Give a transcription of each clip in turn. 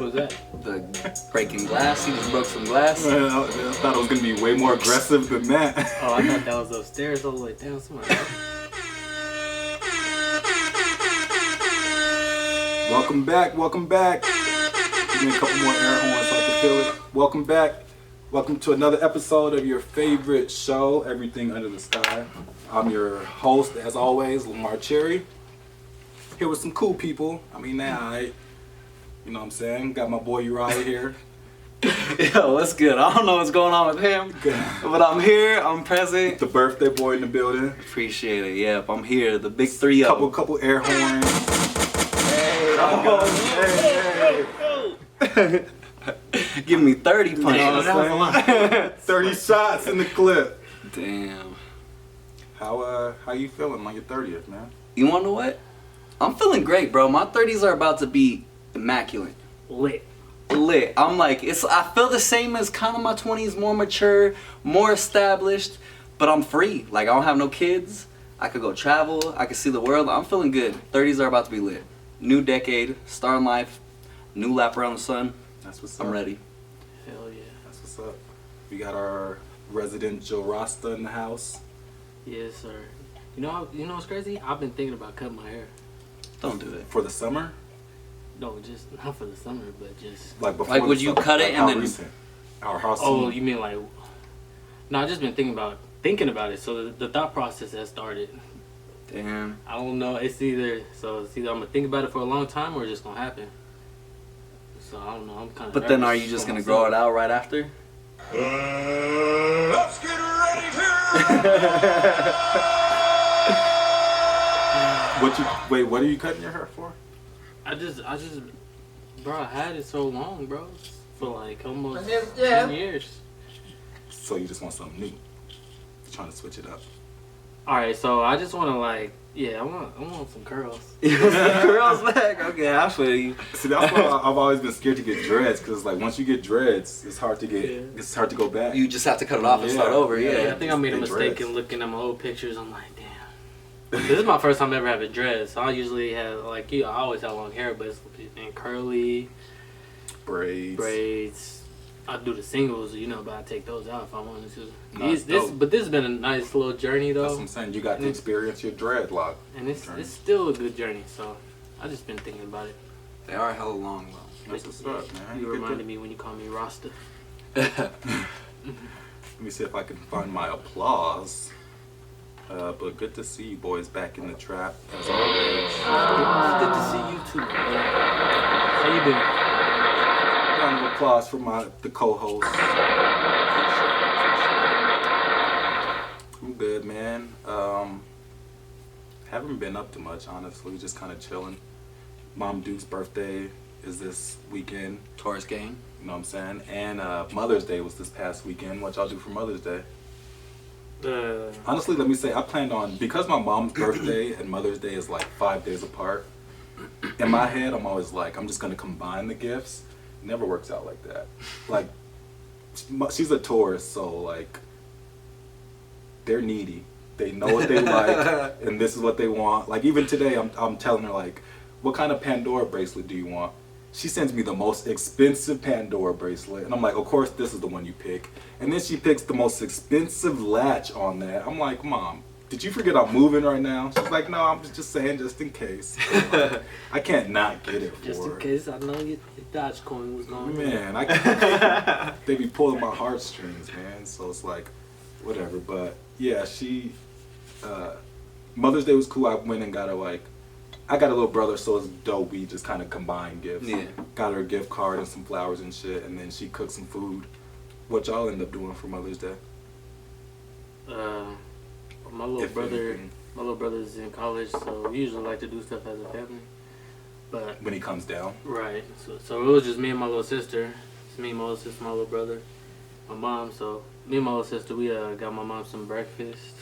was that? The breaking glass. He just broke some glass. I thought it was gonna be way more aggressive than that. Oh, I thought that was upstairs all the way down. Somebody. Welcome back. Give me a couple more air horns so I can feel it. Welcome back. Welcome to another episode of your favorite show, Everything Under the Sky. I'm your host, as always, Lamar Cherry. Here with some cool people. I mean, you know what I'm saying? Got my boy Uriah here. Yo, what's good? I don't know what's going on with him, but I'm here. I'm present. The birthday boy in the building. Appreciate it. Yep, I'm here. The big 3-0. Couple air horns. Hey. Give me 30 punches. Damn, 30 shots in the clip. Damn. How you feeling on your 30th, man? You wanna know what? I'm feeling great, bro. My 30s are about to be immaculate. Lit. I'm like, I feel the same as kind of my 20s, more mature, more established, but I'm free. Like, I don't have no kids. I could go travel. I could see the world. I'm feeling good. 30s are about to be lit. New decade, starting life, new lap around the sun. That's what's up. I'm ready. Hell yeah. That's what's up. We got our resident Joe Rasta in the house. Yes, sir. You know what's crazy? I've been thinking about cutting my hair. Don't do it. For the summer? No, just not for the summer, but just Like before. Like, would the you summer, cut it like and how then? recent? Or how soon? oh, you mean like? No, I just been thinking about it. So the thought process has started. Damn. I don't know. It's either I'm gonna think about it for a long time or it's just gonna happen. So I don't know. I'm kind of. But then, are you just gonna grow it out right after? Let's get ready to What are you cutting your hair for? I just, bro, I had it so long, bro, for like almost 10 years. So you just want something new? You're trying to switch it up. All right, so I just want to I want some curls. Girls back. Okay, I feel you. See, that's why I've always been scared to get dreads, because like once you get dreads, it's hard to to go back. You just have to cut it off and start over. Yeah, I think I made a mistake dreads. in looking at my old pictures. I'm like, damn. This is my first time ever having dreads. So I usually have I always have long hair, but it's been curly, braids. I do the singles, but I take those out if I wanted to. But this has been a nice little journey though. That's what I'm saying. You got to experience your dreadlock. And it's still a good journey. So I just been thinking about it. They are hella long though. That's what's up, man. You reminded me when you called me Rasta. Let me see if I can find my applause. But good to see you boys back in the trap as always. Good to see you too. How you doing? Round of applause for the co-host. I'm good, man. Haven't been up to much, honestly. Just kind of chilling. Mom Duke's birthday is this weekend. Taurus gang. You know what I'm saying? And Mother's Day was this past weekend. What y'all do for Mother's Day? Honestly, let me say, I planned on, because my mom's birthday and Mother's Day is like 5 days apart, in my head, I'm always like, I'm just going to combine the gifts. It never works out like that. Like, she's a Taurus, so like, they're needy. They know what they like, and this is what they want. Like, even today, I'm telling her, like, what kind of Pandora bracelet do you want? She sends me the most expensive Pandora bracelet, and I'm like, of course this is the one you pick. And then she picks the most expensive latch on that. I'm like, Mom, did you forget I'm moving right now? She's like, no, I'm just saying, just in case. Like, I can't not get it for Just in her. case I know your Dogecoin was going. Man, they be pulling my heartstrings, man. So it's like, whatever. But yeah, Mother's Day was cool. I went and got her I got a little brother, so it's dope. We just kind of combined gifts. Yeah. Got her a gift card and some flowers and shit, and then she cooked some food. What y'all end up doing for Mother's Day? My little brother's in college, so we usually like to do stuff as a family. But when he comes down. Right. So it was just me and my little sister. It's me, my little sister, my little brother, my mom. So me and my little sister, we got my mom some breakfast.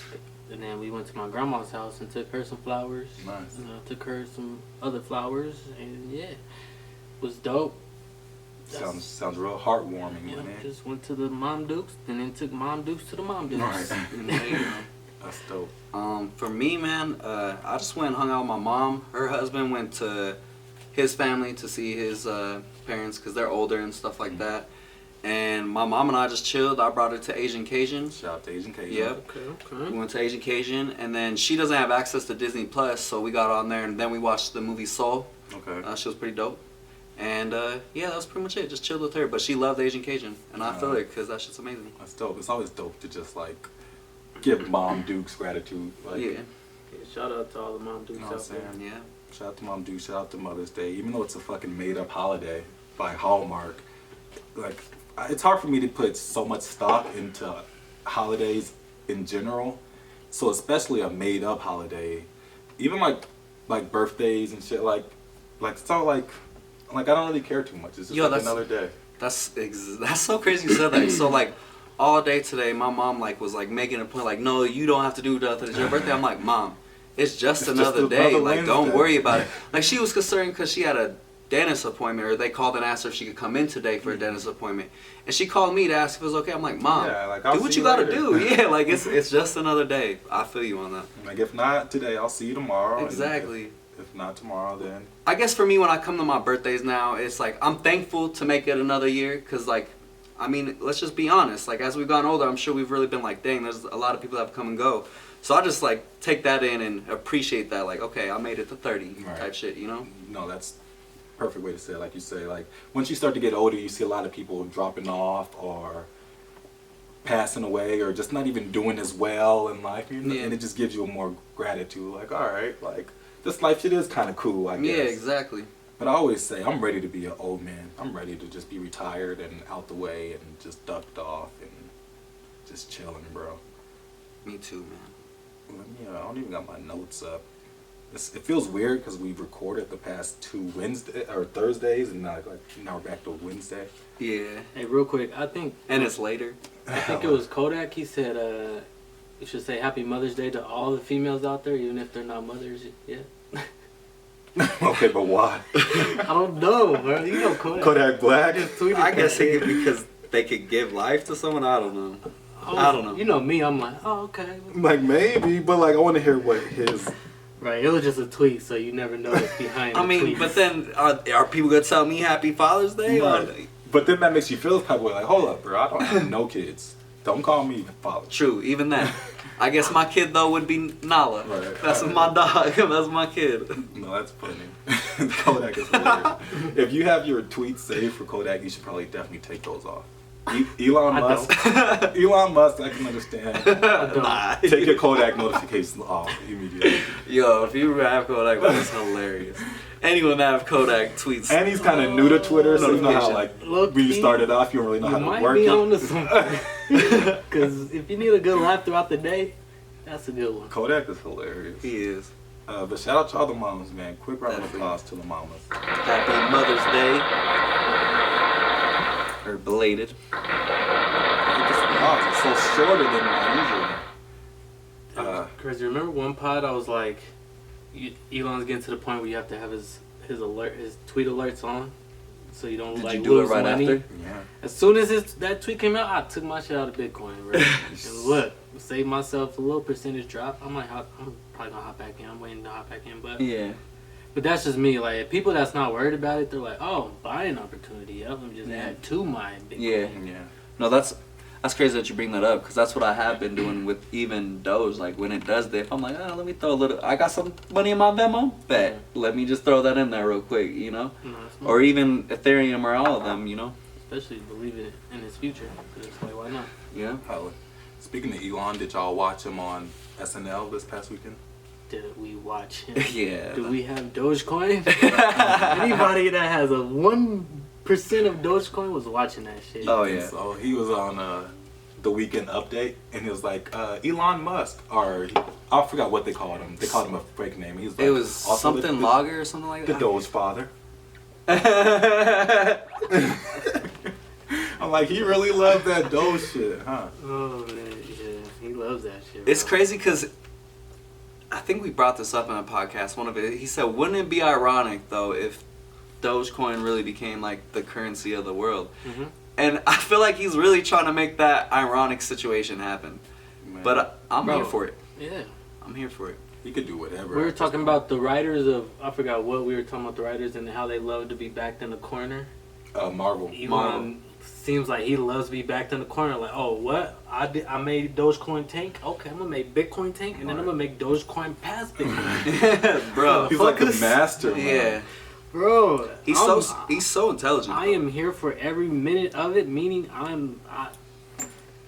And then we went to my grandma's house and took her some flowers. Nice. Took her some other flowers, and yeah, it was dope. Sounds real heartwarming, man. Just went to the Mom Dukes, and then took Mom Dukes to the Mom Dukes. Right. That's dope. For me, man, I just went and hung out with my mom. Her husband went to his family, to see his parents because they're older and stuff like that. And my mom and I just chilled. I brought her to Asian Cajun. Shout out to Asian Cajun. Yep. Okay. We went to Asian Cajun, and then she doesn't have access to Disney Plus, so we got on there, and then we watched the movie Soul. Okay. She was pretty dope. And yeah, that was pretty much it. Just chilled with her, but she loved Asian Cajun, and I feel it because that shit's amazing. That's dope. It's always dope to just like give Mom Dukes gratitude. Like, Yeah. Shout out to all the mom dudes You know what I'm out there. saying? Yeah. Shout out to Mom Dukes. Shout out to Mother's Day. Even though it's a fucking made up holiday by Hallmark, like it's hard for me to put so much stock into holidays in general. So especially a made up holiday, even like birthdays and shit. Like it's all like I don't really care too much. It's just Yo, like that's- another day. That's so crazy you said that. So like all day today, my mom like was like making a point like, no, you don't have to do nothing. It's your birthday. I'm like, Mom, it's just another day. another Like, don't Wednesday. worry about it. Like she was concerned because she had a dentist appointment, or they called and asked her if she could come in today for a dentist appointment, and she called me to ask if it was okay. I'm like, Mom, Yeah, like, I'll do what see you you gotta later. do. Yeah, like it's just another day. I feel you on that. Like if not today, I'll see you tomorrow. and Exactly. If not tomorrow, then I guess for me, when I come to my birthdays now, it's like I'm thankful to make it another year, because like, I mean, let's just be honest. Like as we've gotten older, I'm sure we've really been like, dang, there's a lot of people that have come and go. So I just like take that in and appreciate that. Like, okay, I made it to 30 Right. type shit, you know? no, that's perfect way to say it. Like you say, like once you start to get older, you see a lot of people dropping off or passing away or just not even doing as well in life, you know? Yeah. And it just gives you more gratitude. Like, all right, like this life shit is kind of cool, I guess. Yeah, exactly. But I always say I'm ready to be an old man. I'm ready to just be retired and out the way and just ducked off and just chilling, bro. Me too, man. Let me, I don't even got my notes up. It feels weird because we've recorded the past 2 Wednesday or Thursdays, and now we're back to Wednesday. Yeah. Hey, real quick, I think And it's later. it was Kodak. He said you should say Happy Mother's Day to all the females out there, even if they're not mothers yet. Okay, but why? I don't know, bro. You know Kodak. Kodak Black. Just tweeted I that guess shit. because they could give life to someone. I don't know. Oh, I don't know. You know me, I'm like, oh, okay. Like maybe, but like I want to hear what his. Right, it was just a tweet, so you never know what's behind I the mean, tweet. but then are people gonna tell me Happy Father's Day? Right. But then that makes you feel the type of way. Like, hold up, bro. I don't have no kids. Don't call me father. True, even that. I guess my kid though would be Nala. Right. That's my dog. That's my kid. No, that's funny. Kodak is hilarious. If you have your tweets saved for Kodak, you should probably definitely take those off. Elon I Musk. Elon Musk, I can understand. Nah. Take your Kodak notifications off immediately. Yo, if you have Kodak, that's hilarious. Anyone that have Kodak tweets. And he's kind of new to Twitter, so you know how like Look, when you started off, you don't really know you how to might work be it. on to something. Because if you need a good laugh throughout the day, that's a good one. Kodak is hilarious. He is. But shout out to all the mamas, man. Quick round of Definitely. applause to the mamas. Happy Mother's Day. Or belated. Wow, it's so shorter than my usual. Cause you remember one pod I was like, Elon's getting to the point where you have to have his tweet alerts on, so you don't Did like you do it lose right money. after? Yeah. As soon as that tweet came out, I took my shit out of Bitcoin, right? And look, saved myself a little percentage drop. I'm probably gonna hop back in. I'm waiting to hop back in, but Yeah. that's just me. Like people that's not worried about it, they're like, oh, buying opportunity. Yep, let me just add to my Bitcoin. Yeah. Yeah. No, that's crazy that you bring that up, because that's what I have been doing with even Doge. Like when it does dip, I'm like, oh, let me throw a little. I got some money in my Venmo. Bet. Let me just throw that in there real quick, you know. No, it's not. Or even Ethereum or all of them, you know. Especially believing in his future. Cause it's like, why not? Yeah. Hella. Speaking of Elon, did y'all watch him on SNL this past weekend? Did we watch him? Yeah. Do we have Dogecoin? Anybody that has a 1% of Dogecoin was watching that shit. Oh, And yeah. so he was on the Weekend Update, and he was like, Elon Musk, or I forgot what they called him. They called him a fake name. He was like, It was also something the, logger or something like the that. Doge father. I'm like, he really loved that Doge shit, huh? Oh man, yeah, he loves that shit. It's bro. crazy because I think we brought this up in a podcast. One of it, he said, wouldn't it be ironic though if Dogecoin really became like the currency of the world? Mhm. And I feel like he's really trying to make that ironic situation happen. Man. But I'm Bro. here for it. Yeah. I'm here for it. He could do whatever. We were talking about the writers of, I forgot what we were talking about, the writers and how they love to be backed in the corner. Marvel. Elon seems like he loves to be backed in the corner. Like, oh, what? I made Dogecoin tank. Okay, I'm gonna make Bitcoin tank, and then I'm gonna make Dogecoin pass Bitcoin. Bro, He's like a master. Yeah, Bro, he's so intelligent. I am here for every minute of it. Meaning,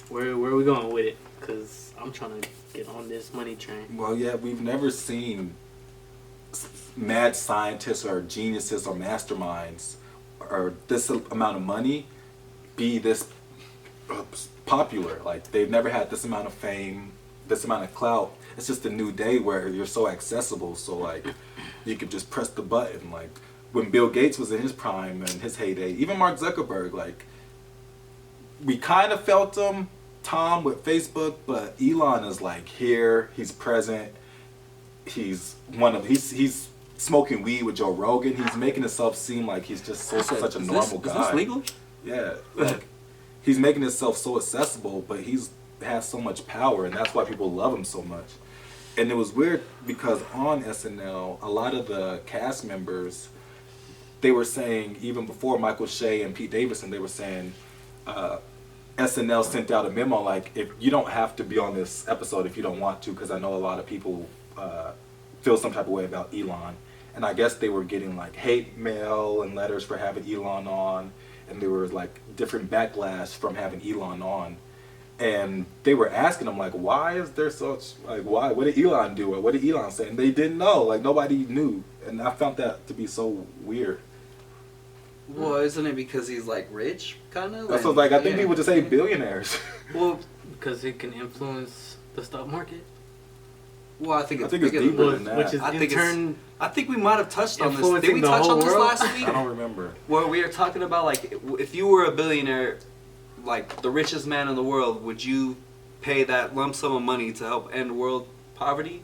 where are we going with it? Cause I'm trying to get on this money train. Well, yeah, we've never seen mad scientists or geniuses or masterminds or this amount of money be this popular. Like, they've never had this amount of fame, this amount of clout. It's just a new day where you're so accessible. So, like, you could just press the button. Like, when Bill Gates was in his prime and his heyday, even Mark Zuckerberg, like, we kind of felt him, Tom, with Facebook, but Elon is like here, he's present, he's smoking weed with Joe Rogan, he's making himself seem like he's just such a normal guy. Is this legal? Yeah, like, he's making himself so accessible, but has so much power, and that's why people love him so much. And it was weird because on SNL, a lot of the cast members, they were saying, even before Michael Shea and Pete Davidson, they were saying, SNL sent out a memo like, if you don't have to be on this episode if you don't want to, because I know a lot of people feel some type of way about Elon. And I guess they were getting like hate mail and letters for having Elon on, and there was like different backlash from having Elon on. And they were asking him like, why is there such, like, why, what did Elon do, or what did Elon say? And they didn't know, like, nobody knew. And I found that to be so weird. Well, isn't it because he's like rich, kind of? That's what, like, I think people just say billionaires. Well, because it can influence the stock market. Well, I think it's deeper than that. Which is I think we might have touched on this. Did influencing we the touch whole on this world? last week? I don't remember. Where we were talking about, like, if you were a billionaire, like the richest man in the world, would you pay that lump sum of money to help end world poverty?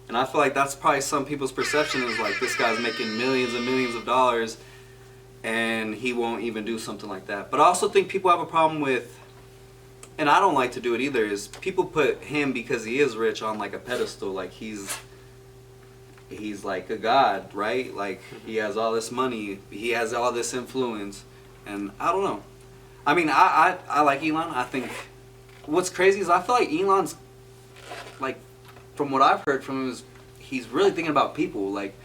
And I feel like that's probably some people's perception is like, this guy's making millions and millions of dollars and he won't even do something like that. But I also think people have a problem with, and I don't like to do it either, is people put him, because he is rich, on like a pedestal, like he's like a god, right? Like, he has all this money, he has all this influence, and I don't know. I mean, I like Elon. I think what's crazy is I feel like Elon's, like, from what I've heard from him, is he's really thinking about people. Like,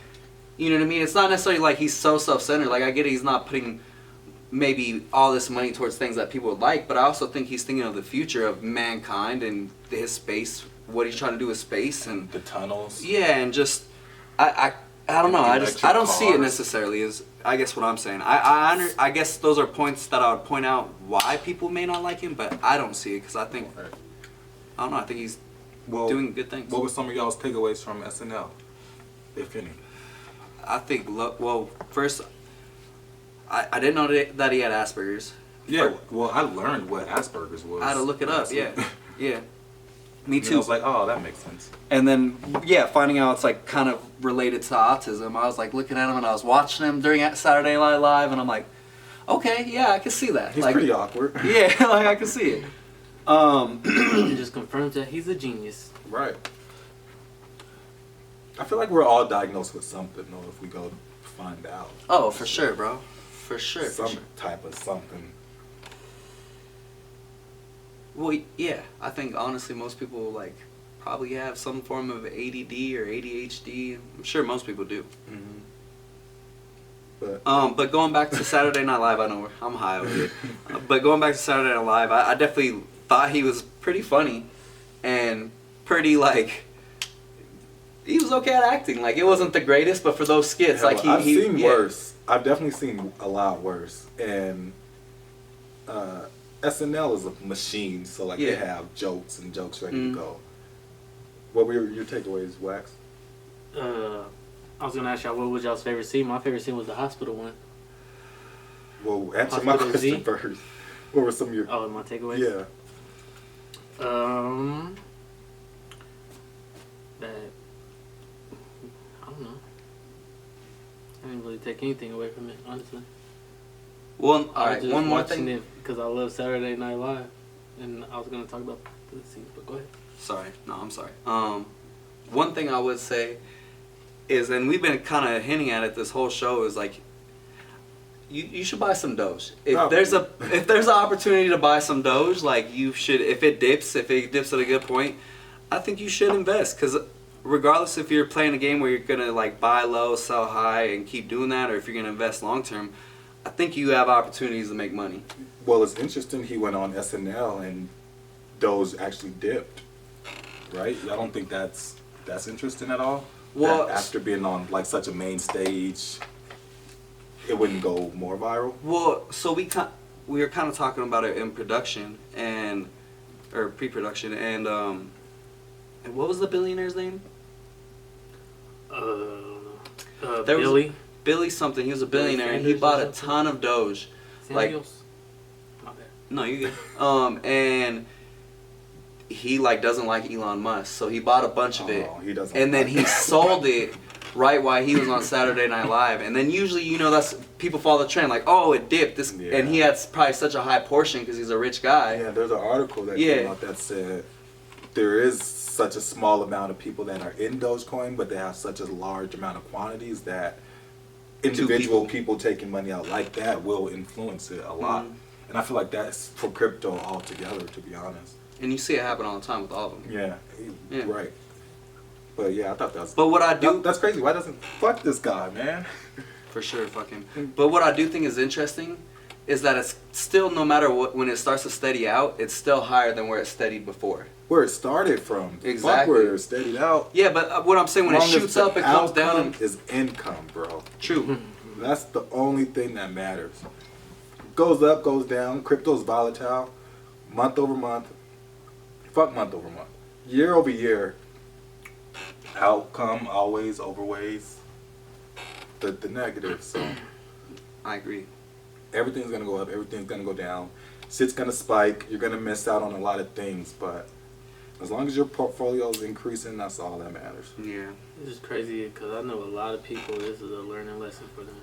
you know what I mean? It's not necessarily like he's so self-centered. Like, I get it, he's not putting maybe all this money towards things that people would like, but I also think he's thinking of the future of mankind and his space, what he's trying to do with space and The tunnels. yeah, and just I don't know. I don't see it cars. necessarily as, I guess, what I'm saying. I guess those are points that I would point out why people may not like him, but I don't see it because I think, I don't know, I think he's doing good things. What were some of y'all's takeaways from SNL, if any? I think, well, first, I didn't know that he had Asperger's. Yeah, well, I learned what Asperger's was. I had to look it up, yeah. Yeah. Me And too. I was like, oh, that makes sense. And then, yeah, finding out it's like kind of related to autism. I was like looking at him and I was watching him during Saturday Night Live, and I'm like, okay, yeah, I can see that. He's like, pretty awkward. Yeah, like I can see it. It just confirms that he's a genius. Right. I feel like we're all diagnosed with something, though, if we go find out. Oh, for sure, bro. For sure. Some For sure. type of something. Well, yeah, I think honestly most people like probably have some form of ADD or ADHD. I'm sure most people do. But But going back to Saturday Night Live, I know I'm high over here. But going back to Saturday Night Live, I definitely thought he was pretty funny and pretty like, he was okay at acting. Like, it wasn't the greatest, but for those skits, hell, like I've seen worse. I've definitely seen a lot worse. And SNL is a machine, so like they have jokes and jokes ready to go. What were your takeaways, Wax? I was gonna ask y'all what was y'all's favorite scene. My favorite scene was the hospital one. Well, answer my Hospital question Z? first. What were some of your... Oh, my takeaways. Yeah. That I don't know. I didn't really take anything away from it, honestly. Well, I all was right, just one more watching thing. it because I love Saturday Night Live, and I was gonna talk about the scene, but go ahead. Sorry, no, I'm sorry. one thing I would say is, and we've been kind of hinting at it this whole show, is like, you should buy some Doge. If there's an opportunity to buy some Doge, like you should. If it dips at a good point, I think you should invest, because regardless if you're playing a game where you're gonna like buy low, sell high, and keep doing that, or if you're gonna invest long term, I think you have opportunities to make money. Well, it's interesting. He went on SNL and Doge actually dipped, right? I don't think that's interesting at all. Well, that after being on like such a main stage, it wouldn't go more viral. Well, so we were kind of talking about it in production or pre-production, and what was the billionaire's name? Billy something. He was a billionaire, and he bought a ton of Doge. Samuels? My bad. No, you good. And he like doesn't like Elon Musk, so he bought a bunch of it, he doesn't. and then he sold it right while he was on Saturday Night Live. And then usually, that's people follow the trend, like, oh, it dipped. And he had probably such a high portion because he's a rich guy. Yeah, there's an article that came out that said there is such a small amount of people that are in Dogecoin, but they have such a large amount of quantities that individual people taking money out like that will influence it a lot. Mm-hmm. And I feel like that's for crypto altogether, to be honest. And you see it happen all the time with all of them. Yeah. Right. But yeah, I thought that was... But what I do... That's crazy. Why doesn't... Fuck this guy, man. For sure, fucking... But what I do think is interesting is that it's still, no matter what, when it starts to steady out, it's still higher than where it steadied before. Where it started from. Exactly. Fuck where it steadied out. Yeah, but what I'm saying, when it shoots up, it comes down... is income, bro. True. That's the only thing that matters. Goes up, goes down. Crypto's volatile. Month over month. Fuck month over month. Year over year. Outcome always overweighs the negative. So I agree. Everything's gonna go up. Everything's gonna go down. Shit's gonna spike. You're gonna miss out on a lot of things. But as long as your portfolio is increasing, that's all that matters. Yeah. This is crazy because I know a lot of people. This is a learning lesson for them.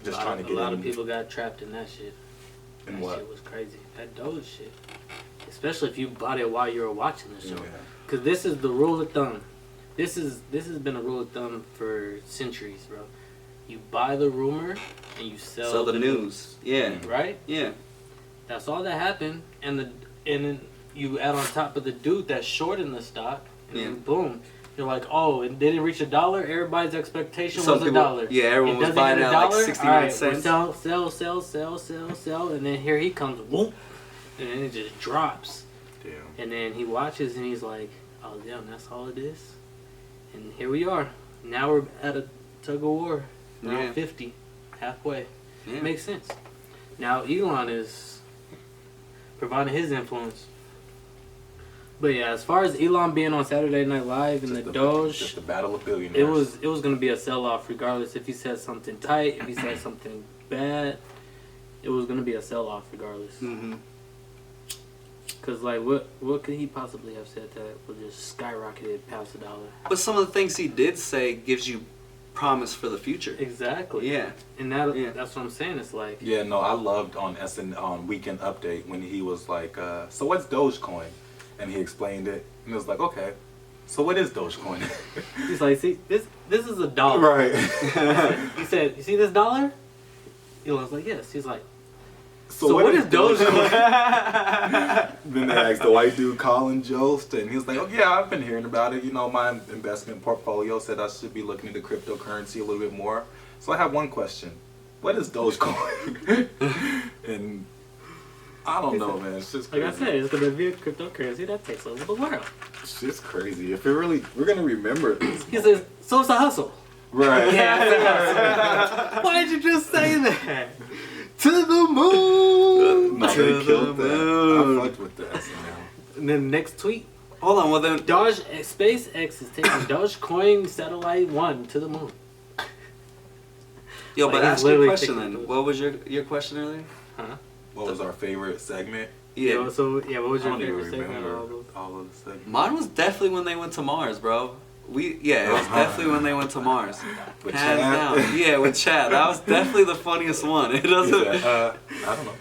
Just trying to get a lot of people got trapped in that shit. In that what? shit was crazy. That Doge shit. Especially if you bought it while you were watching the show. Yeah. Because this is the rule of thumb. This has been a rule of thumb for centuries, bro. You buy the rumor and you sell the news. Yeah. Right? Yeah. That's all that happened. And then you add on top of the dude that's short in the stock, and then boom. You're like, oh, it didn't reach $1. Everybody's expectation was $1. Yeah, everyone was buying it at like 69 cents. Sell, and then here he comes, whoop, and then it just drops. Damn. And then he watches and he's like, oh, damn, that's all it is. And here we are. Now we're at a tug of war. Around 50, halfway. Yeah. Makes sense. Now Elon is providing his influence. But yeah, as far as Elon being on Saturday Night Live and the Doge, just the battle of billionaires. it was gonna be a sell off regardless if he said something tight, if he said something bad, it was gonna be a sell off regardless. Mm-hmm. Cause like what could he possibly have said that would just skyrocketed past $1? But some of the things he did say gives you promise for the future. Exactly. Yeah. And that's what I'm saying. It's like Yeah, no, I loved on Weekend Update when he was like, so what's Dogecoin? And he explained it, and it was like, okay, so what is Dogecoin? he's like, see, this is $1. Right. He said, you see this $1? Elon's like, yes. He's like, so what is Dogecoin? Then they asked the white dude, Colin Jost, and he was like, oh yeah, I've been hearing about it. My investment portfolio said I should be looking into cryptocurrency a little bit more. So I have one question. What is Dogecoin? And I don't know, man. It's just crazy. Like I said, it's gonna be a cryptocurrency that takes over the world. It's just crazy. If it really, we're gonna remember this. He says, so it's a hustle. Right. Yeah, it's a hustle. Why did you just say that? To the moon. No, they killed that. I fucked with that. And then next tweet. Hold on, well then... SpaceX is taking Dogecoin Satellite 1 to the moon. Yo, Like, but he's ask your literally question taking then. those. What was your question earlier? Huh? What was our favorite segment? Yeah. What was I your don't even favorite segment remember of all those? all of the segments. Mine was definitely when they went to Mars, bro. It was definitely when they went to Mars. With Hands Chad? down. Yeah, with Chad. That was definitely the funniest one. It doesn't... I don't know.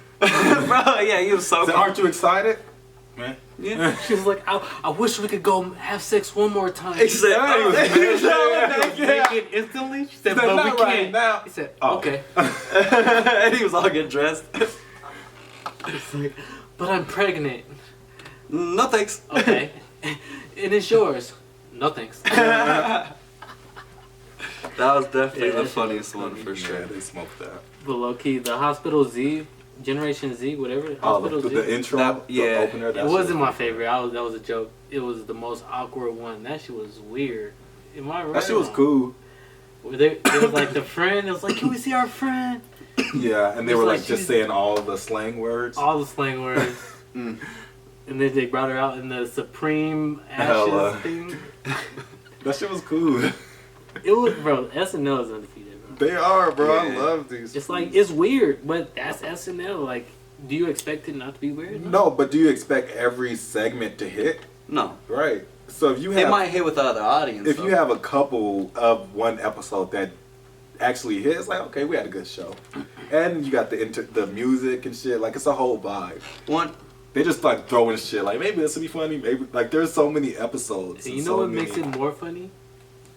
Bro, yeah, he was so So cool. aren't you excited? Man. Yeah. She was like, I wish we could go have sex one more time. He said, Naked instantly. She said, but we "Not right can't. now." He said, Oh. okay. and he was all getting dressed. It's like, but I'm pregnant. No thanks. Okay. And it's yours. No thanks. That was definitely Yeah, the that shit funniest was one funny. for sure. Yeah, they smoked that. But low key, the Hospital Z, Generation Z, whatever. Oh, Hospital Z. the intro, That- yeah. the opener. It That shit wasn't was my favorite. That was a joke. It was the most awkward one. That shit was weird. Am I right? That shit was cool. It was like the friend. It was like, can we see our friend? Yeah, and they It's were like like just she's- saying all the slang words. All the slang words. Mm. And then they brought her out in the Supreme Hella. Ashes thing. That shit was cool. It was, bro, SNL is undefeated, bro. They are, bro. I Yeah. love these. It's like, it's weird, but that's SNL. Like, do you expect it not to be weird? No, but do you expect every segment to hit? No. Right. So if you It have might hit with the other audience. if though. you have a couple of one episode that actually hits, like, okay, we had a good show, and you got the music and shit, like it's a whole vibe. one, They just like throwing shit, like maybe this will be funny, maybe like there's so many episodes. And and you know so what many- makes it more funny?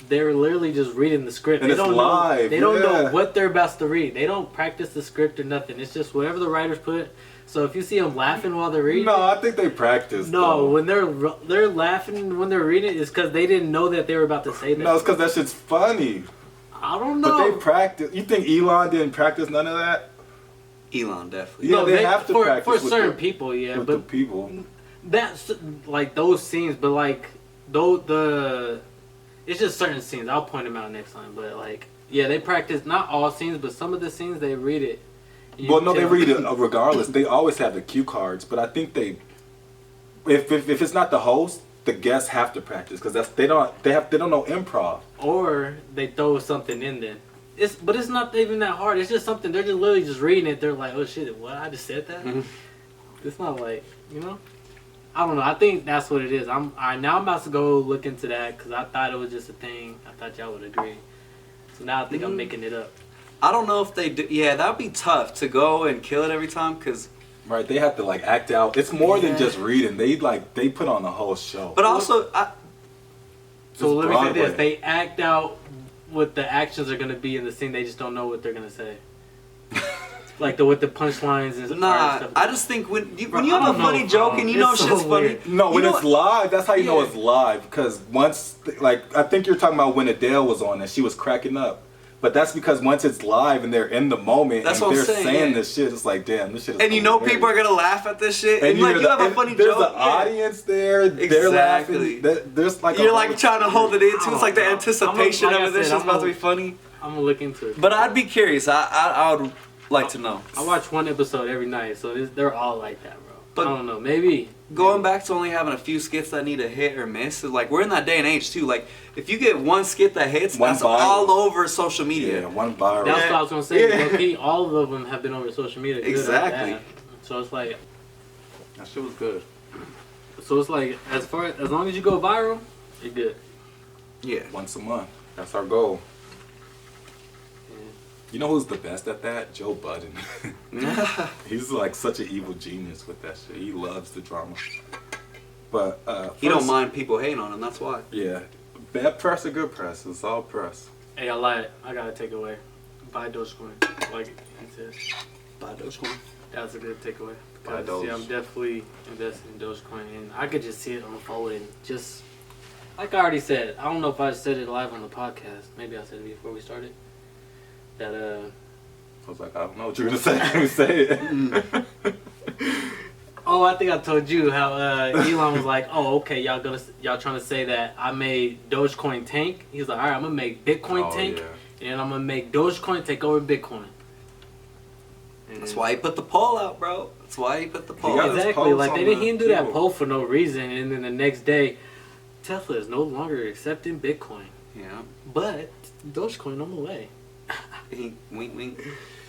They're literally just reading the script. And They it's don't live, know. They don't know yeah. what they're about to read. They don't practice the script or nothing. It's just whatever the writers put. So if you see them laughing while they're reading, No, I think they practice. no, though. when they're laughing when they're reading, it's because they didn't know that they were about to say that. No, it's because that shit's funny. I don't know. But they practice. You think Elon didn't practice none of that? Elon definitely. Yeah, No, they have to for practice with certain the- people, yeah, With but the people. that's like those scenes. But like it's just certain scenes. I'll point them out next time. But like, yeah, they practice not all scenes, but some of the scenes they read it. You Well, no, they tell- read it regardless. They always have the cue cards, but I think if it's not the host, the guests have to practice because they don't know improv. or they throw something in there. But it's not even that hard. It's just something they're just literally just reading it. They're like, oh shit, what? I just said that. Mhm. It's not like, I don't know. I think that's what it is. Now I'm about to go look into that because I thought it was just a thing. I thought y'all would agree. So now I think I'm making it up. I don't know if they do. Yeah, that'd be tough to go and kill it every time because. Right? They have to like act out. It's more than Yeah. just reading. They put on the whole show. But also, So let me say this: Broadway. they act out what the actions are gonna be in the scene. They just don't know what they're gonna say. Like with the punchlines and nah, stuff. I just think when you Bro, have I a don't funny know, joke bro. and you know It's so shit's funny. weird. No, when You know it's live, that's how you know Yeah. it's live. Because once, like, I think you're talking about when Adele was on and she was cracking up. But that's because once it's live and they're in the moment That's and what I'm they're saying, yeah. this shit, it's like, damn, this shit is And you know hilarious. people are gonna laugh at this shit. And like you have a funny there's joke. There's an yeah. audience there. They're Exactly. laughing. There's like You're a like whole trying to hold it in too. It's like the I'm a- anticipation like I of it. This said, shit's I'm about to a- be funny. I'm gonna look into it. But I'd be curious. I would like to know. I watch one episode every night, so they're all like that, bro. But- I don't know. Maybe Going back to only having a few skits that need a hit or miss is like we're in that day and age too. Like if you get one skit that hits, One that's viral. all over social Yeah, media. one viral. that's what I was gonna say. Yeah. Low-key, all of them have been over social media. good or Exactly. bad. So it's like, That shit was good. as long as you go viral, you're good. Yeah. Once a month. That's our goal. Yeah. You know who's the best at that? Joe Budden. He's like such an evil genius with that shit. He loves the drama. But He don't first- mind people hating on him. That's why. Yeah. Bad press or good press? It's all press. Hey, I lied. I gotta take away. Buy Dogecoin. Like he said. Buy Dogecoin. That's a good takeaway. Buy Because, Doge. yeah, I'm definitely investing in Dogecoin, and I could just see it unfolding. Just like I already said, I don't know if I said it live on the podcast. Maybe I said it before we started. That I was like, I don't know what you're gonna say. Let me say it. oh, I think I told you how Elon was like, oh, okay, y'all trying to say that I made Dogecoin tank. He's like, all right, I'm gonna make Bitcoin Oh, tank, yeah. and I'm gonna make Dogecoin take over Bitcoin. And That's why he put the poll out, bro. That's why he put the poll got out. his exactly. post Like on he didn't do that people. poll for no reason, and then the next day, Tesla is no longer accepting Bitcoin, Yeah. but Dogecoin on the way. He wink wink.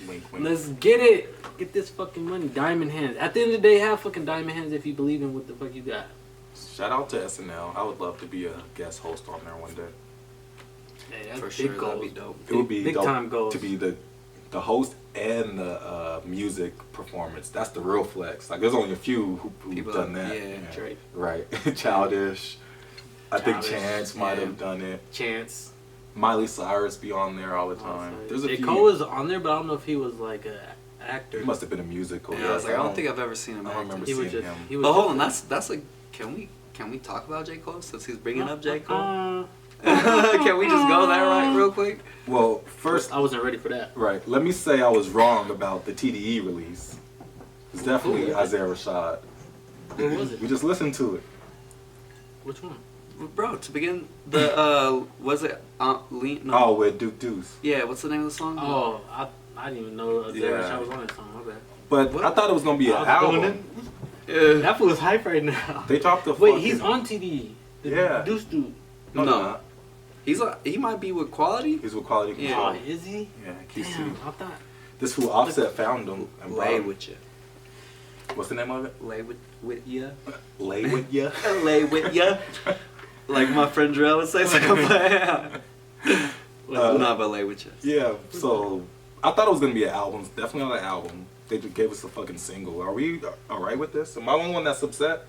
Wink, wink. Let's get it. Get this fucking money. Diamond hands. At the end of the day, have fucking diamond hands if you believe in what the fuck you got. Shout out to SNL. I would love to be a guest host on there one day. Hey, that's For big sure, goals. that'd be dope. It would be Big dope time goals. to be the host and the music performance. That's the real flex. Like there's only a few who've People, done that. yeah. Drake. Right. Childish. I think Childish, Chance might yeah. have done it. Chance. Miley Cyrus be on there all the time. There's a few. JCole was on there, but I don't know if he was like an actor. He must have been a musical. Yeah, I was like, I don't think I've ever seen him. I don't remember He was seeing just. him. He was But hold just- on, that's like, can we talk about JCole since he's bringing up JCole? Uh, Can we just go there right real quick? Well, first, I wasn't ready for that. right. Let me say I was wrong about the TDE release. It's definitely Who was it? Isaiah Rashad. What was it? We just listened to it. Which one? Bro, to begin, the, was it, Lean? No. Oh, with Duke Deuce. Yeah, what's the name of the song? Oh, I didn't even know Yeah. Rashad was on that song. My bad. But What? I thought it was gonna be an I was doing album. Yeah. That fool's hype right now. They dropped the Wait, fucking- he's on TDE. The Yeah. Deuce dude. No, No. no. He might be with Quality. He's with Quality Yeah. Control. Oh, is he? Yeah, Key City. Damn, I thought. This who Offset found him and brought Lay him. with you. What's the name of it? Lay with ya. Lay with ya. Lay with ya. Like my friend Drell would say something. Not but lay with you. Yeah, so I thought it was gonna be an album. It's definitely not an album. They just gave us a fucking single. Are we alright with this? Am I the only one that's upset?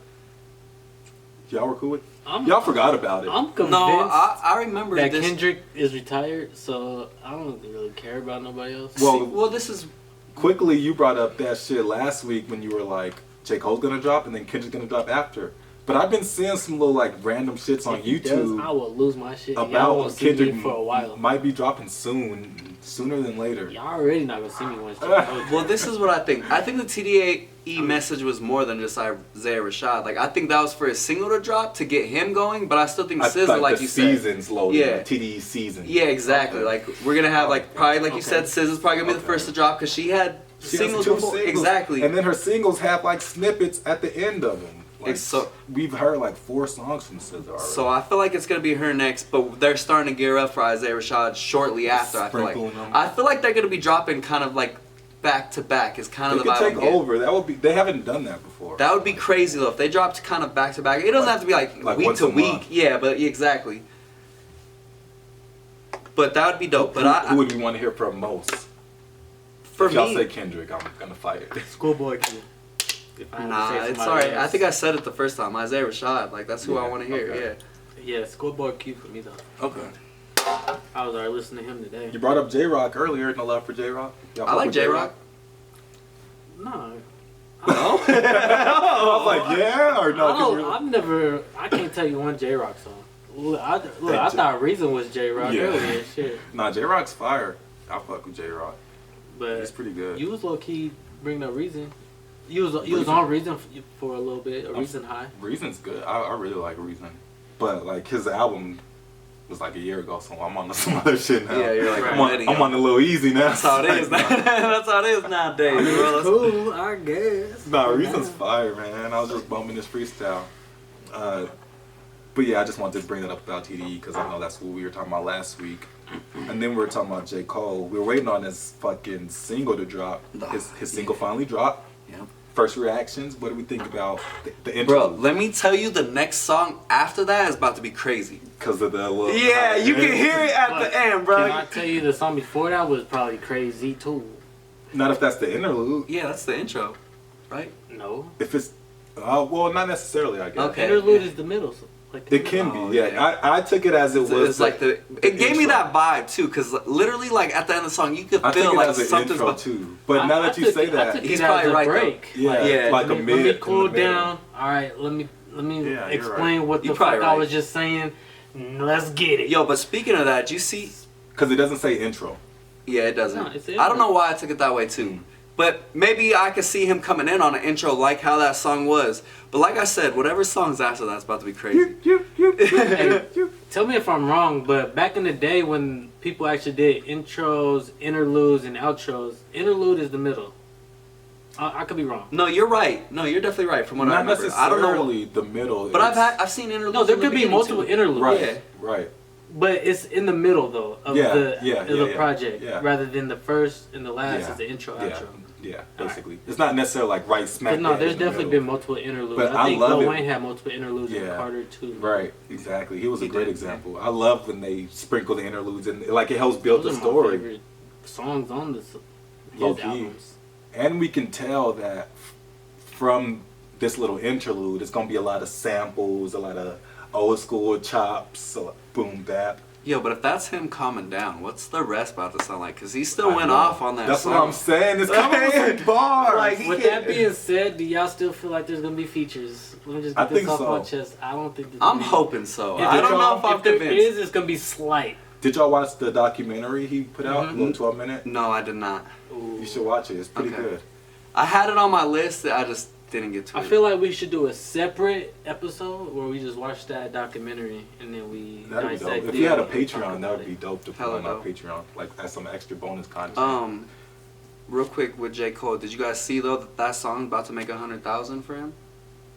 Y'all were cool with? Y'all forgot about it. I'm convinced No, I remember that this. Kendrick is retired, so I don't really care about nobody else. Well, This is quickly you brought up that shit last week when you were like, JCole's gonna drop and then Kendrick's gonna drop after. But I've been seeing some little like random shits on If he does, YouTube I will lose my shit. Y'all about won't see me Kendrick for a while. might be dropping sooner than later. Y'all already not gonna see me once. JCole well. This is what I think. I think the TDE message was more than just Isaiah Rashad. Like I think that was for a single to drop to get him going. But I still think I SZA, thought like the you said, season's loaded. Yeah. TDE season. yeah, exactly. Okay. Like we're gonna have like probably like you Okay. said, SZA's probably gonna be the Okay. first to drop because she had She has singles two before. singles, Exactly. And then her singles have like snippets at the end of them. Like, It's so- we've heard like 4 songs from SZA already. So I feel like it's gonna be her next, but they're starting to gear up for Isaiah Rashad shortly after. Sprinkling them. I feel like they're gonna be dropping kind of like back to back. Is kind they of the could vibe. take I'm getting. over. That would be. They haven't done that before. That would be crazy though if they dropped kind of back to back. It doesn't have to be like week once to a week. month. Yeah, but exactly. But that would be dope. But who would we want to hear from most? for If y'all me, say Kendrick, I'm gonna fight it. Schoolboy Q. If I had to nah, say it's somebody alright. I else. think I said it the first time. Isaiah Rashad, like that's who I Yeah, want to hear. okay. Yeah, Schoolboy Q for me though. Okay. I was already listening to him today. You brought up J Rock earlier. No love for J Rock. Yeah, I like J Rock. No. No. I was like, yeah or no? 'Cause I can't tell you one J Rock song. I thought Reason was J Rock Yeah. earlier. Shit. Nah, J Rock's fire. I fuck with J Rock. But He's pretty good. you was low key bringing up Reason. You was Reason. on Reason for a little bit. Reason High. Reason's good. I really like Reason, but like his album was like a year ago, so I'm on some other shit now. Yeah, you're like, I'm on the little easy now. That's how it is. That's how it is nowadays, bro. Cool, I guess. Nah, Reason's fire, man. I was just bumping this freestyle. But yeah, I just wanted to bring that up about TDE because I know that's what we were talking about last week. And then we were talking about JCole. We were waiting on his fucking single to drop. His single finally dropped. Yep. First reactions, what do we think about the intro? Bro, let me tell you, the next song after that is about to be crazy. Because of the little... Yeah, you can hear it at the end, bro. Can I tell you the song before that was probably Crazy too? Not if that's the interlude. Yeah, that's the intro, right? No. If it's... well, not necessarily, I guess. Okay. Interlude yeah. is the middle. So, like It can Oh, be, yeah. yeah. I took it as it was... It's like the. It gave me intro. that vibe too, cause literally, like at the end of the song, you could I took feel it like as an something's intro about. too. But now that you say that... He's probably right, though. break. Yeah, Yeah. like a Let mid... me in cool the middle. down. All right, let me Yeah, you're explain right. what the You're fuck probably I right. was just saying. Let's get it. Yo, but speaking of that, you see, Because it doesn't say intro. yeah, it doesn't. No, it's I don't know why I took it that way too. But maybe I could see him coming in on an intro like how that song was. But like I said, whatever song's after that's about to be crazy. Tell me if I'm wrong, but back in the day when people actually did intros, interludes, and outros, interlude is the middle. I could be wrong. No, you're right. No, you're definitely right. From what I Not remember, I don't know. necessarily the middle. But it's- I've seen interludes. No, there in the could be beginning, multiple too. interludes. Right, Yeah. right. But it's in the middle though of Yeah, the yeah, of yeah, the yeah, project, yeah. rather than the first and the last Yeah, is the intro Yeah, outro. yeah, basically. It's not necessarily like right smack. But no, dab there's in the definitely middle. been multiple interludes. But I I think love Lil it. Wayne had multiple interludes in Yeah. Carter too. Right, exactly. He was a He great did. example. I love when they sprinkle the interludes and like it helps build Those the are my story. favorite songs on this Low his key. albums. And we can tell that from this little interlude, it's gonna be a lot of samples, a lot of old school chops, boom bap. Yo, but if that's him calming down, what's the rest about to sound like? Because he still I went know. off on that That's song. what I'm saying. It's coming with some bars. Like, With that being said, do y'all still feel like there's gonna be features? Let me just I get this think off so. my chest. I don't think. I'm hoping so. If I don't there- know if I'm there convinced. is, it's gonna be slight. Did y'all watch the documentary he put out? Mhm. Little 12 minute. No, I did not. Ooh. You should watch it. It's pretty Okay. good. I had it on my list. I just didn't get to I it. feel like we should do a separate episode where we just watch that documentary and then we That'd be dissect dope. If it you had a and talk Patreon, that about would be it. dope to put Hella on our dope. Patreon, like as some extra bonus content. Real quick with JCole, did you guys see though that song about to make 100,000 for him?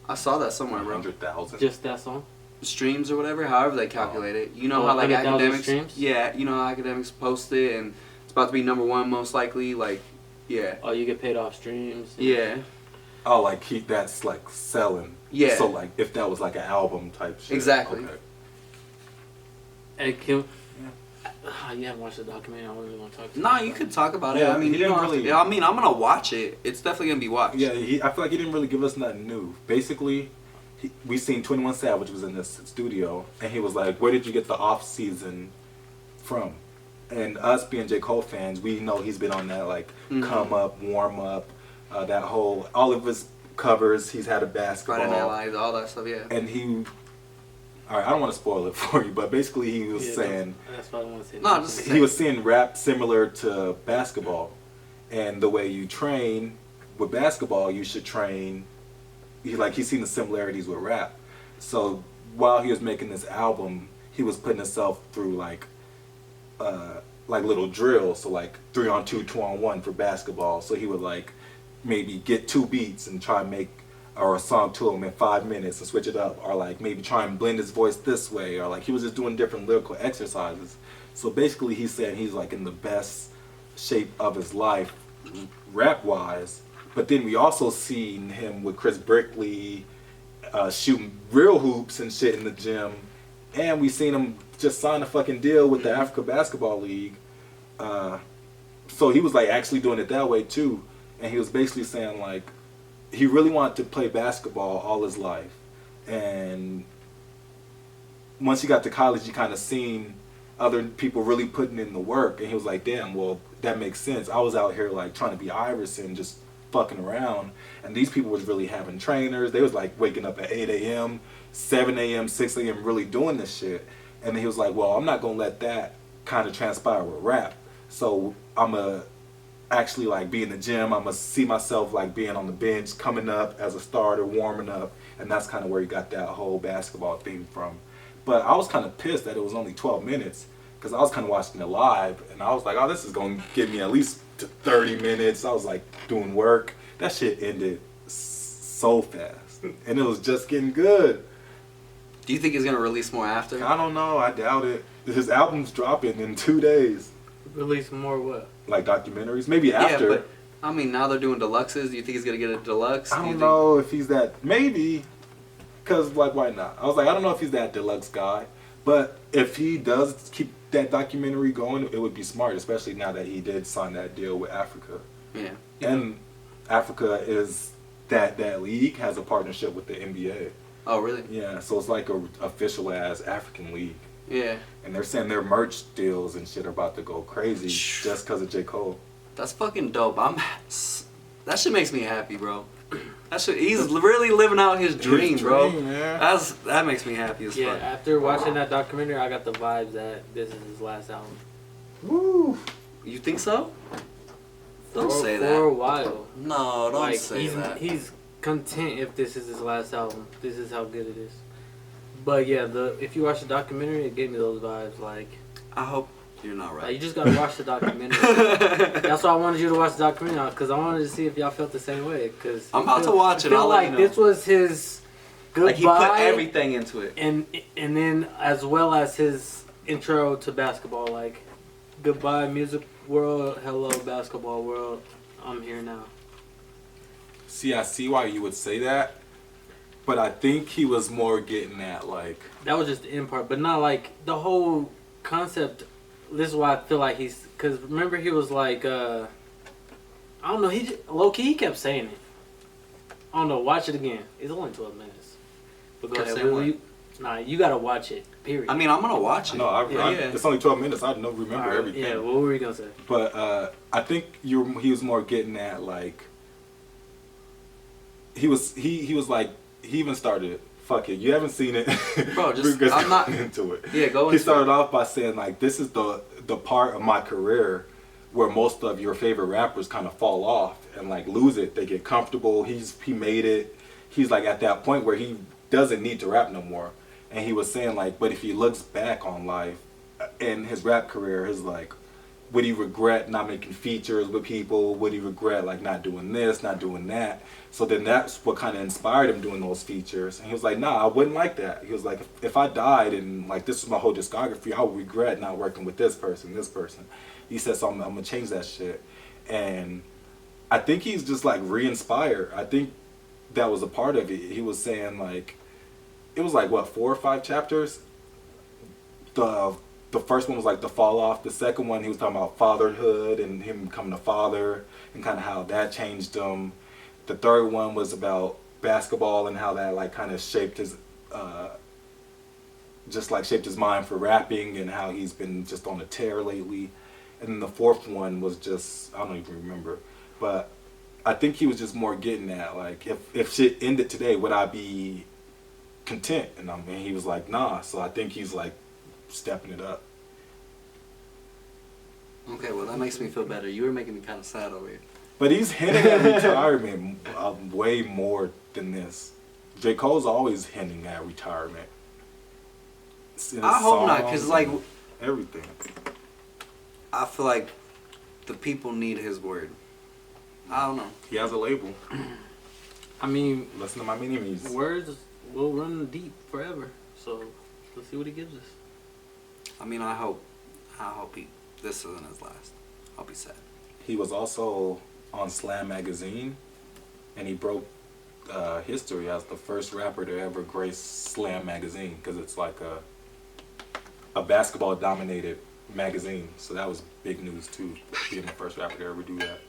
I saw that somewhere, bro. 100,000. Just that song. Streams or whatever, however they calculate it. You know Oh, how like 100,000 academics, streams? yeah, you know how academics post it and it's about to be #1 most likely. Like, yeah, Oh, you get paid off streams. and- yeah, Oh, like that's like selling. yeah. So like if that was like an album type shit. Exactly. Okay. Hey, Kim. You haven't watched the documentary. I wasn't going to talk to you. No, about you it. could talk about it. Yeah, I mean, he you don't didn't have to. really- I mean, I'm gonna watch it. It's definitely gonna be watched. Yeah, I feel like he didn't really give us nothing new. Basically, we seen 21 Savage was in this studio, and he was like, "Where did you get the Offseason from?" And us being J. Cole fans, we know he's been on that like Mhm. come up, warm up, that whole all of his covers. He's had a basketball, Friday Night Lights, all that stuff. Yeah. and he. All right, I don't want to spoil it for you, but basically he was Yeah, saying that's what I want to say. No, just- he was seeing rap similar to basketball, and the way you train with basketball, you should train. He's seen the similarities with rap. So while he was making this album, he was putting himself through like little drills. So like 3-on-2, 2-on-1 for basketball. So he would like maybe get 2 beats and try and make or a song to him in 5 minutes and switch it up, or like maybe try and blend his voice this way, or like he was just doing different lyrical exercises. So basically he's saying he's like in the best shape of his life rap wise, but then we also seen him with Chris Brickley shooting real hoops and shit in the gym, and we seen him just sign a fucking deal with the Africa Basketball League. So he was like actually doing it that way too, and he was basically saying like he really wanted to play basketball all his life, and once he got to college, he kind of seen other people really putting in the work, and he was like, damn, well, that makes sense. I was out here like trying to be Iverson, just fucking around, and these people was really having trainers. They was like waking up at 8 a.m., 7 a.m., 6 a.m. really doing this shit. And then he was like, well, I'm not gonna let that kind of transpire with rap. So I'm gonna actually like be in the gym. I'm gonna see myself like being on the bench, coming up as a starter, warming up, and that's kind of where he got that whole basketball thing from. But I was kind of pissed that it was only 12 minutes because I was kind of watching it live, and I was like, oh, this is gonna give me at least 30 minutes. I was like doing work. That shit ended so fast, and it was just getting good. Do you think he's gonna release more after? I don't know. I doubt it. His album's dropping in 2 days. Release more what? Like documentaries, maybe after. Yeah, but I mean, now they're doing deluxes. Do you think he's gonna get a deluxe? I Do you don't think- know if he's that. Maybe, cause like why not? I was like, I don't know if he's that deluxe guy, but if he does keep that documentary going, it would be smart, especially now that he did sign that deal with Africa. Yeah. And Africa is that league has a partnership with the NBA. Oh, really? Yeah, so it's like a official ass African league. Yeah. And they're saying their merch deals and shit are about to go crazy just because of J. Cole. That's fucking dope. That shit makes me happy, bro. He's really living out his dream, bro. Man. That makes me happy as Yeah, fuck. after watching that documentary, I got the vibes that this is his last album. Woo. You think so? Don't For- say For that. a while. No, don't Like, say he's, that. he's content if this is his last album. This is how good it is. But yeah, if you watch the documentary, it gave me those vibes. Like I hope you're not you right. just gotta watch the documentary. That's why I wanted you to watch the documentary, because I wanted to see if y'all felt the same way. Cause I'm about to watch it, I feel I'll let like you know. this was his goodbye, Like he put everything into it. and then as well as his intro to basketball. Like goodbye, music world. Hello, basketball world. I'm here now. See, I see why you would say that, but I think he was more getting at like. That was just the end part, but not like the whole concept. This is why I feel like because remember he was like, I don't know. Low key, he kept saying it. I don't know. Watch it again. It's only 12 minutes. But go Kept ahead. saying what? Nah, you gotta watch it. Period. I mean, I'm gonna watch it. No, yeah. it's only 12 minutes. I don't remember Alright, everything. Yeah. What were you gonna say? But I think he was more getting at like he was like he even started. Fuck it, you haven't seen it, Bro, just We're I'm not into it. Yeah, go into He started off by saying like, this is the part of my career where most of your favorite rappers kind of fall off and like lose it. They get comfortable. He made it. He's like at that point where he doesn't need to rap no more. And he was saying like, but if he looks back on life and his rap career, his like, would he regret not making features with people? Would he regret like not doing this, not doing that? So then that's what kind of inspired him doing those features. And he was like, nah, I wouldn't like that. He was like, if I died and like this was my whole discography, I would regret not working with this person, this person. He said, so I'm gonna change that shit. And I think he's just like re-inspired. I think that was a part of it. He was saying like, it was like what, 4 or 5 chapters? The first one was like the fall off. The second one, he was talking about fatherhood and him becoming a father and kind of how that changed him. The third one was about basketball and how that like kind of shaped his, just like shaped his mind for rapping and how he's been just on a tear lately. And then the fourth one was just, I don't even remember, but I think he was just more getting at like, if shit ended today, would I be content? And I mean, he was like, nah. So I think he's like stepping it up. Okay, well that makes me feel better. You were making me kind of sad over here. But he's hinting at retirement way more than this. JCole's always hinting at retirement. I hope not, because like everything. I feel like the people need his word. I don't know. He has a label. I mean, Listen to my mini-me's. words will run deep forever. So let's see what he gives us. I mean, I hope this isn't his last. I'll be sad. He was also on Slam magazine, and he broke history as the first rapper to ever grace Slam magazine, because it's like a basketball dominated magazine. So that was big news too, being the first rapper to ever do that.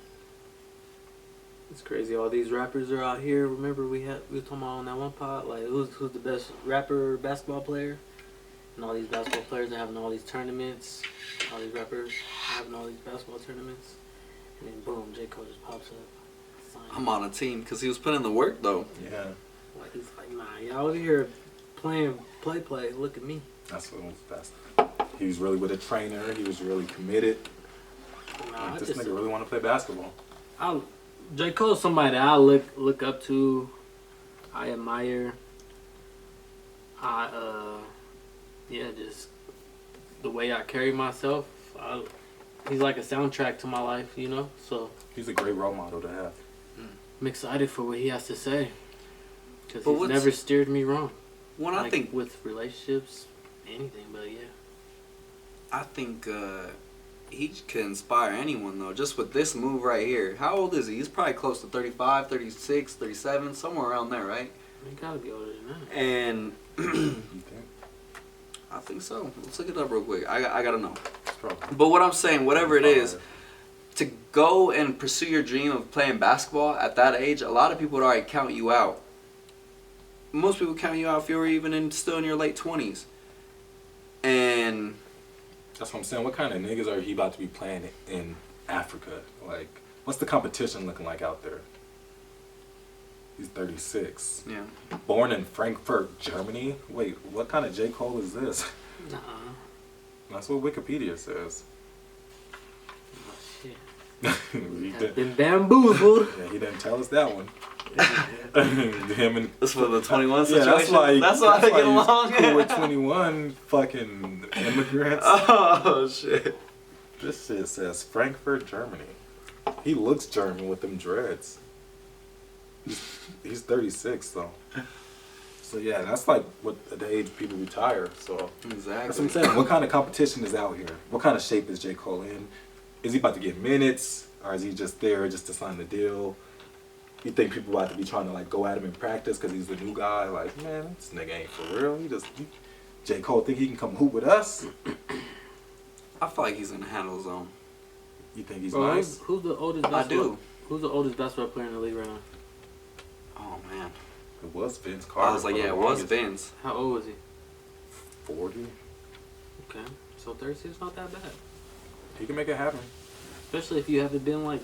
It's crazy. All these rappers are out here. Remember we were talking about on that one pod, like who's the best rapper, basketball player, and all these basketball players are having all these tournaments. All these rappers having all these basketball tournaments, and then boom, JCole just pops up. Sign. I'm on a team because he was putting in the work though. Yeah, Like he's like, nah, y'all over here playing play. Look at me. that's what was best. He was really with a trainer. He was really committed. Nah, This nigga really want to play basketball. JCole's somebody that I look up to. I admire. Just the way I carry myself. He's like a soundtrack to my life, you know. So He's a great role model to have. I'm excited for what he has to say, because But he's what's- never steered me wrong. When Like, I think with relationships, anything, but yeah. I think he can inspire anyone though. Just with this move right here. How old is he? He's probably close to 35, 36, 37, somewhere around there, right? He gotta be older than that. And You think? I think so. Let's look it up real quick. I gotta know. It's probably. But what I'm saying, whatever it is, to go and pursue your dream of playing basketball at that age, a lot of people would already count you out. Most people count you out if you were even still in your late 20s. And That's what I'm saying. What kind of niggas are he about to be playing in Africa? Like, what's the competition looking like out there? He's 36. yeah. Born in Frankfurt, Germany? Wait, what kind of JCole is this? Nuh-uh. That's what Wikipedia says. Oh, shit. he, I've did, been bamboozled. yeah, he didn't tell us that one. Him and This for the 21 yeah, situation? That's why they get he's along? cool with 21 fucking immigrants. Oh, shit. This shit says Frankfurt, Germany. He looks German with them dreads. He's 36 though. So yeah, that's like what the age people retire. So Exactly. that's what I'm saying. What kind of competition is out here? What kind of shape is JCole in? Is he about to get minutes, or is he just there just to sign the deal? You think people about to be trying to like go at him in practice because he's the new guy? Like, man, this nigga ain't for real. JCole think he can come hoop with us? I feel like he's gonna handle his own. You think he's Bro, nice? who's the oldest I basketball? do. Who's the oldest basketball player in the league right now? Oh man. It was Vince Carter. I was like, for yeah, the it was longest. Vince. How old was he? 40. Okay, so 36 not that bad. He can make it happen. Especially if you haven't been like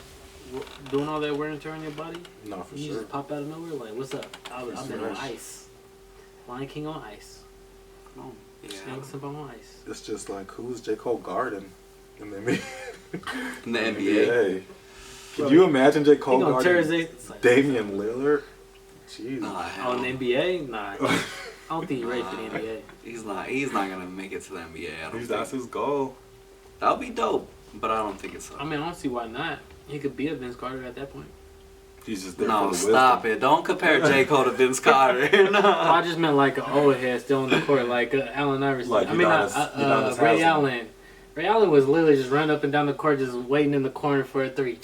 doing all that wear and tear on your body. No, for You sure. just pop out of nowhere like, what's up? I've been on fresh. ice. Lion King on ice. Oh, yeah. Snake Simba on ice. It's just like, who's JCole guarding in the NBA? In the NBA. Can you imagine He JCole gonna tear his guarding it's like, Damian Lillard? Jeez. Nah, Oh, hell. in the NBA? Nah. I don't think he's ready for the NBA. He's not gonna make it to the NBA. I don't That's think. his goal. That would be dope, but I don't think it's so. I mean, I don't see why not. He could be a Vince Carter at that point. He's just there No, for the stop wisdom. it. Don't compare J. Cole to Vince Carter. No. I just meant like an old head still on the court, like Allen Iverson. Like I mean, Udonis Ray Haslem. Allen. Ray Allen was literally just running up and down the court, just waiting in the corner for a three.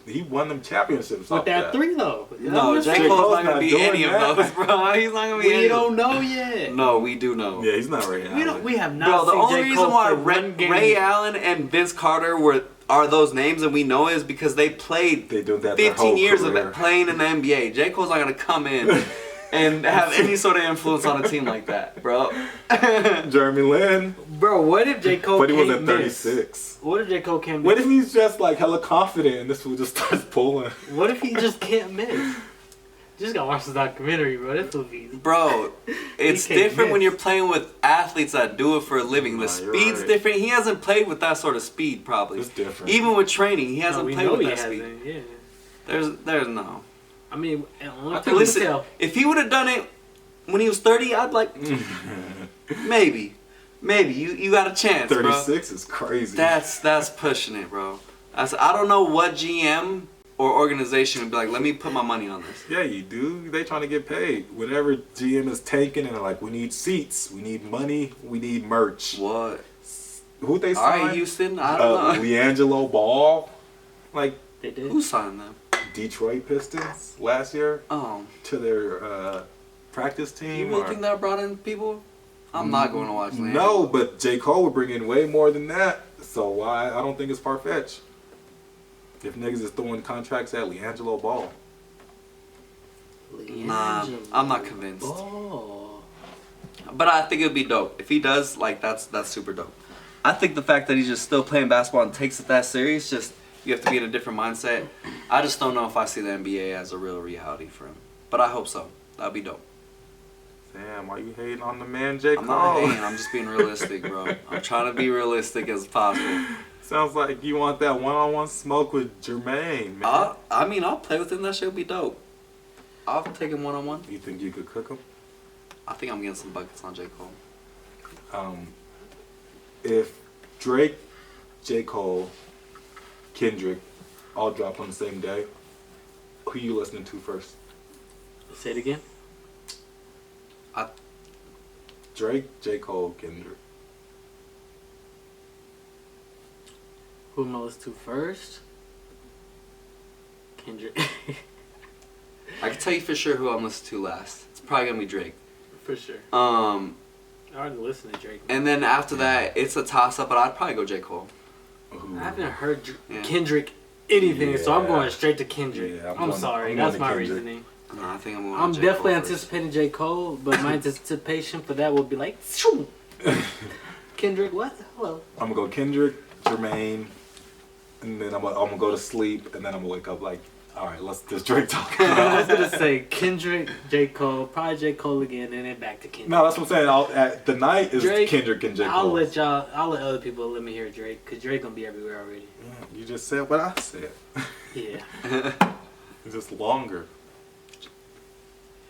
He won them championships. With off that three, though. No, That's J. what I'm Cole's saying. not gonna be doing any that. of those, bro. He's not gonna be any We of don't know yet. No, we do know. Yeah, he's not Ray Allen. We have not Bro, the seen only J. reason Cole why play one game. Ray Allen and Vince Carter are those names and we know it is because they played They do that their 15 whole years career. of it playing in the NBA. J. Cole's not gonna come in and have any sort of influence on a team like that, bro. Jeremy Lin, Bro, what if J. Cole but he was can't at miss? 36. What if J. Cole can't What miss? if he's just like hella confident and this fool just starts pulling? What if he just can't miss? Just gotta watch the documentary, bro. This movie. Bro, it's can't different when miss. you're playing with athletes that do it for a living. The Nah, you're speed's right. different. He hasn't played with that sort of speed, probably. It's different. Even with training, he hasn't we played know with he that speed. hasn't. Yeah. There's no. I mean, only people Listen, tell. if he would have done it when he was 30, I'd like maybe you got a chance, bro. 36 is crazy. That's pushing it, bro. I don't know what GM or organization would be like, let me put my money on this. Yeah, you do. They trying to get paid. Whatever GM is taking, and they're like, we need seats, we need money, we need merch. What? Who they All signed? right, Houston. I don't know. LiAngelo Ball, like They did. Who signed them? Detroit Pistons last year Oh, to their practice team. you really or- think that brought in people? I'm not going to watch that. No, but J. Cole would bring in way more than that. So why? I don't think it's far fetched. If niggas is throwing contracts at LiAngelo Ball. Nah, I'm not convinced. Oh. But I think it would be dope. If he does, like, that's super dope. I think the fact that he's just still playing basketball and takes it that serious, just you have to be in a different mindset. I just don't know if I see the NBA as a real reality for him. But I hope so. That'd be dope. Damn, why you hating on the man J. I'm not Cole? hating. I'm just being realistic, bro. I'm trying to be realistic as possible. Sounds like you want that one-on-one smoke with Jermaine, man. I'll play with him. That shit would be dope. I'll take him one-on-one. You think you could cook him? I think I'm getting some buckets on J. Cole. If Drake, J. Cole, Kendrick all drop on the same day, who you listening to first? Say it again. Drake, J. Cole, Kendrick. Who am I listening to first? Kendrick. I can tell you for sure who I'm listening to last. It's probably gonna be Drake. For sure. I I already listened to Drake. And then after that, it's a toss-up, but I'd probably go J. Cole. Ooh. I haven't heard Yeah. Kendrick anything, so I'm Yeah. going straight to Kendrick. Yeah, I'm sorry, I'm that's going my to Kendrick. reasoning. No, I think I'm going I'm J. Cole definitely first. anticipating J. Cole, but my anticipation for that would be like, shoo. Kendrick, what? Hello. I'm gonna go Kendrick, Jermaine, and then I'm gonna go to sleep, and then I'm gonna wake up like, all right, let's just Drake talk. I was gonna say Kendrick, J. Cole, probably J. Cole again, and then back to Kendrick. No, that's what I'm saying. The night is Drake, Kendrick and J. Cole. I'll let other people let me hear Drake, cause Drake gonna be everywhere already. Yeah, you just said what I said. Yeah. It's just longer.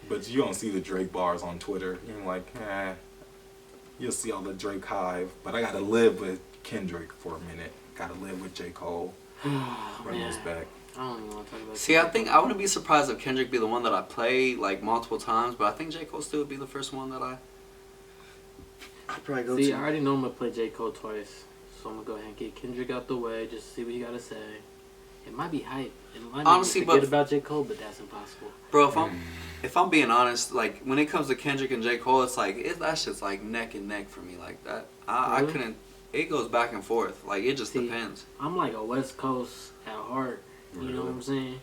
But you don't see the Drake bars on Twitter. You're like, you'll see all the Drake hive. But I gotta live with Kendrick for a minute. Gotta live with J. Cole. Run those back. I don't even want to talk about. See, I think I wouldn't be surprised if Kendrick be the one that I play like multiple times, but I think J. Cole still would be the first one that I'd probably go See, to. I already know I'm gonna play J. Cole twice, so I'm gonna go ahead and get Kendrick out the way, just to see what he gotta say. It might be hype. It might Honestly, make me forget but- about J. Cole, but that's impossible. Bro, if I'm being honest, like when it comes to Kendrick and J. Cole, it's like that shit's like neck and neck for me. Like that, I Really? couldn't. It goes back and forth. Like it just See, depends. I'm like a West Coast at heart, You know what I'm saying?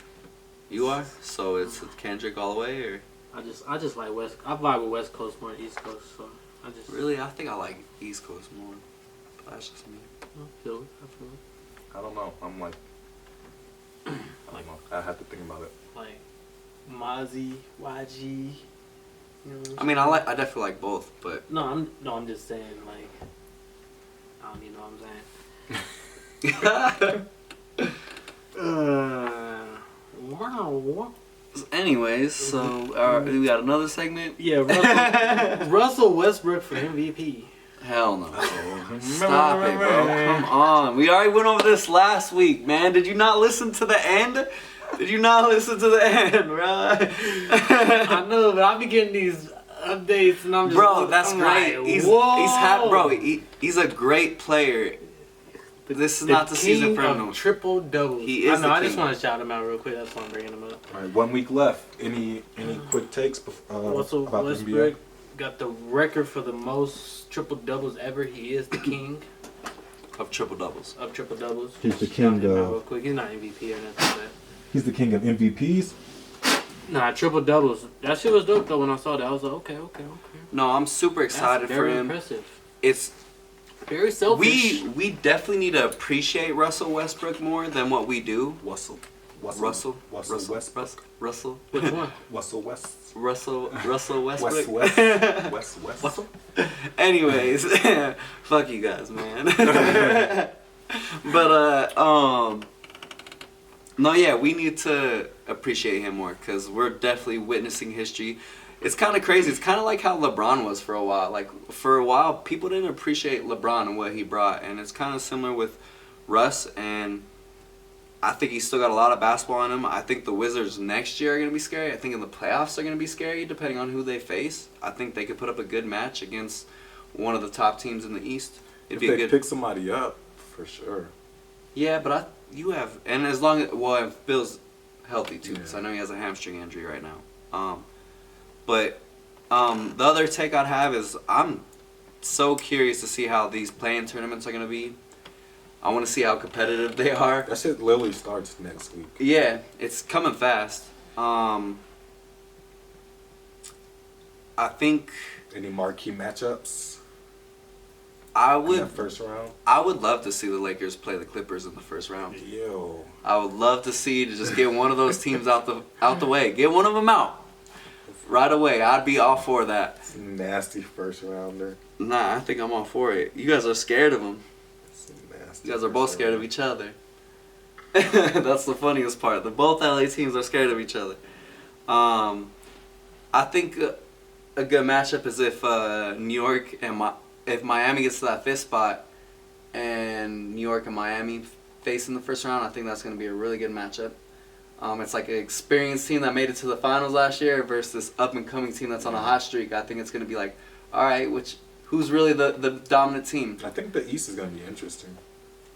You are? So it's Kendrick all the way, or? I just like West. I vibe with West Coast more than East Coast, so I just Really? I think I like East Coast more. But that's just me. I feel it. I don't know. I'm like, I don't know. I have to think about it. Like Mozzie, YG. You know what I mean, I definitely like both, but No, I'm just saying like I don't even know what I'm saying. Wow. anyways, so we got another segment. Yeah, Russell Westbrook for MVP. Hell no. Stop it, bro. Come on. We already went over this last week, man. Did you not listen to the end? Did you not listen to the end, bro? I know, but I be getting these updates and I'm just bro, that's I'm great. like, He's a great player. This is the not the season for king him. of triple doubles. He is I know. the I just king. want to shout him out real quick. That's why I'm bringing him up. All right, 1 week left. Any quick takes Russell about the Westbrook NBA? got the record for the most triple doubles ever. He is the king Of triple doubles. of triple doubles. He's the Shout king him out of- real quick. He's not MVP or nothing like that. He's the king of MVPs. Nah, triple doubles. That shit was dope though. When I saw that, I was like, okay. No, I'm super That's excited for very him. impressive. It's Very selfish. we definitely need to appreciate Russell Westbrook more than what we do. Russell Russell Westbrook. Russell Which one? Russell West. Russell West Westbrook. West. Russell? Anyways, fuck you guys, man. But no, yeah, we need to appreciate him more because we're definitely witnessing history. It's kind of crazy. It's kind of like how LeBron was for a while. Like for a while, people didn't appreciate LeBron and what he brought, and it's kind of similar with Russ. And I think he's still got a lot of basketball in him. I think the Wizards next year are going to be scary. I think in the playoffs they're going to be scary depending on who they face. I think they could put up a good match against one of the top teams in the East. If they pick somebody up, for sure. Yeah, but you have, and as long as if Bill's healthy too, because Yeah. I know he has a hamstring injury right now. But the other take I'd have is I'm so curious to see how these play-in tournaments are gonna be. I want to see how competitive they are. That shit literally starts next week. Yeah, it's coming fast. I think Any marquee matchups I in would. that first round? I would love to see the Lakers play the Clippers in the first round. Yo. I would love to see to just get one of those teams out the way. Get one of them out right away. I'd be all for that. It's a nasty first rounder. Nah, I think I'm all for it. You guys are scared of them. It's a nasty You guys are first both scared of rounder. each other. That's the funniest part. The both LA teams are scared of each other. I think a good matchup is if New York and if Miami gets to that fifth spot, and New York and Miami face in the first round. I think that's going to be a really good matchup. It's like an experienced team that made it to the finals last year versus this up and coming team that's on a hot streak. I think it's going to be like, all right, who's really the dominant team? I think the East is going to be interesting.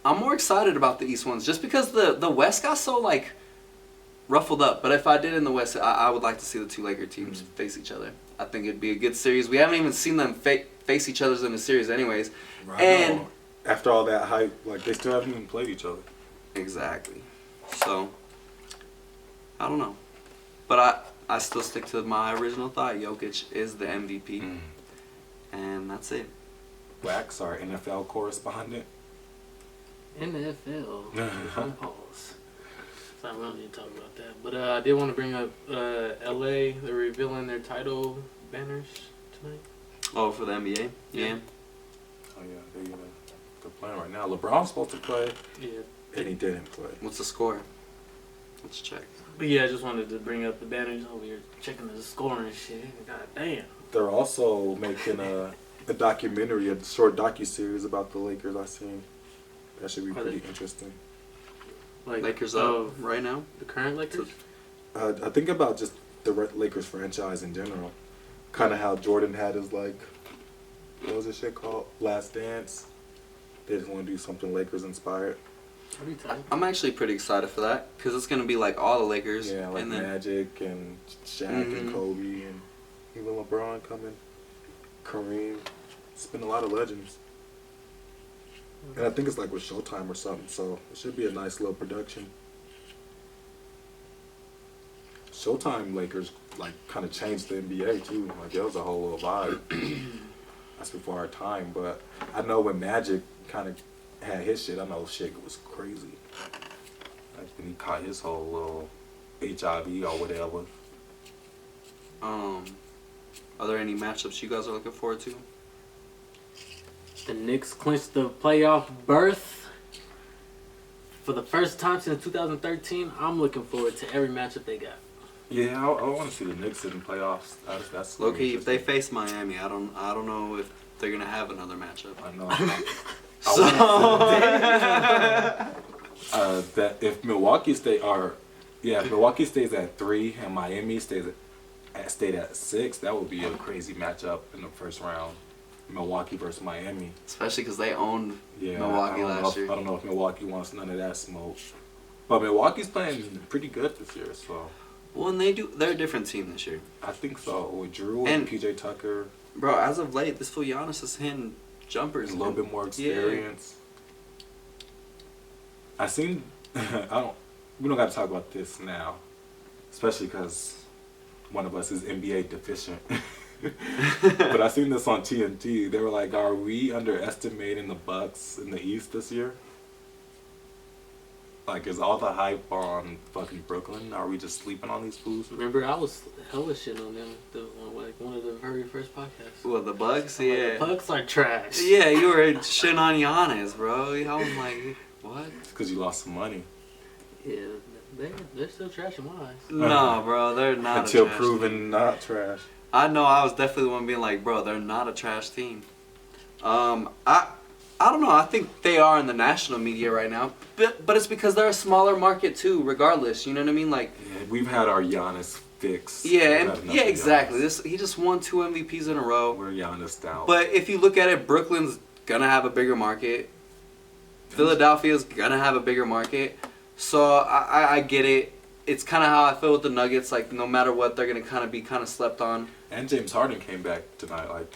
I'm more excited about the East ones just because the West got so like ruffled up. But if I did in the West, I would like to see the two Laker teams face each other. I think it'd be a good series. We haven't even seen them face each other in a series anyways. Right. And After all that hype, like, they still haven't even played each other. exactly. So I don't know. But I still stick to my original thought. Jokic is the MVP. And that's it. Wax, our NFL correspondent. NFL. On pause. So we don't need to talk about that. But I did want to bring up LA. They're revealing their title banners tonight. Oh, for the NBA? Yeah. Oh, yeah, they're playing right now. LeBron's supposed to play, Yeah. and he didn't play. What's the score? Let's check. But yeah, I just wanted to bring up the banners over here, checking the score and shit. God damn. They're also making a documentary, a short docu-series about the Lakers I've seen. That should be Are pretty they- interesting. Like Lakers of up right now? the current Lakers. I think about just the Lakers franchise in general. Kind of how Jordan had his, like, what was this shit called? Last Dance. They just want to do something Lakers inspired. What are you talking? I'm actually pretty excited for that because it's going to be like all the Lakers. Yeah, like and then, Magic and Shaq and Mhm. Kobe and even LeBron coming. Kareem. It's been a lot of legends. And I think it's like with Showtime or something, so it should be a nice little production. Showtime Lakers like kind of changed the NBA too. Like it was a whole little vibe. That's before our time, but I know when Magic kind of had his shit, I know shit was crazy. Like when he caught his whole little HIV or whatever. Are there any matchups you guys are looking forward to? The Knicks clinched the playoff berth for the first time since 2013. I'm looking forward to every matchup they got. Yeah, I want to see the Knicks in the playoffs. That's Low-key, if they face Miami, I don't know if they're gonna have another matchup. I know. So That if Milwaukee if Milwaukee stays at 3 and Miami stayed at 6, that would be a crazy matchup in the first round. Milwaukee versus Miami. especially because they owned Yeah, Milwaukee last year. I don't know if Milwaukee wants none of that smoke, but Milwaukee's playing pretty good this year, so Well, and they're a different team this year. I think so. With Drew And- and PJ Tucker, Bro, as of late, this fool Giannis is hitting jumpers. a little bit more experience. I seen. We don't got to talk about this now, especially because one of us is NBA deficient. But I seen this on TNT. They were like, "Are we underestimating the Bucks in the East this year? Like, is all the hype on fucking Brooklyn? Are we just sleeping on these fools?" Remember, I was hella shitting on them one of the very first podcasts. Well, the Bucks, I'm like, yeah. the Bucks are trash. Yeah, you were shitting on Giannis, bro. I was like, what? It's because you lost some money. Yeah, they're still trash in my eyes. No, bro, they're not Until a trash proven team. not trash. I know, I was definitely the one being like, bro, they're not a trash team. I don't know, I think they are in the national media right now, but it's because they're a smaller market too, regardless, you know what I mean? Like, Yeah, we've had our Giannis fix. yeah, We've had and, enough yeah, of exactly. Giannis. He just won 2 MVPs in a row. We're Giannis down. But if you look at it, Brooklyn's gonna have a bigger market. Philadelphia's gonna have a bigger market. So I get it. It's kind of how I feel with the Nuggets. Like, no matter what, they're gonna kind of be slept on. And James Harden came back tonight. Like,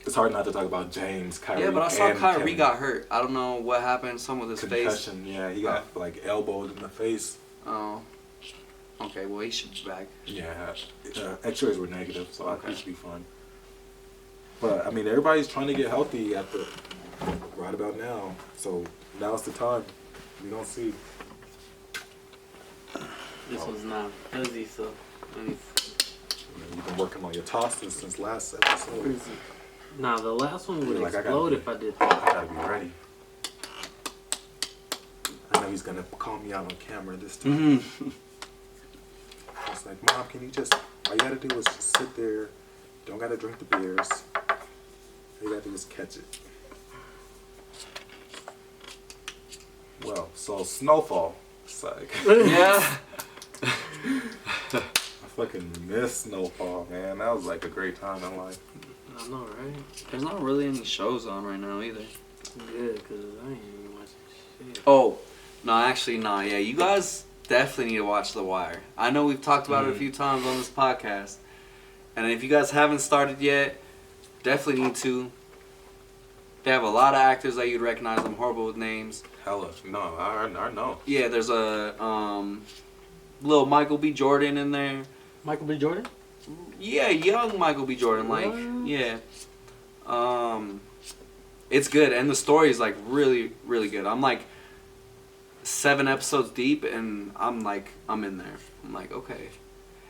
it's hard not to talk about James, Kyrie. Yeah, but I saw and Kyrie Kevin. got hurt. I don't know what happened. Some with his face. Concussion. Yeah, he got like elbowed in the face. Oh. Okay, well, he should be back. Yeah, X-rays were negative, so Okay. it should be fine. But I mean, everybody's trying to get healthy right about now. So now's the time. We don't see. This one's not fuzzy, so You've been working on your tosses since last episode. nah, the last one would Like, I gotta explode be- if I did I that. gotta be ready. I know he's gonna call me out on camera this time. Mm-hmm. It's like, Mom, can you just, all you gotta do is just sit there. Don't gotta drink the beers. All you gotta do is catch it. Well, so Snowfall. It's like, Yeah. I fucking miss Snowfall, man. That was like a great time in life. I know, right? There's not really any shows on right now either. Good, because I ain't even watching shit. Oh, no, actually, no. Yeah, you guys definitely need to watch The Wire. I know we've talked about it a few times on this podcast. And if you guys haven't started yet, definitely need to. They have a lot of actors that you'd recognize. I'm horrible with names. Hella. No, I know. Yeah, there's a little Michael B. Jordan in there. Michael B. Jordan? Yeah, young Michael B. Jordan. Like, What? yeah. It's good, and the story is like really, really good. I'm like 7 episodes deep, and I'm in there. I'm like, okay.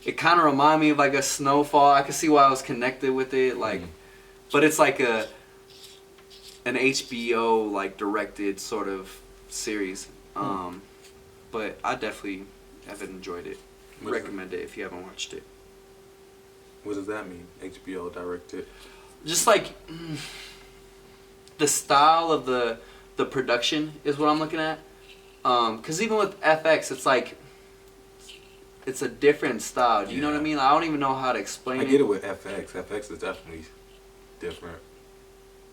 It kind of reminded me of like a Snowfall. I could see why I was connected with it, like, but it's like an HBO like directed sort of series. But I definitely have enjoyed it. What's Recommend it if you haven't watched it. What does that mean? HBO directed? Just like the style of the production is what I'm looking at. Cause even with FX, it's like it's a different style. Do you know what I Yeah. mean? I don't even know how to explain I get it with FX. FX is definitely different.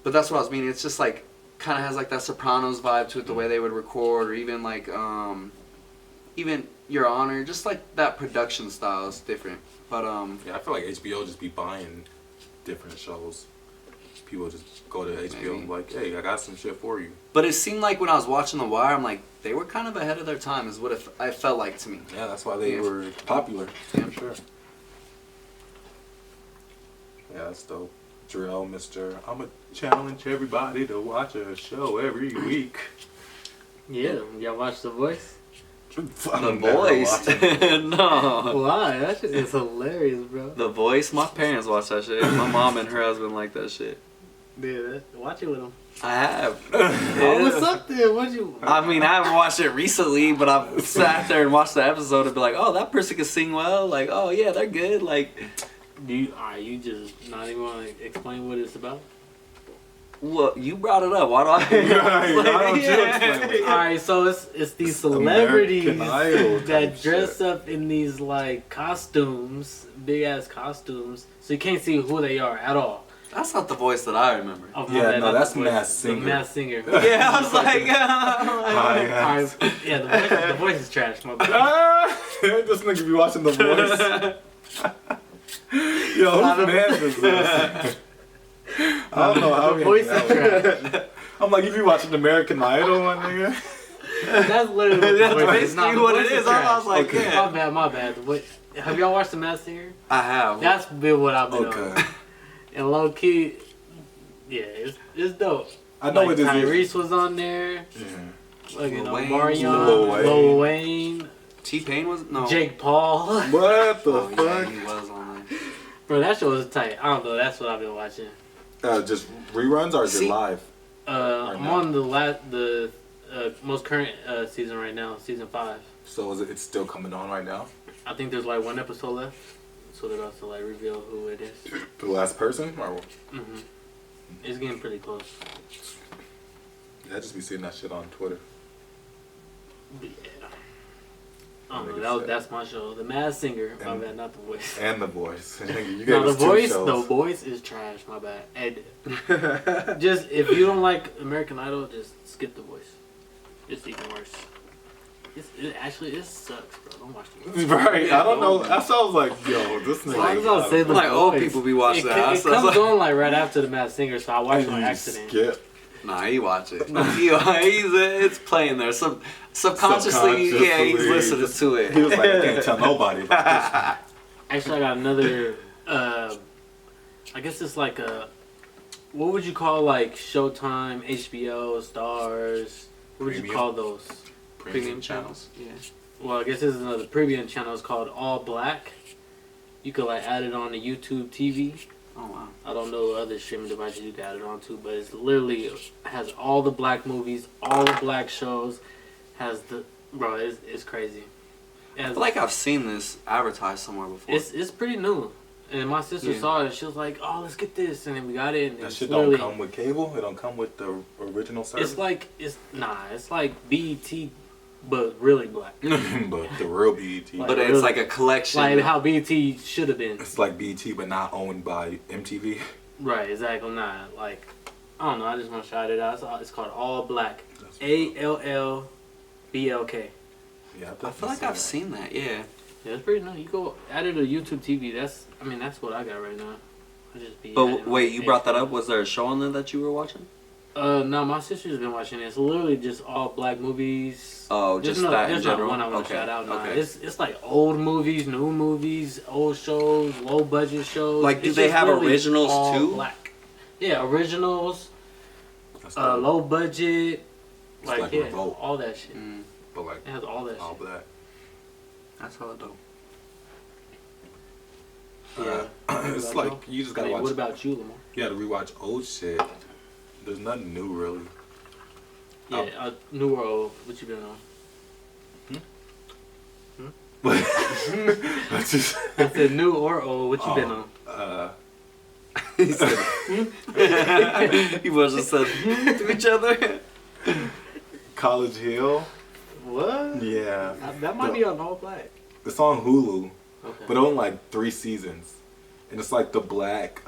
But that's what I was meaning. It's just like kind of has like that Sopranos vibe to it, the way they would record, or even like even Your Honor, just like that production style is different. But Yeah, I feel like HBO just be buying different shows. people just go to HBO and be like, hey, I got some shit for you. But it seemed like when I was watching The Wire, I'm like, they were kind of ahead of their time, is what I felt like to me. Yeah, that's why they were popular. Damn sure. Yeah, that's dope. Drill, Mr. I'ma challenge everybody to watch a show every week. Yeah, y'all watch The Voice? The Voice? No. Why? That shit is hilarious, bro. The Voice? My parents watch that shit. My mom and her husband like that shit. Dude, watch it with them. I have. Oh, what's up there? What you? I mean, I haven't watched it recently, but I've sat there and watched the episode and be like, oh, that person can sing well. Like, oh, yeah, they're good. Like, You just not even want to explain what it's about? well, you brought it up. Why do I? Why don't you explain it? Alright, so it's these celebrities American Idol type that dress shit. up in these like costumes, big ass costumes, so you can't see who they are at all. That's not the voice that I remember. Oh, my Yeah, bad, no, not that's the voice, Masked Singer. The Masked Singer. Yeah, I was like, Hi, Alright, yeah, the voice is trash. My bad. this nigga be watching The Voice. Yo, whose man is this? I don't know how The voice is trash. I'm like, you be watching American Idol, my nigga? That's literally That's what the voice is. basically The what voice it is. trash. I was like, Okay. yeah. My bad. Have y'all watched The Masked Singer? I have. That's been what I've been on. Okay. And low key, yeah, it's dope. I know like, what this Tyrese is. was on there. Yeah. Like, you know, Lil Wayne. Marion, Lil Wayne. Lil Wayne, T-Pain was no. Jake Paul. What the Oh, yeah, fuck? he was on there. Bro, that show was tight. I don't know. That's what I've been watching. Just reruns or is it See- live? I'm now. on the most current season right now, season 5. So is it's still coming on right now? I think there's like one episode left, so they're about to like reveal who it is. The last person? Or Mm-hmm. It's getting pretty close. I just be seeing that shit on Twitter. But yeah. I don't know. That's my show. The Masked Singer. My And- bad, not The Voice. And The Voice. You No, gave The us two Voice. shows. The Voice is trash. My bad. And just if you don't like American Idol, just skip The Voice. It's even worse. It sucks, bro. Don't watch The Voice. Right, I don't know. That sounds like, yo, this So I was nigga. gonna say The Like old Voice. people be watching that. It comes on like right after The Masked Singer, so I watched it on accident. Skip. Nah, he watch it. It's playing there. Subconsciously, yeah, he's listening to it. He was like, I can't tell nobody about Actually, I got another. I guess it's like a. What would you call like Showtime, HBO, Stars? What would you Premium? call those? this. Premium channels. Yeah. Well, I guess this is another premium channel. It's called All Black. You could like add it on the YouTube TV. Oh wow. I don't know other streaming devices you can add it on to, but it's literally has all the black movies, all the black shows. Has the bro, it's crazy. I feel like I've seen this advertised somewhere before. It's pretty new. And my sister saw it. She was like, "Oh, let's get this," and then we got it. And That it's shit literally, don't come with cable? It don't come with the original service? it's like BET, but really black. But the real BET. Like- but it's like a collection. Like how BET should have been. It's like BET, but not owned by MTV. Right, exactly. Not like I don't know. I just want to shout it out. It's called All Black. That's ALLBLK. Yeah, I feel like I've seen that. Yeah. Yeah, it's pretty nice. You go add it to YouTube TV. That's what I got right now. I just be. But adding wait, you brought that HBO. up. Was there a show on there that you were watching? No, my sister's been watching it. It's literally just all black movies. Oh, There's just that in there's general. not one I want to Okay, shout out. Nah. okay. It's like old movies, new movies, old shows, low budget shows. Like, do It's they just have literally originals all too? Black. Yeah, originals, That's dope. low budget, It's like like yeah, Revolt. all that shit. Mm, But like, It has all that all shit. black. that's hella dope. Yeah. It's What like, about you just I gotta mean, watch. what about you, Lamar? You gotta rewatch old shit. There's nothing new, really. Yeah, new or old? What you been on? That's just, I said new or old. What you been on? He said, he was just said to each other. College Hill. What? Yeah. That might be on All Black. It's on Hulu, Okay. but on like 3 seasons. And it's like the black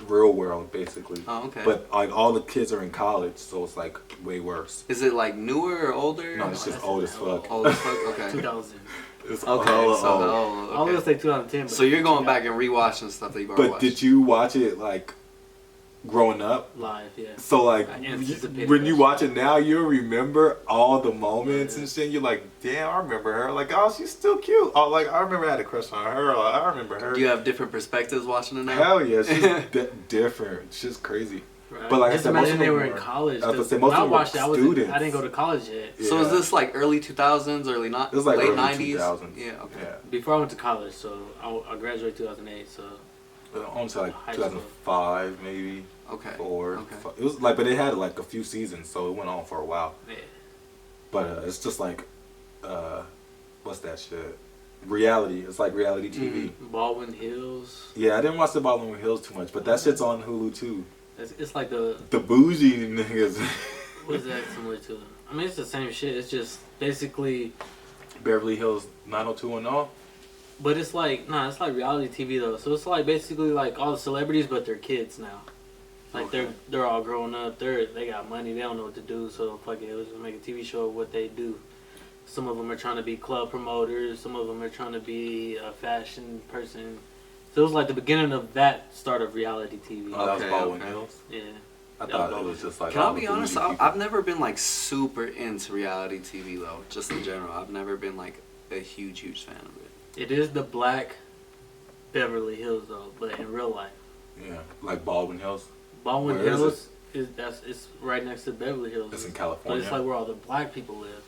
real world, basically. Oh, okay. But like all the kids are in college, so it's like way worse. Is it like newer or older? No, it's just old as fuck. Old as fuck. Okay. 2000. It's Okay. hella So old. the I old. was Okay. gonna say 2010. But So you're going back and rewatching stuff that you've already But watched. did you watch it like growing up. Live, yeah. So like I anticipated when that you shit. watch it now, you'll remember all the moments and shit. You're like, damn, I remember her. Like, oh, she's still cute. Oh, like I remember I had a crush on her. Or, I remember her. Do you have different perspectives watching it now? Hell yeah, she's different. She's crazy. Right. But like just I said, most imagine of they them were in college. I was gonna 'cause say, most when I of them were watched it, students. I didn't go to college yet. So is this like early 2000s, early not? It was like late early 90s? 2000s. Yeah, okay. Yeah. Before I went to college, so I graduated 2008. So I want to say like High school. 2005 maybe. Okay. 4. Okay. It was like, but it had like a few seasons, so it went on for a while. yeah. But it's just like, what's that shit? Reality. It's like reality TV. Baldwin Hills. Yeah, I didn't watch the Baldwin Hills too much, but that shit's on Hulu too. It's like the The bougie niggas. what is that similar to? I mean, it's the same shit. It's just basically, Beverly Hills 90210. but it's like it's like reality TV though. So it's like basically like all the celebrities, but they're kids now. Like Okay. they're all grown up. They got money. They don't know what to do. So fuck it, let's make a TV show of what they do. Some of them are trying to be club promoters. Some of them are trying to be a fashion person. So it was like the beginning of that start of reality TV. Oh, that was Okay, Baldwin okay. Hills. Yeah. I thought it was just like. Can all I the be honest? bougie people. I've never been like super into reality TV though. Just in general, I've never been like a huge fan of it. It is the black Beverly Hills though, but in real life. Yeah, like Baldwin Hills. Baldwin Where is Hills it's right next to Beverly Hills. It's in But California. it's like where all the black people live.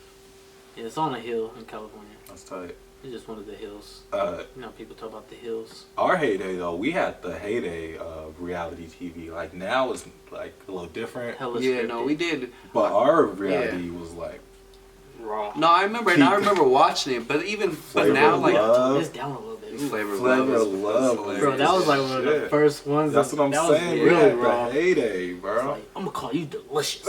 Yeah, it's on a hill in California. That's tight. It's just one of the hills. You know, people talk about the hills. Our heyday though, we had the heyday of reality TV. Like now it's like a little different, Hella Yeah, scripted, no, we did. but our reality was like raw. No, I remember, and I remember watching it. But even Flavor now, of like Love. Turn this down a little bit. Ooh. Flavor of Flavor Love, of Love, hilarious. Bro, that was like one of the Shit. first ones. That's what I'm that saying. Was We really had raw. the heyday, It's bro. like, I'm gonna call you delicious.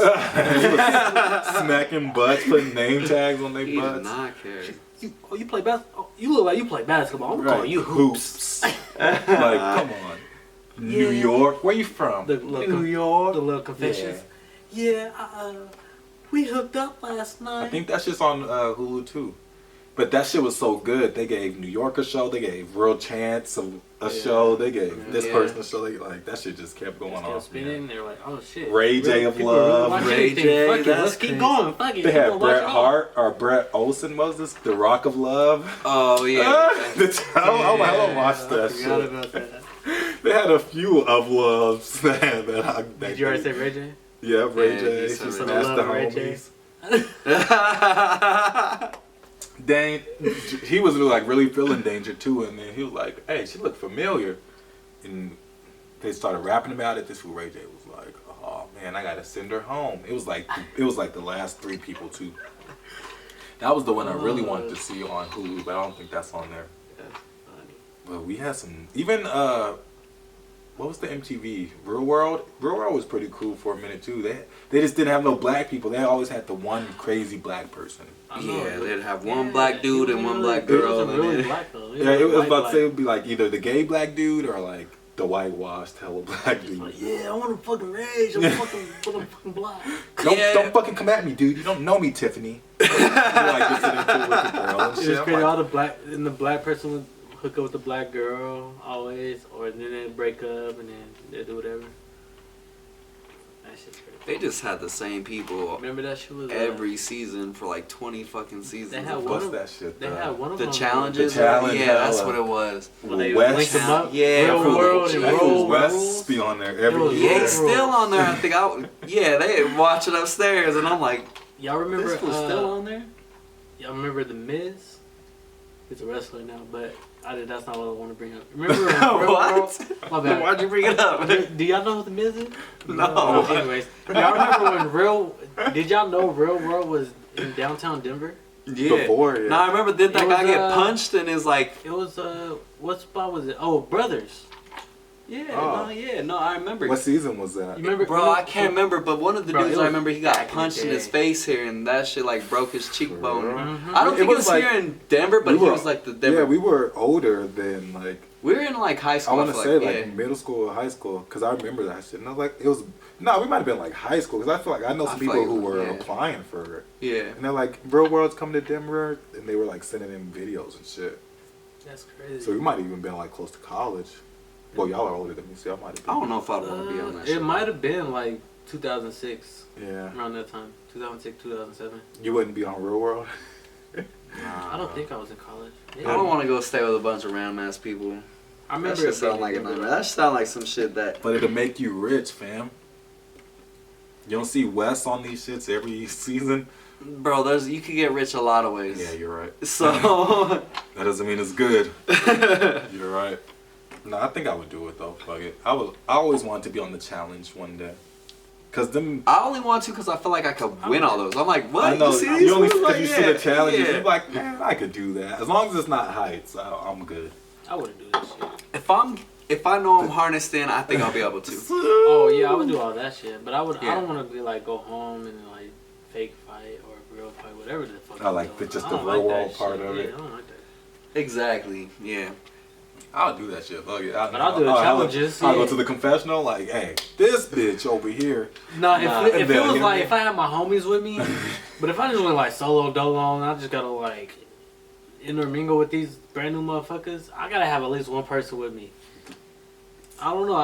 Smacking butts, putting name tags on their He did butts. not care. You play basketball? Oh, you look like you play basketball. I'm gonna call you hoops. Like, come on. New Yeah. York? Where you from? The little New York? The little confessions. Yeah, we hooked up last night. I think that's just on Hulu too. But that shit was so good. They gave New York a show. They gave Real Chance a show. They gave this Yeah. person a show. They, like that shit just kept going Just on. kept spinning. They're like, oh shit. Ray J of people really Love. watch Ray anything. J, Fuck it, that's let's keep crazy. going. Fuck it. They We're had gonna watch Bret it all. Hart or Bret Olsen was this the Rock of Love. Oh yeah. I want to watch that I forgot shit. about that. They had a few of loves that Did you already say Ray J? Yeah, Ray Yeah, J. you She said smashed Ray J. the Love Ray J. homies. Dang, he was like really feeling danger too, and then he was like, "Hey, she looked familiar," and they started rapping about it. This fool Ray J was like, "Oh man, I gotta send her home." It was like the last 3 people too. That was the one I really wanted to see on Hulu, but I don't think that's on there. That's funny. But we had some even what was the MTV Real World? Real World was pretty cool for a minute too. They just didn't have no black people. They always had the one crazy black person. I know. Yeah, they'd have one Yeah, black dude he and wasn't one black really- girl. He wasn't and really then- black though. He Yeah, it was white about to say it black. would be like either the gay black dude or like the whitewashed hella black dude. Like, yeah, I want to fucking rage. I'm fucking black. Yeah. Don't fucking come at me, dude. You don't know me, Tiffany. You like just sit into it with the girl and It shit. was I'm crazy. like, All the black and the black person would hook up with the black girl always, or then they break up and then they do whatever. That shit's crazy. They just had the same people Remember that shit was every season for like 20 fucking seasons. They had one what's of- that shit? They had one of The them. challenges. The challenge, yeah, that's hella. what it was. When they West. linked them up. Yeah, Real from the world and That That fool roll West rules. be on there It every was year. Yeah, he's still on there. I think yeah, they watch it upstairs, and I'm like, Y'all remember? this was still on there. Y'all remember the Miz? He's a wrestler now, but that's not what I want to bring up. Remember in Real What? World? My bad. Why'd you bring it up? Do y'all know who the Miz is? No. Anyways, y'all remember when Did y'all know Real World was in downtown Denver? Yeah. Before, yeah. No, I remember did that It guy was, get punched and is like, It was what spot was it? Oh, Brothers. no, I remember. What season was that? You remember? Bro, I can't remember, but one of the Bro, dudes it I was remember he back got in the punched in his day. face here, and that shit like broke his cheekbone. Mhm. I don't It think it was was like- here in Denver, but we he were- was like the Denver. Yeah, we were older than like We were in like high I school. want to feel say like yeah. middle school or high school because I remember that shit. And I was like, it was no, we might have been like high school because I feel like I know I some feel people like who it was- were yeah. applying for it, Yeah. and they're like, Real World's coming to Denver, and they were like sending in videos and shit. That's crazy. So we might have even been like close to college. Well, y'all are older than me, so I might have been. I don't know if I'd want to be on that shit. It might have been like 2006, Yeah. around that time. 2006, 2007. You wouldn't be on Real World? I don't think I was in college. I don't want to go stay with a bunch of random ass people. I remember That shit it sound like a nightmare. That sound like some shit that. But it'll make you rich, fam. You don't see Wes on these shits every season? Bro, you could get rich a lot of ways. Yeah, you're right. So. That doesn't mean it's good. You're right. No, I think I would do it though. Fuck it. I always wanted to be on the challenge one day. Cause them. I only want to because I feel like I could win all those. I'm like, what? I know. You see these only moves? because Like, you see the challenges. yeah. You're like, man, I could do that. As long as it's not heights, I'm good. I wouldn't do that shit. If I know I'm harnessed in, I think I'll be able to. Oh yeah, I would do all that shit. But I would. Yeah. I don't want to be like go home and like fake fight or real fight, whatever the fuck. I like doing. just I the don't real like that world part shit. of Yeah, it. I don't like that. Exactly. Yeah. I'll do that shit. Fuck it. But I'll do the challenges. I'll go yeah. to the confessional. Like, hey, this bitch over here. Nah, if and it they'll was hit like me. if I had my homies with me, but if I just went like solo dolo and I just gotta like intermingle with these brand new motherfuckers, I gotta have at least one person with me. I don't know.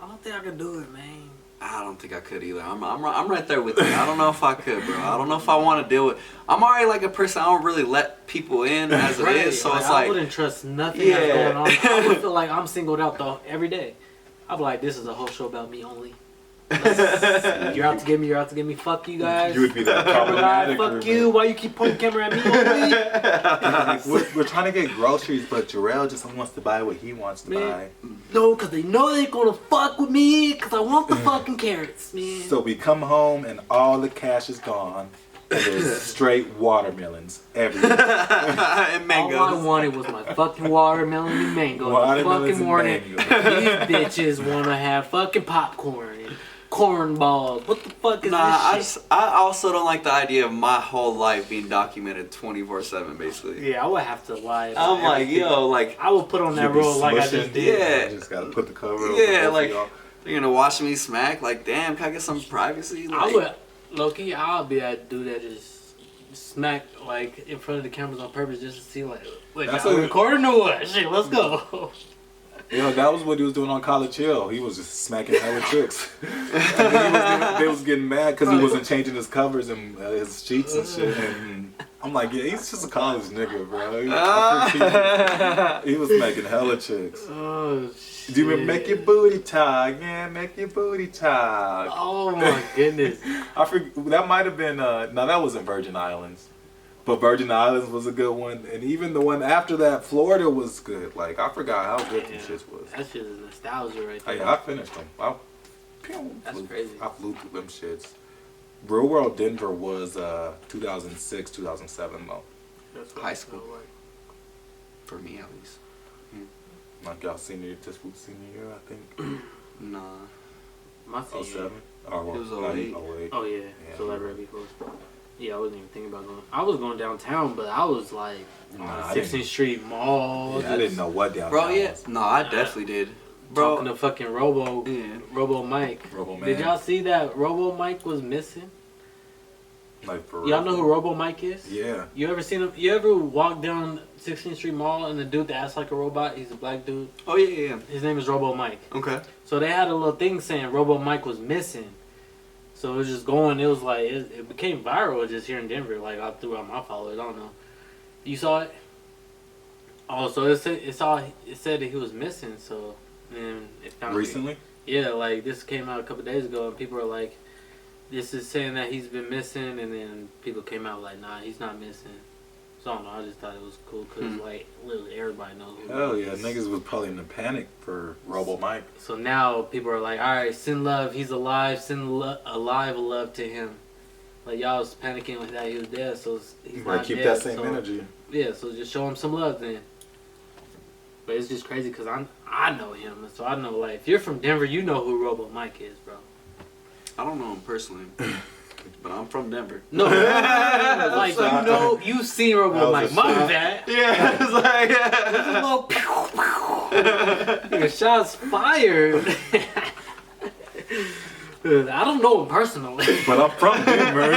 I don't think I can do it, man. I don't think I could either. I'm right there with you. I don't know if I could, bro. I don't know if I want to deal with. I'm already like a person. I don't really let people in as it is. So it's I like, wouldn't trust nothing Yeah. that's going on. I would feel like I'm singled out though every day. I'd be like, this is a whole show about me only. You're out to get me. You're out to get me. Fuck you guys. You would be that Camera guy, problematic. fuck you. Why you keep pointing the camera at me only? Like, we're trying to get groceries, but Jarrell just wants to buy what he wants to Man. buy. No, because they know they're going to fuck with me because I want the fucking carrots, man. So we come home and all the cash is gone. And there's straight watermelons everywhere. and mangoes. All I wanted was my fucking watermelon and mango. Watermelons Fucking and morning. mango. These bitches want to have fucking popcorn and corn balls. What the fuck is Nah, this shit? I also don't like the idea of my whole life being documented 24/7, basically. Yeah, I would have to lie. about I'm like, everything. yo, like, I would put on that You'll be roll like I smushing. just did. Yeah. You just gotta put the cover over yeah, both like, of y'all. you're gonna watch me smack? Like, damn, can I get some privacy? Like, I would, low-key, I'll be that dude that just smack like in front of the cameras on purpose just to see like, wait, That's y'all what- recording or what? Shit, let's go. You know, that was what he was doing on College Hill. He was just smacking hella chicks. They was getting mad because he wasn't changing his covers and his sheets and shit. And I'm like, yeah, he's just a college nigga, bro. He was smacking hella chicks. Oh shit. Do you remember make your booty talk? Yeah, make your booty talk. Oh my goodness. I forget, that might have been, no, that wasn't Virgin Islands. But Virgin Islands was a good one. And even the one after that, Florida was good. Like, I forgot how good them shits was. That shit is nostalgia right there. Hey, I finished them. That's crazy. I flew through them shits. Real World Denver was 2006, 2007 though. That's what High I school. feel like. for me at least. Like y'all senior year, I think. Nah. My senior. 07? Oh, It was 08. 08. Oh yeah. Yeah. So like right before. Yeah, I wasn't even thinking about going. I was going downtown, but I was like Nah, I 16th didn't- Street Mall. Yeah, I didn't know what downtown Bro, yeah. was. No, I definitely did. Talking Bro, to fucking Robo, yeah. Robo Mike. Robo Man. Did y'all see that Robo Mike was missing? Like for Y'all real. know who Robo Mike is? Yeah. You ever seen him? You ever walk down 16th Street Mall and the dude that acts like a robot? He's a black dude. Oh, yeah, yeah. His name is Robo Mike. Okay. So they had a little thing saying Robo Mike was missing. So it was just going. It was like it became viral just here in Denver. Like I threw out my followers. I don't know. You saw it? Oh, so it said that he was missing. So then it found Recently? Yeah, like this came out a couple days ago, and people are like, "This is saying that he's been missing," and then people came out like, "Nah, he's not missing." So I don't know. I just thought it was cool because like literally everybody knows. Who Hell he yeah, is. niggas was probably in a panic for Robo Mike. So now people are like, all right, send love. He's alive. Send alive love to him. Like y'all was panicking with that he was dead, so he's Right, not keep dead. that same so, energy. Yeah, so just show him some love then. But it's just crazy because I know him, so I know like if you're from Denver, you know who Robo Mike is, bro. I don't know him personally, but I'm from Denver. No, like you know, you've seen That Robo was Mike. a My shot. bad. Yeah, it's like, Little pew, pew. Shots fired. I don't know him personally. But I'm from Denver.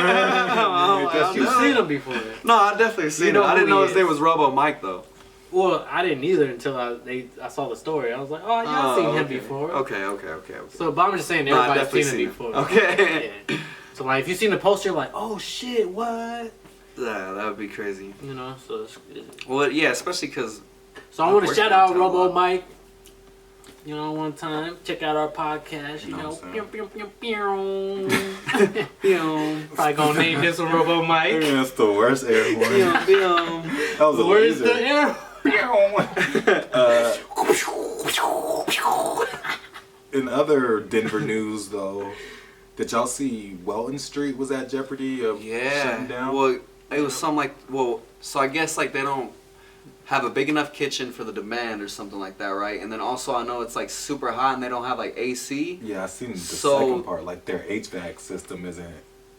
You've seen him before. no, I definitely seen You know him. I didn't who know he his name is. was Robo Mike though. Well, I didn't either until I saw the story. I was like, oh yeah, I've seen him okay. before. Okay. So, but I'm just saying No, I've everybody's definitely seen it seen before. Okay. Yeah. So like, if you seen the poster, you're like, oh shit, what? Yeah, that would be crazy. You know, so. Well, yeah, especially because. So I want to Working shout out time Robo out. Mike. You know, one time, check out our podcast. You You know know, what I'm pew, pew, pew, pew. Pew. Probably gonna name this one Robo Mike. That's the worst air horn. That was a Where's laser. the air? In other Denver news, though, did y'all see Welton Street was at jeopardy of shutting down? Well, it was something like, so I guess like they don't have a big enough kitchen for the demand or something like that, right? And then also I know it's like super hot and they don't have like AC. Yeah, I seen the So- second part. Like their HVAC system isn't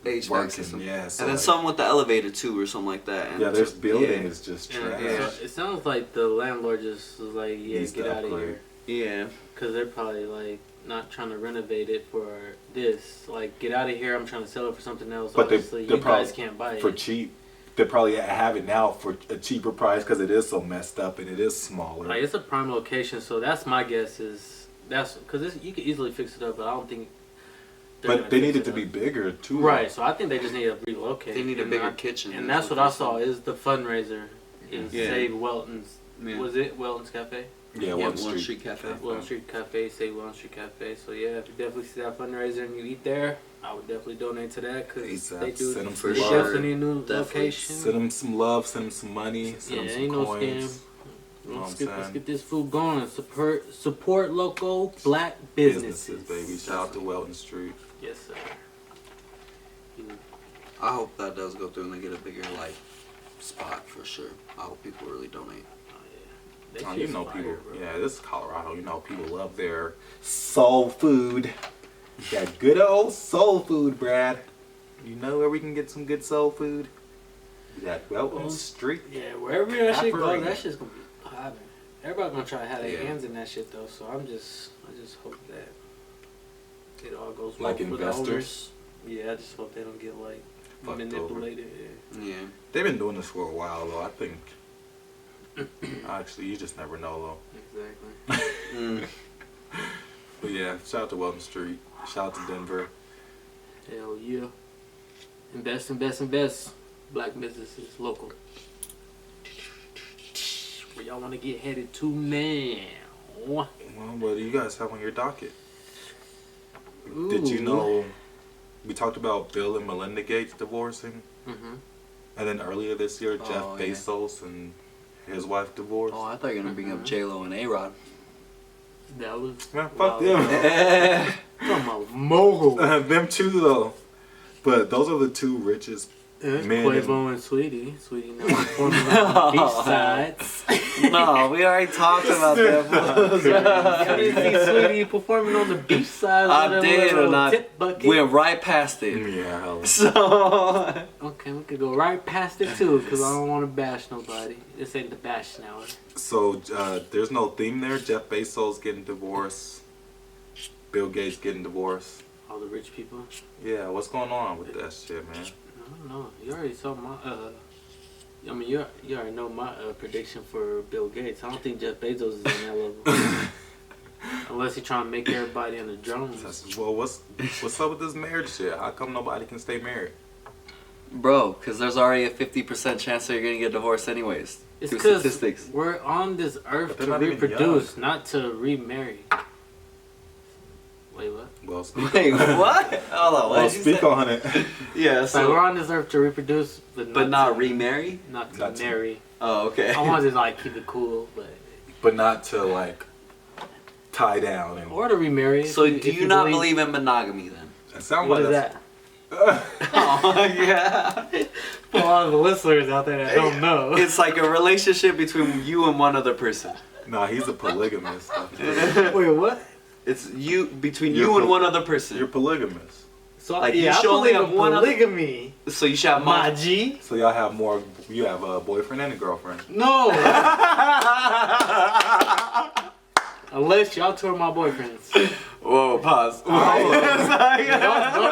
HVAC working. system. Yeah, so And then like, something with the elevator too or something like that. And yeah, their just- building yeah. is just And, trash. it sounds like the landlord just was like, yeah, Needs get to out of upgrade. here. Yeah. Because they're probably like not trying to renovate it for this. Like, get out of here. I'm trying to sell it for something else. But Obviously, they're you guys probably can't buy it. For cheap. They probably have it now for a cheaper price because it is so messed up and it is smaller. Like, it's a prime location, so that's my guess is that's because you could easily fix it up, but I don't think. they're But gonna they fix need it it to up. be bigger too. Right, so I think they just need to relocate. They need a And bigger kitchen. And that's what I saw is the fundraiser is Yeah. Save Welton's. Yeah. Was it Welton's Cafe? Yeah, Yeah, Welton Welton Street. Street Cafe. Welton Street Cafe, Save Welton Street Cafe. So yeah, if you definitely see that fundraiser and you eat there, I would definitely donate to that because ASAP. they do. Send 'em For they some sure. love. definitely need a new Definitely. location. Send them some love, send them some money, send Yeah, them some ain't no coins. scam. You know what Let's I'm get, let's saying? get this food going. Support local black businesses. Baby. Shout out to Welton Street. Yes, sir. I hope that does go through and they get a bigger like spot for sure. I hope people really donate. They Oh, shit's you know fire, people. bro. Yeah, this is Colorado. You know people love their soul food. That good old soul food, Brad. You know where we can get some good soul food? That Welton Street. Yeah, wherever that shit goes, Operating. that shit's gonna be popping. Everybody gonna try to have their Yeah. hands in that shit though. So I just hope that it all goes well Like for the investors? owners. Yeah, I just hope they don't get like Fucked manipulated. Yeah. They've been doing this for a while though. I think. Actually, you just never know Yeah, exactly. Mm. though. But yeah, shout out to Welton Street. Shout out to Denver. Hell yeah. Invest, invest, invest. Black businesses, local. Where y'all want to get headed to now? Well, what do you guys have on your docket? Did you Ooh. know we talked about Bill and Melinda Gates divorcing? Mm-hmm. And then earlier this year, Oh, Jeff yeah. Bezos and his wife divorced. Oh, I thought you were gonna bring up J-Lo and A-Rod. That was. Man, fuck Wow. them. Come on, mogul. Them two though. But those are the two richest It's men. Quavo and Sweetie. Sweetie now performing on the beach sides. No, we already talked about that. I didn't see Sweetie performing on the beach side. I did, and I tip bucket. went right past it. Yeah, hell. So Okay, we could go right past it too, because I don't want to bash nobody. This ain't the bash now. So there's no theme there. Jeff Bezos getting divorced. Bill Gates getting divorced. All the rich people. Yeah, what's going on with that shit, man? I don't know. You already saw my. I mean, you already know my prediction for Bill Gates. I don't think Jeff Bezos is on that level. Unless he's trying to make everybody in the drones. Well, what's up with this marriage shit? How come nobody can stay married? bro, because there's already a 50% chance that you're gonna get divorced anyways. It's through because statistics. we're on this earth But they're to not even reproduce, not to remarry. Wait, what? Well, speak, Wait, what? Hold on, what well, did you speak say? on it. Yeah, Like, so we're on this earth to reproduce, but not to, remarry. not to Not to- marry. Oh, okay. I wanted to like keep it cool, but But not to like tie down and. or to remarry. So if do you not believe in monogamy then? It sounds What like is that's- that? Oh yeah. For all the listeners out there that don't know. It's like a relationship between you and one other person. Nah, he's a polygamist. Wait, what? It's you between You're you and po- one other person. You're polygamous. So Like, you yeah, I should only believe have in one other- polygamy. So you should have My my G. So y'all have more. You have a boyfriend and a girlfriend. No. Unless y'all two are my boyfriends. Whoa, pause. Don't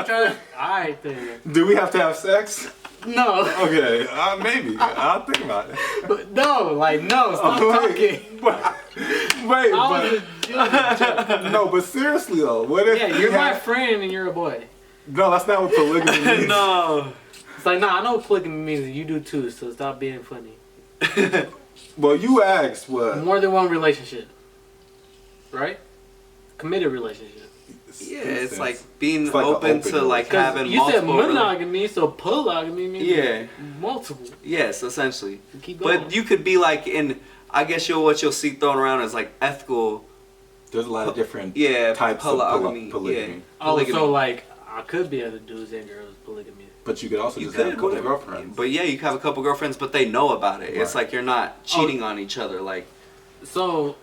try to. Alright then. Do we have to have sex? No. Okay, maybe. I'll think about it. But no, like no, stop talking. Wait, I was no, but seriously though, what if? yeah, you're my friend and you're a boy. No, that's not what polygamy means. No. It's like, nah, I know what polygamy means, and you do too, so stop being funny. Well, you asked what? More than one relationship. Right? Committed relationship. Yeah, it's like being It's like open an to open like 'Cause having you multiple. said monogamy, so polygamy means Yeah. multiple. Yes, essentially. Keep going. But you could be like in. I guess what you'll see thrown around is like ethical. There's a lot of different Yeah, types polygamy, of polygamy. yeah. Oh, polygamy. so like I could be other dudes and girls polygamy. But you could also You just have a could, couple whatever. girlfriends. But yeah, you can have a couple girlfriends, but they know about it. It's Right. like you're not cheating on each other. So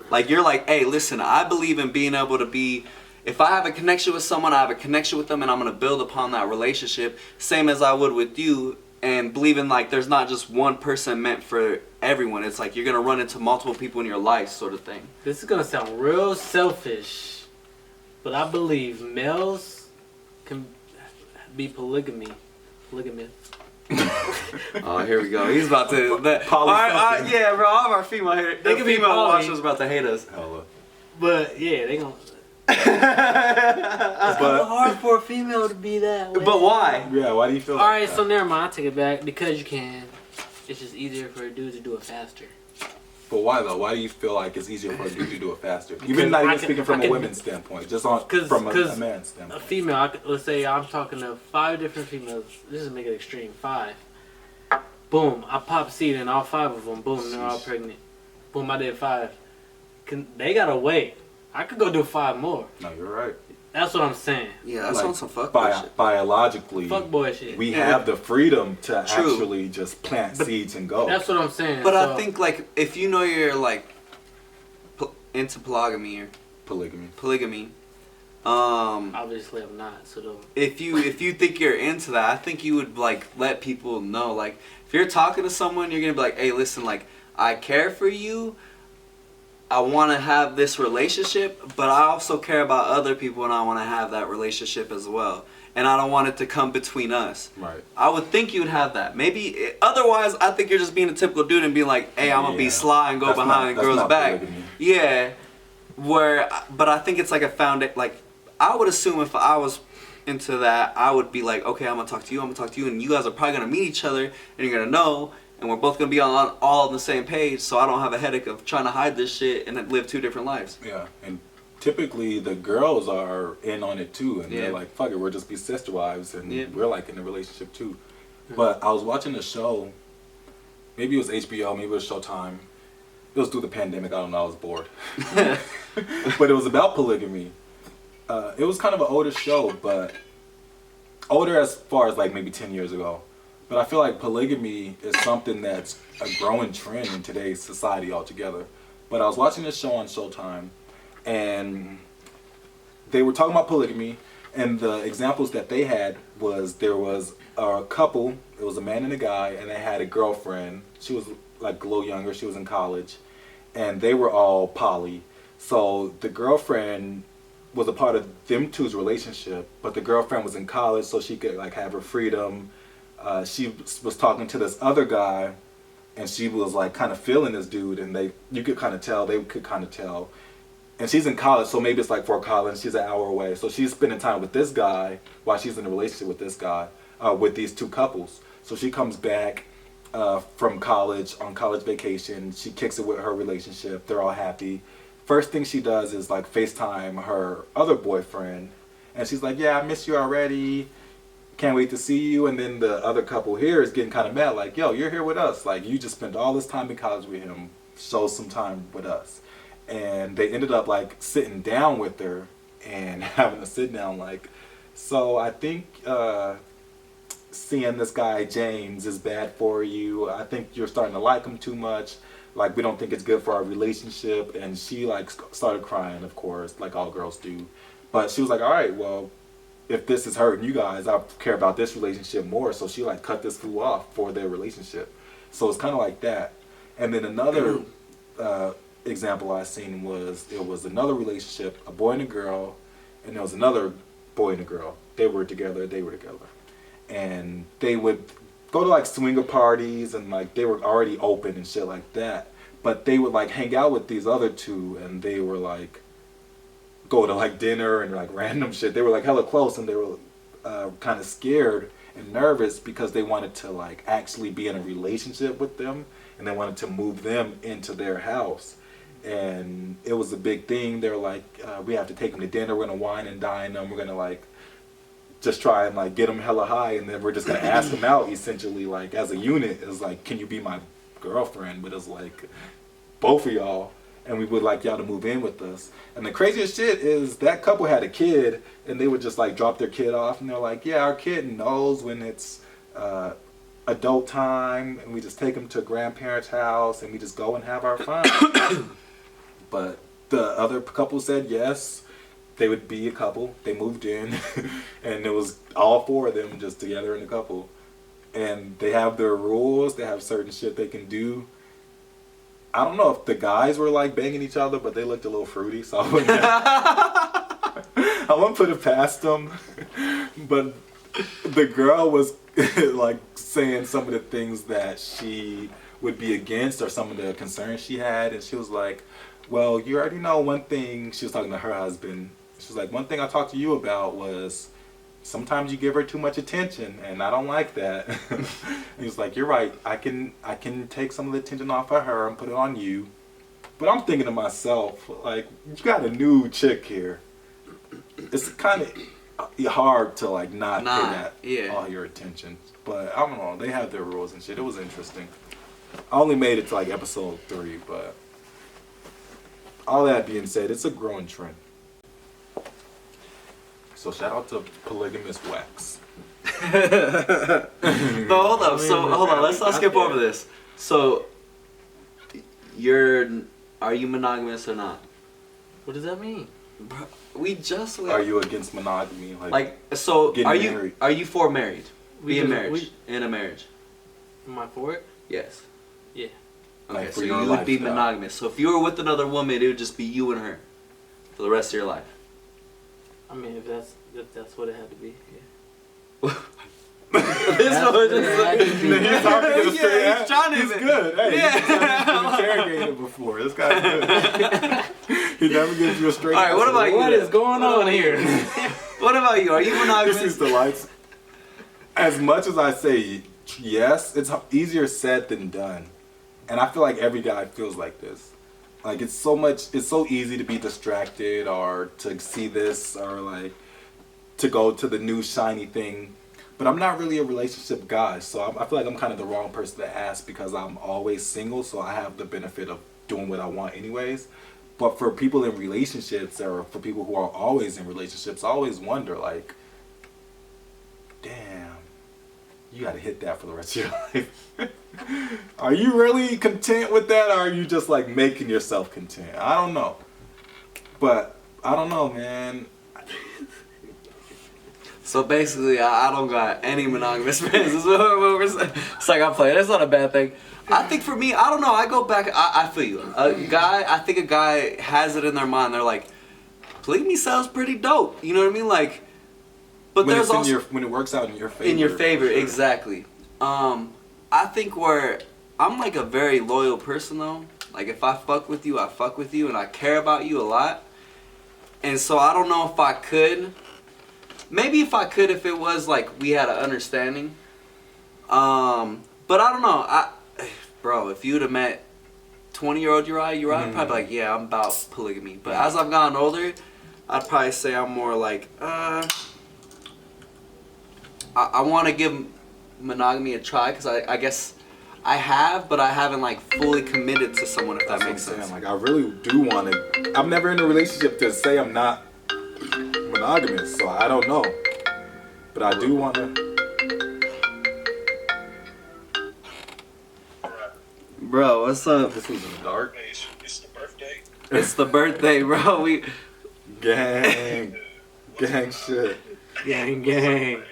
Like you're like, hey, listen, I believe in being able to be. If I have a connection with someone, I have a connection with them, and I'm gonna build upon that relationship, same as I would with you, and believing like there's not just one person meant for everyone. It's like you're gonna run into multiple people in your life, sort of thing. this is gonna sound real selfish, but I believe males can be polygamous. Oh, here we go. He's about to. Poly something. Yeah, bro. All of our female haters, They the can be female poly. watchers about to hate us. Hella. But yeah, they gonna. It's But- kinda hard for a female to be that way. But why? Yeah, why do you feel All like right, that? so never mind. I take it back because you can. It's just easier for a dude to do it faster. But why though? Why do you feel like it's easier for a dude to do it faster? Because Even not I even can- speaking from I a can- women's standpoint, just on Cause, from a cause man's a standpoint. female, let's say I'm talking to 5 different females. This is make it extreme. 5. Boom, I pop seed in all 5 of them. Boom, they're all Sheesh. pregnant. Boom, I did 5. They gotta wait. I could go do 5 more. No, you're right. That's what I'm saying. Yeah, that's Like, on some fuckboy shit. Biologically, Fuck boy shit. we Yeah. have the freedom to True. actually just plant But seeds and go. That's what I'm saying. But So, I think like if you know you're like into polygamy or polygamy, obviously I'm not. So don't. if you think you're into that, I think you would like let people know. Like if you're talking to someone, you're gonna be like, hey, listen, like I care for you. I want to have this relationship, but I also care about other people, and I want to have that relationship as well. And I don't want it to come between us. Right. I would think you'd have that. Maybe otherwise, I think you're just being a typical dude and being like, "Hey, I'm gonna be Yeah. sly and go That's behind not girls' back." polygamy. Yeah. But I think it's like a like I would assume if I was into that, I would be like, okay, I'm gonna talk to you, and you guys are probably gonna meet each other, and you're gonna know, and we're both gonna be all on the same page, so I don't have a headache of trying to hide this shit and then live 2 different lives. Yeah, and typically the girls are in on it too, and Yeah. they're like, "Fuck it, we'll just be sister wives," and Yeah. we're like in a relationship too. But I was watching a show, maybe it was HBO, maybe it was Showtime. It was through the pandemic. I don't know. I was bored, but it was about polygamy. It was kind of an older show, but older as far as like maybe 10 years ago. But I feel like polygamy is something that's a growing trend in today's society altogether. But I was watching this show on Showtime, and they were talking about polygamy, and the examples that they had was there was a couple, it was a man and a guy, and they had a girlfriend. She was like a little younger, she was in college, and they were all poly. So the girlfriend was a part of them two's relationship, but the girlfriend was in college, so she could like have her freedom. She was talking to this other guy, and she was like kind of feeling this dude, and you could kind of tell, they could kind of tell. And she's in college, so maybe it's like for college, she's an hour away. So she's spending time with this guy while she's in a relationship with this guy, with these 2 couples. So she comes back from college on college vacation. She kicks it with her relationship. They're all happy. First thing she does is like FaceTime her other boyfriend, and she's like, "Yeah, I miss you already. Can't wait to see you." And then the other couple here is getting kind of mad, like, "Yo, you're here with us. Like, you just spent all this time in college with him. Show some time with us." And they ended up like sitting down with her and having a sit down, like, "So I think seeing this guy James is bad for you. I think you're starting to like him too much. Like, we don't think it's good for our relationship." And she like started crying, of course, like all girls do. But she was like, "All right, well, if this is hurting you guys, I care about this relationship more." So she like cut this fool off for their relationship. So it's kind of like that. And then another example I seen was, it was another relationship, a boy and a girl, and there was another boy and a girl. They were together. and they would go to like swinger parties, and like they were already open and shit like that. But they would like hang out with these other two, and they were like go to like dinner and like random shit. They were like hella close, and they were kind of scared and nervous because they wanted to like actually be in a relationship with them, and they wanted to move them into their house. And it was a big thing. They were like, we have to take them to dinner. We're gonna wine and dine them. We're gonna like just try and like get them hella high, and then we're just gonna ask them out essentially, like as a unit. It's like, can you be my girlfriend? But it's like both of y'all, and we would like y'all to move in with us. And the craziest shit is that couple had a kid, and they would just like drop their kid off, and they're like, yeah, our kid knows when it's adult time, and we just take them to grandparents' house, and we just go and have our fun. But the other couple said yes, they would be a couple. They moved in, and it was all four of them just together in a couple. And they have their rules. They have certain shit they can do. I don't know if the guys were like banging each other, but they looked a little fruity, so I wouldn't put it past them. But the girl was like saying some of the things that she would be against, or some of the concerns she had, and she was like, well, you already know one thing. She was talking to her husband. She was like, one thing I talked to you about was sometimes you give her too much attention, and I don't like that. He was like, you're right. I can take some of the attention off of her and put it on you. But I'm thinking to myself, like, you got a new chick here. It's kind of hard to like not pay that all your attention. But I don't know. They have their rules and shit. It was interesting. I only made it to like episode 3, but all that being said, it's a growing trend. So shout out to polygamous wax. No, hold up. So hold on. Let's not skip over this. So, are you monogamous or not? What does that mean? Bro, we just Are you against monogamy? So getting married? Are you for married? In a marriage. Am I for it? Yes. Yeah. Okay, Like so for you your would be lifestyle. monogamous. So if you were with another woman, it would just be you and her for the rest of your life. I mean, if that's what it had to be, yeah. He's hard to get a straight he's answer. trying to He's good. Hey, he's been interrogated before. This guy's good. He never gives you a straight answer. All right, what about you? What is going on here? What about you? Are you This monogamous? is the lights. As much as I say yes, it's easier said than done. And I feel like every guy feels like this. Like it's so easy to be distracted, or to see this, or like to go to the new shiny thing. But I'm not really a relationship guy, so I feel like I'm kind of the wrong person to ask, because I'm always single, so I have the benefit of doing what I want anyways. But for people in relationships, or for people who are always in relationships, I always wonder, like, damn, you gotta hit that for the rest of your life. Are you really content with that, or are you just like making yourself content? I don't know. But I don't know, man. So basically, I don't got any monogamous friends. Is what we're saying. It's like I'm playing. That's not a bad thing. I think for me, I don't know. I go back. I feel you. I think a guy has it in their mind. They're like, polygamy sounds pretty dope. You know what I mean? Like, but When there's it's also when it works out in your favor. in your favor, for sure. exactly. I think where I'm like a very loyal person though. Like if I fuck with you, I fuck with you, and I care about you a lot. And so I don't know if I could. Maybe if I could, if it was like we had an understanding. But I don't know. Bro, if you'd have met 20-year-old Uriah, I'd probably be like, yeah, I'm about polygamy. But as I've gotten older, I'd probably say I'm more like, I want to give monogamy a try, because I guess I have, but I haven't like fully committed to someone, if that makes sense. Like I really do want to. I'm never in a relationship to say I'm not monogamous, so I don't know. But I do want to. Bro, what's up? This was in the dark. It's the birthday. It's the birthday, bro. We Gang shit. Gang, gang.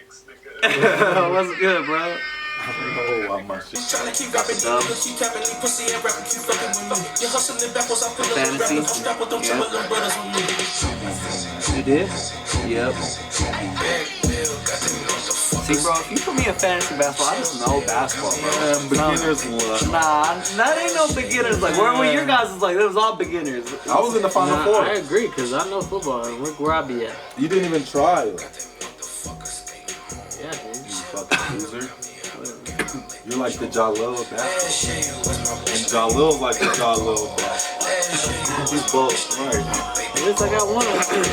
what's good, bro? I don't know how much. Tryna keep rapping, keep capping, leave pussy and rapping, keep fucking with me. You're hustling backwards, I'm pulling up Fantasy. rapping. I'm strapped with them Yeah. trouble brothers with me. You did? Yep. Big bill, got to know the fuck See, bro, if you put me in fantasy basketball, I just know basketball, bro. Beginner's luck. Nah, that ain't no beginners. Like, where were your guys? Like, it was all beginners. I was in the Final Four. I agree, because I know football. And look where I be at. You didn't even try. Yeah, dude. You fucking loser. You're like the Jalil of basketball. And Jalil's like the Jalil of basketball. He's both. Right. At least I got one of them.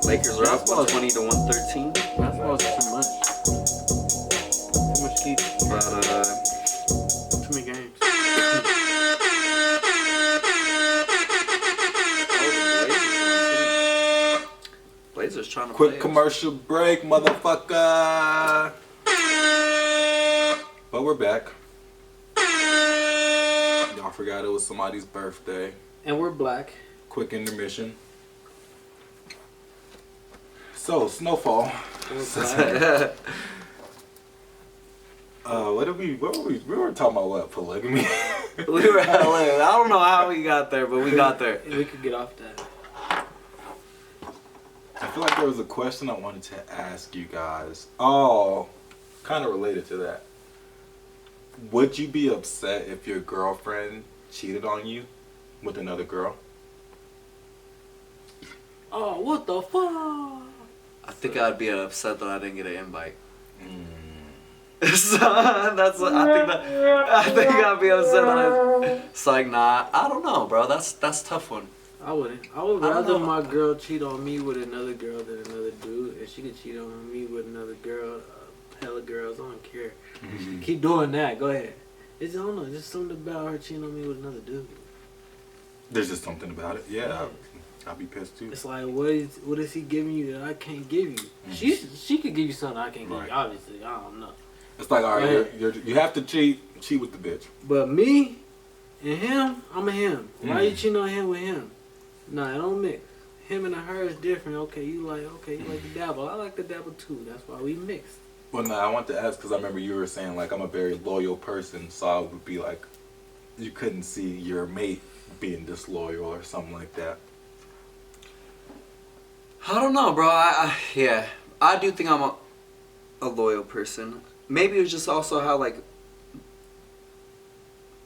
Lakers are up 120 to 113. Basketball is too much. Too much heat. But, Too many games. Blazers trying to Quick play commercial break, motherfucker. But we're back. Y'all forgot it was somebody's birthday. And we're black. Quick intermission. So, Snowfall. We're black. What were we were talking about what? Polygamy? We were hella. I don't know how we got there, but we got there. We could get off that. I feel like there was a question I wanted to ask you guys. Oh, kind of related to that. Would you be upset if your girlfriend cheated on you with another girl? Oh, what the fuck? I think I'd be upset that I didn't get an invite. So that's. I think I'd be upset that it's like, nah. I don't know, bro. That's a tough one. I wouldn't. I would I don't rather know. my girl cheat on me with another girl than another dude. And she could cheat on me with another girl, hella girls. I don't care. Keep doing that. Go ahead. It's, I don't know. Just something about her cheating on me with another dude. There's just something about it. Yeah, I'd be pissed too. It's like, what is he giving you that I can't give you? She could give you something I can't give you. Obviously, I don't know. It's like, all right, you have to cheat with the bitch. But me and him, I'm a him. Why you cheating on him with him? Nah, it don't mix. Him and her is different. Okay, you like to dabble. I like to dabble too. That's why we mix. Well, no, I want to ask because I remember you were saying like I'm a very loyal person, so I would be like, you couldn't see your mate being disloyal or something like that. I don't know, bro. Yeah, I do think I'm a loyal person. Maybe it's just also how like.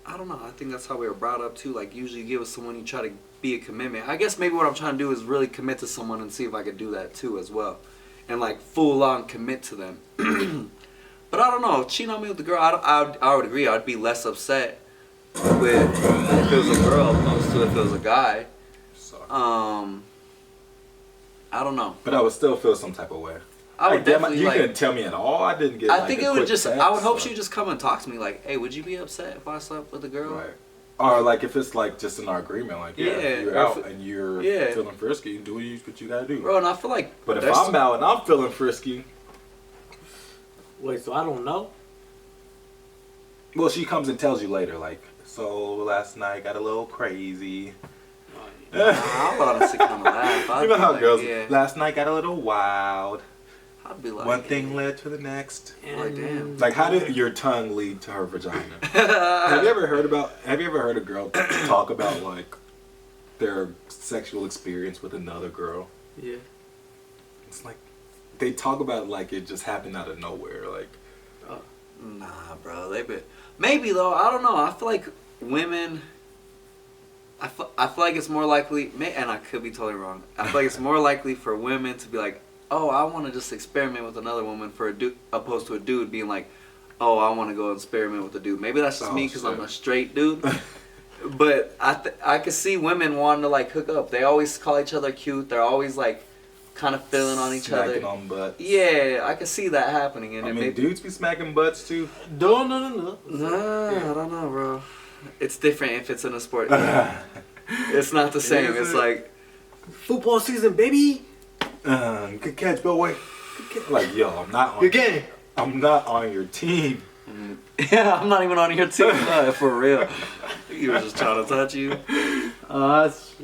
I don't know. I think that's how we were brought up too. Like usually you give with someone, you try to be a commitment. I guess maybe what I'm trying to do is really commit to someone and see if I could do that too as well. And like full on commit to them. But I don't know. Cheating on me with the girl, I would agree. I'd be less upset with if it was a girl opposed to if it was a guy. So. I don't know. But I would still feel some type of way. I would Like, damn, definitely you like. couldn't tell me at all. I didn't get. I like, think a it would quick just. text, I would hope or- she'd just come and talk to me. Like, hey, would you be upset if I slept with a girl? Right. Or like if it's like just in our agreement, like if you're or out if- and you're yeah. feeling frisky, do what you gotta do. Bro, and I feel like. But if there's I'm out and I'm feeling frisky, Wait, so I don't know? well, she comes and tells you later, like, so last night got a little crazy. I would honestly kind of laugh. I'd You know be how like, girls, yeah. last night got a little wild. I'd be like, One thing led to the next. Like, damn. Like, how did your tongue lead to her vagina? Have you ever heard a girl talk about like their sexual experience with another girl? Yeah. It's like they talk about it like it just happened out of nowhere. Like, Nah, bro. Maybe though. I don't know. I feel like women. I feel like it's more likely, and I could be totally wrong. I feel like it's more likely for women to be like, oh, I want to just experiment with another woman for a dude, opposed to a dude being like, oh, I want to go experiment with a dude. Maybe that's just me because I'm a straight dude. But I could see women wanting to like hook up. They always call each other cute. They're always like kind of feeling on each other. smacking on butts. Yeah, I could see that happening. And I it mean, maybe, dudes be smacking butts too. No. Nah, I don't know, bro. It's different if it's in a sport. It's not the same. It's like Football season, baby. Good catch, boy. Like, yo, I'm not on. Good game. I'm not on your team. yeah, I'm not even on your team. For real. He was just trying to touch you.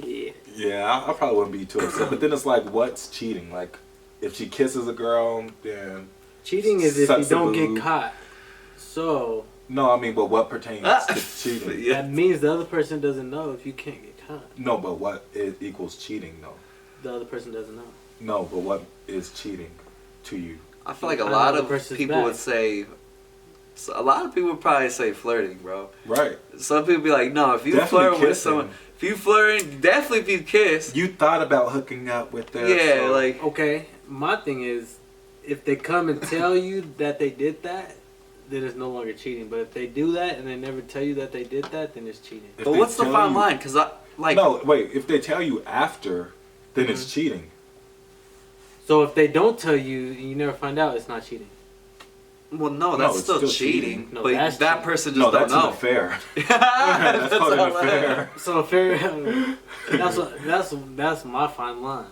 Shit. Yeah, I probably wouldn't be too upset. But then it's like, what's cheating? Like, if she kisses a girl, then Cheating is if you Sucks a don't boo. get caught. So no, I mean, but what pertains to cheating? Yeah. that means the other person doesn't know if you can't get caught. No, but what it equals cheating though? The other person doesn't know. No, but what is cheating to you? I feel like a I lot know the of person's people back. would say. So a lot of people would probably say flirting, bro. Right. Some people be like, no, if you Definitely flirt with kissing. someone, if you flirting, definitely if you kiss. You thought about hooking up with them. Yeah, so- like Okay, my thing is, if they come and tell you that they did that, then it's no longer cheating. But if they do that and they never tell you that they did that, then it's cheating. If but they what's the tell fine you- line? Because I like No, wait. If they tell you after, then it's cheating. So if they don't tell you and you never find out, it's not cheating. well, no, No, that's it's still still cheating. cheating. No, but that's that cheating. person just No, don't that's an know. affair. that's That's called an all I have. affair. So that's my fine line.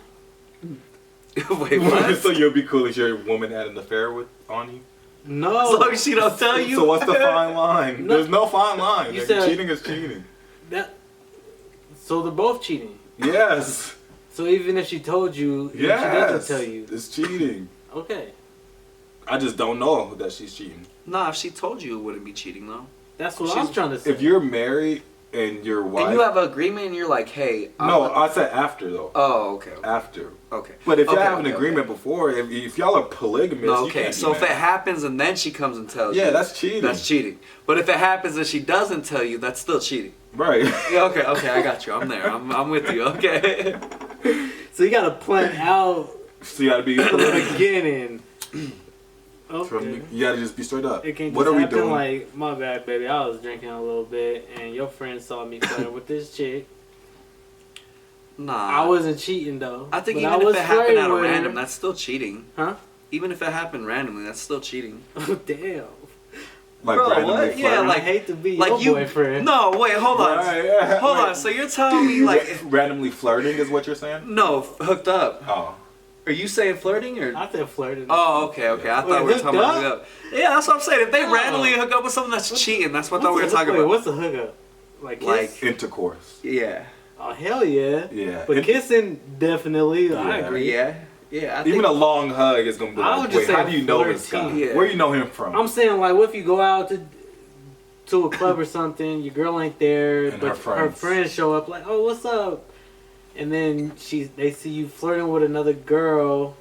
Wait, what? So you'll be cool if your woman had an affair on you? No. As long as she don't tell you. So what's the fine line? No. There's no fine line. You If said- cheating is cheating. So they're both cheating. Yes. So even if she told you, if Yes. she doesn't tell you, It's cheating. okay, I just don't know that she's cheating. Nah, if she told you, it wouldn't be cheating though. that's what I was trying to say. If you're married and your wife. And you have an agreement, and you're like, hey. No, I said after though. Oh, okay. After. Okay. But if you Okay, have an okay, agreement before, if y'all are polygamous, No, you okay. can't So be if it mad. happens and then she comes and tells you. Yeah, that's cheating. That's cheating. But if it happens and she doesn't tell you, that's still cheating. Right. Yeah, okay, I got you. I'm there. I'm with you. Okay. So you gotta plan out So you gotta be from the beginning. Okay. you gotta just be straight up. It can't just What are we happen doing? like, my bad, baby. I was drinking a little bit, and your friend saw me flirting with this chick. Nah. I wasn't cheating though. I think but even I was if it happened flirting out of with her. random, that's still cheating. Huh? Even if it happened randomly, that's still cheating. Oh damn! Like Bro, randomly what? Yeah, flirting? I hate to be Like your you. boyfriend. No, wait, hold on. Right, yeah. Hold Wait. on. So you're telling me like randomly flirting is what you're saying? no hooked up? Oh. Are you saying flirting or? I said flirting. Oh, okay. I thought we were hooked talking about up? hook up. Yeah, that's what I'm saying. If they No. randomly hook up with someone, that's cheating. That's what I thought we were talking Wait, about. what's a hookup? Like kiss? Like- Intercourse. Yeah. Oh hell yeah! Yeah. But kissing definitely. I Yeah. agree. Yeah. I Even think, a long hug is gonna be I like, would just wait, how say do you know this guy? flirting. Yeah. Where you know him from? I'm saying like, what if you go out to a club or something, your girl ain't there, And but her friends. show up like, oh, what's up? And then they see you flirting with another girl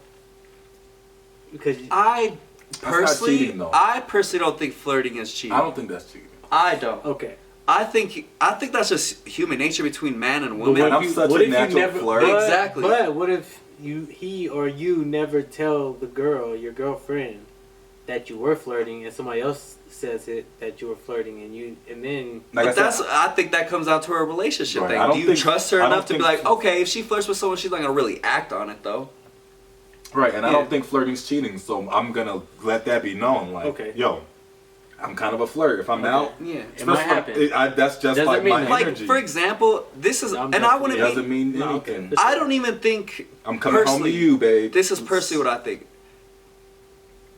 because you, I not personally, cheating, though. I personally don't think flirting is cheating. I don't think that's cheating. I don't. okay. I think that's just human nature between man and But woman. when I'm such a natural flirt. But, Exactly. But what if he or you never tell the girl, your girlfriend, that you were flirting, and somebody else says it that you were flirting, and then Like But I said, I think that comes out to a relationship Right, I thing. don't Do you think- trust her I don't enough to be think- like, okay, if she flirts with someone, she's not gonna really act on it though. right, and I Yeah. don't think flirting's cheating, so I'm gonna let that be known. Like, Okay. yo, I'm kind of a flirt. If I'm Okay. out, Yeah. It might happen. That's just Doesn't like mean my that. Like energy. for example, this is, I'm and I just- wouldn't it doesn't be. mean No, okay. anything. I don't even think. I'm coming home to personally, you, babe. This is personally what I think.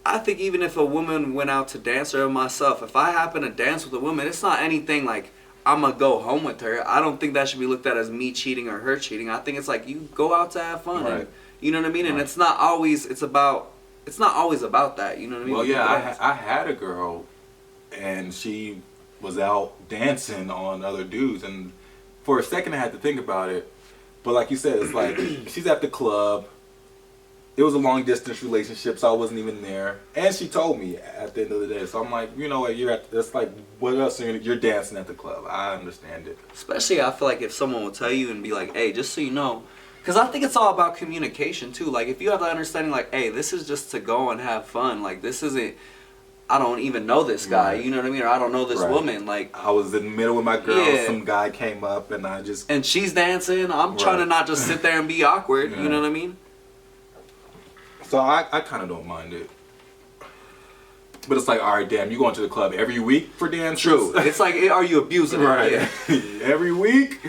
I think even if a woman went out to dance or myself, if I happen to dance with a woman, it's not anything like I'm gonna go home with her. I don't think that should be looked at as me cheating or her cheating. I think it's like you go out to have fun. Right. And, you know what I mean? And Right. it's not always about that. You know what I mean? Well, Like, yeah, dance. I had a girl, and she was out dancing on other dudes, and for a second I had to think about it. But like you said, it's like she's at the club. It was a long distance relationship, so I wasn't even there. And she told me at the end of the day. So I'm like, you know what? It's like, what else? You're dancing at the club. I understand it. Especially, I feel like if someone will tell you and be like, hey, just so you know. Because I think it's all about communication, too. Like, if you have the understanding, like, hey, this is just to go and have fun. Like, this isn't, I don't even know this guy. Right. You know what I mean? Or I don't know this Right. woman. Like, I was in the middle with my girl. Yeah. Some guy came up, and I just. and she's dancing. I'm trying to Right. not just sit there and be awkward. Yeah. You know what I mean? So I kind of don't mind it. But it's like, all right, damn, you going to the club every week for dances? True. It's like, are you abusing it? Right. Yeah. Every week.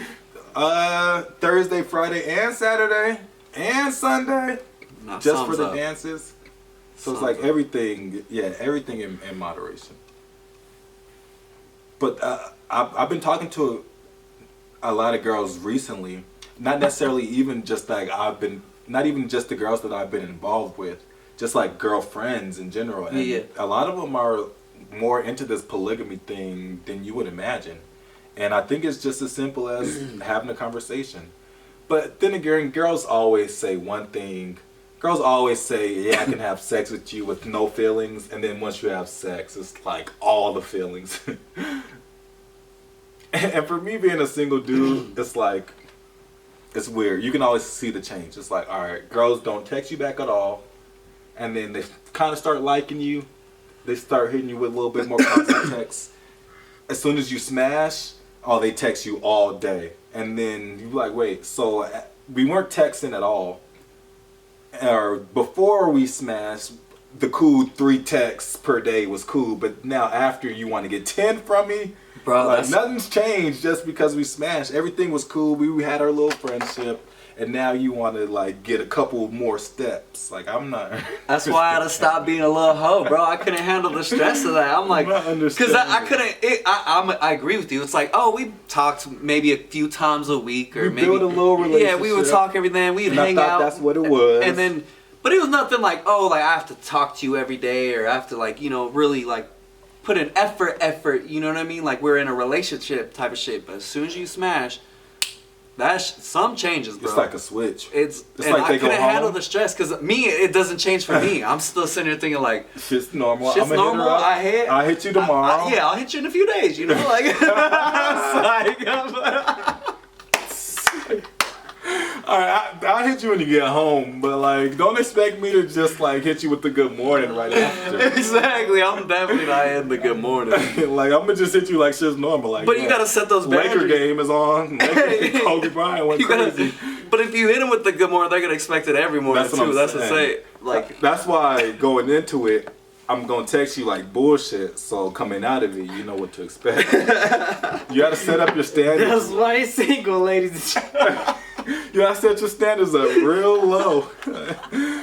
Thursday, Friday, and Saturday, and Sunday. Nah, Just for sums the up. dances. So it's Sums like up. everything, everything in moderation. But I've been talking to a lot of girls recently. Not necessarily even just like not even just the girls that I've been involved with. Just like girlfriends in general. And Yeah. a lot of them are more into this polygamy thing than you would imagine. And I think it's just as simple as having a conversation. But then again, girls always say one thing girls always say, yeah, I can have sex with you with no feelings, and then once you have sex, it's like all the feelings. And for me being a single dude, it's like, it's weird. You can always see the change. It's like, all right, girls don't text you back at all, and then they kind of start liking you. They start hitting you with a little bit more constant texts. As soon as you smash, oh, they text you all day. And then you're like, wait, so we weren't texting at all. Or before we smashed, the cool 3 texts per day was cool. But now after you want to get 10 from me, Bro, like, nothing's changed just because we smashed. Everything was cool. We had our little friendship. And now you want to like get a couple more steps. Like, I'm not. That's why I had to stop being a little hoe, bro. I couldn't handle the stress of that. I'm like, because I couldn't. I agree with you. It's like, oh, we talked maybe a few times a week, or maybe build a little relationship. Yeah, we would talk every day. We'd hang out. That's what it was. And then, but it was nothing like, oh, like I have to talk to you every day, or I have to like, you know, really like put an effort. You know what I mean? Like we're in a relationship type of shit. But as soon as you smash. That's some changes, bro. It's like a switch. It's and like I couldn't handle the stress because me, it doesn't change for me. I'm still sitting here thinking like, shit's normal. Shit's normal. I hit you tomorrow. Yeah, I'll hit you in a few days. You know, like. All right, I'll hit you when you get home, but like, don't expect me to just like hit you with the good morning right after. Exactly, I'm definitely not in the good morning. Like, I'm gonna just hit you like shit's normal. Like, but you gotta set those boundaries. Laker game is on. Kobe Bryant went crazy. But if you hit them with the good morning, they're gonna expect it every morning too. That's what I'm saying. Like, that's why going into it, I'm gonna text you like bullshit. So coming out of it, you know what to expect. You gotta set up your standards. That's why he's single, ladies. You gotta set your standards up real low.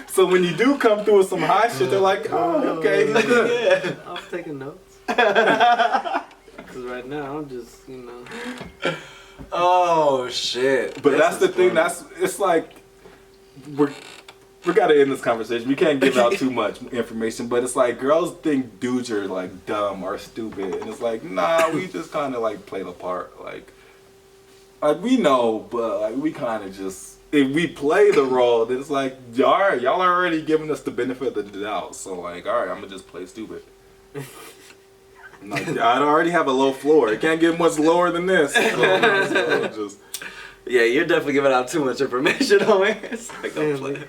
So when you do come through with some high shit, they're like, oh, okay, he's good. Yeah. I'm taking notes. Because right now, I'm just, you know. oh shit. But that's the thing. It's like we gotta end this conversation. We can't give out too much information, but it's like girls think dudes are like dumb or stupid, and it's like, nah, we just kind of like play the part. Like we know, but like we kind of just, if we play the role, then it's like, y'all are already giving us the benefit of the doubt. So like, all right, I'm gonna just play stupid. Like, I already have a low floor. It can't get much lower than this. So just. Yeah, you're definitely giving out too much information on me. It's like, I'm playing.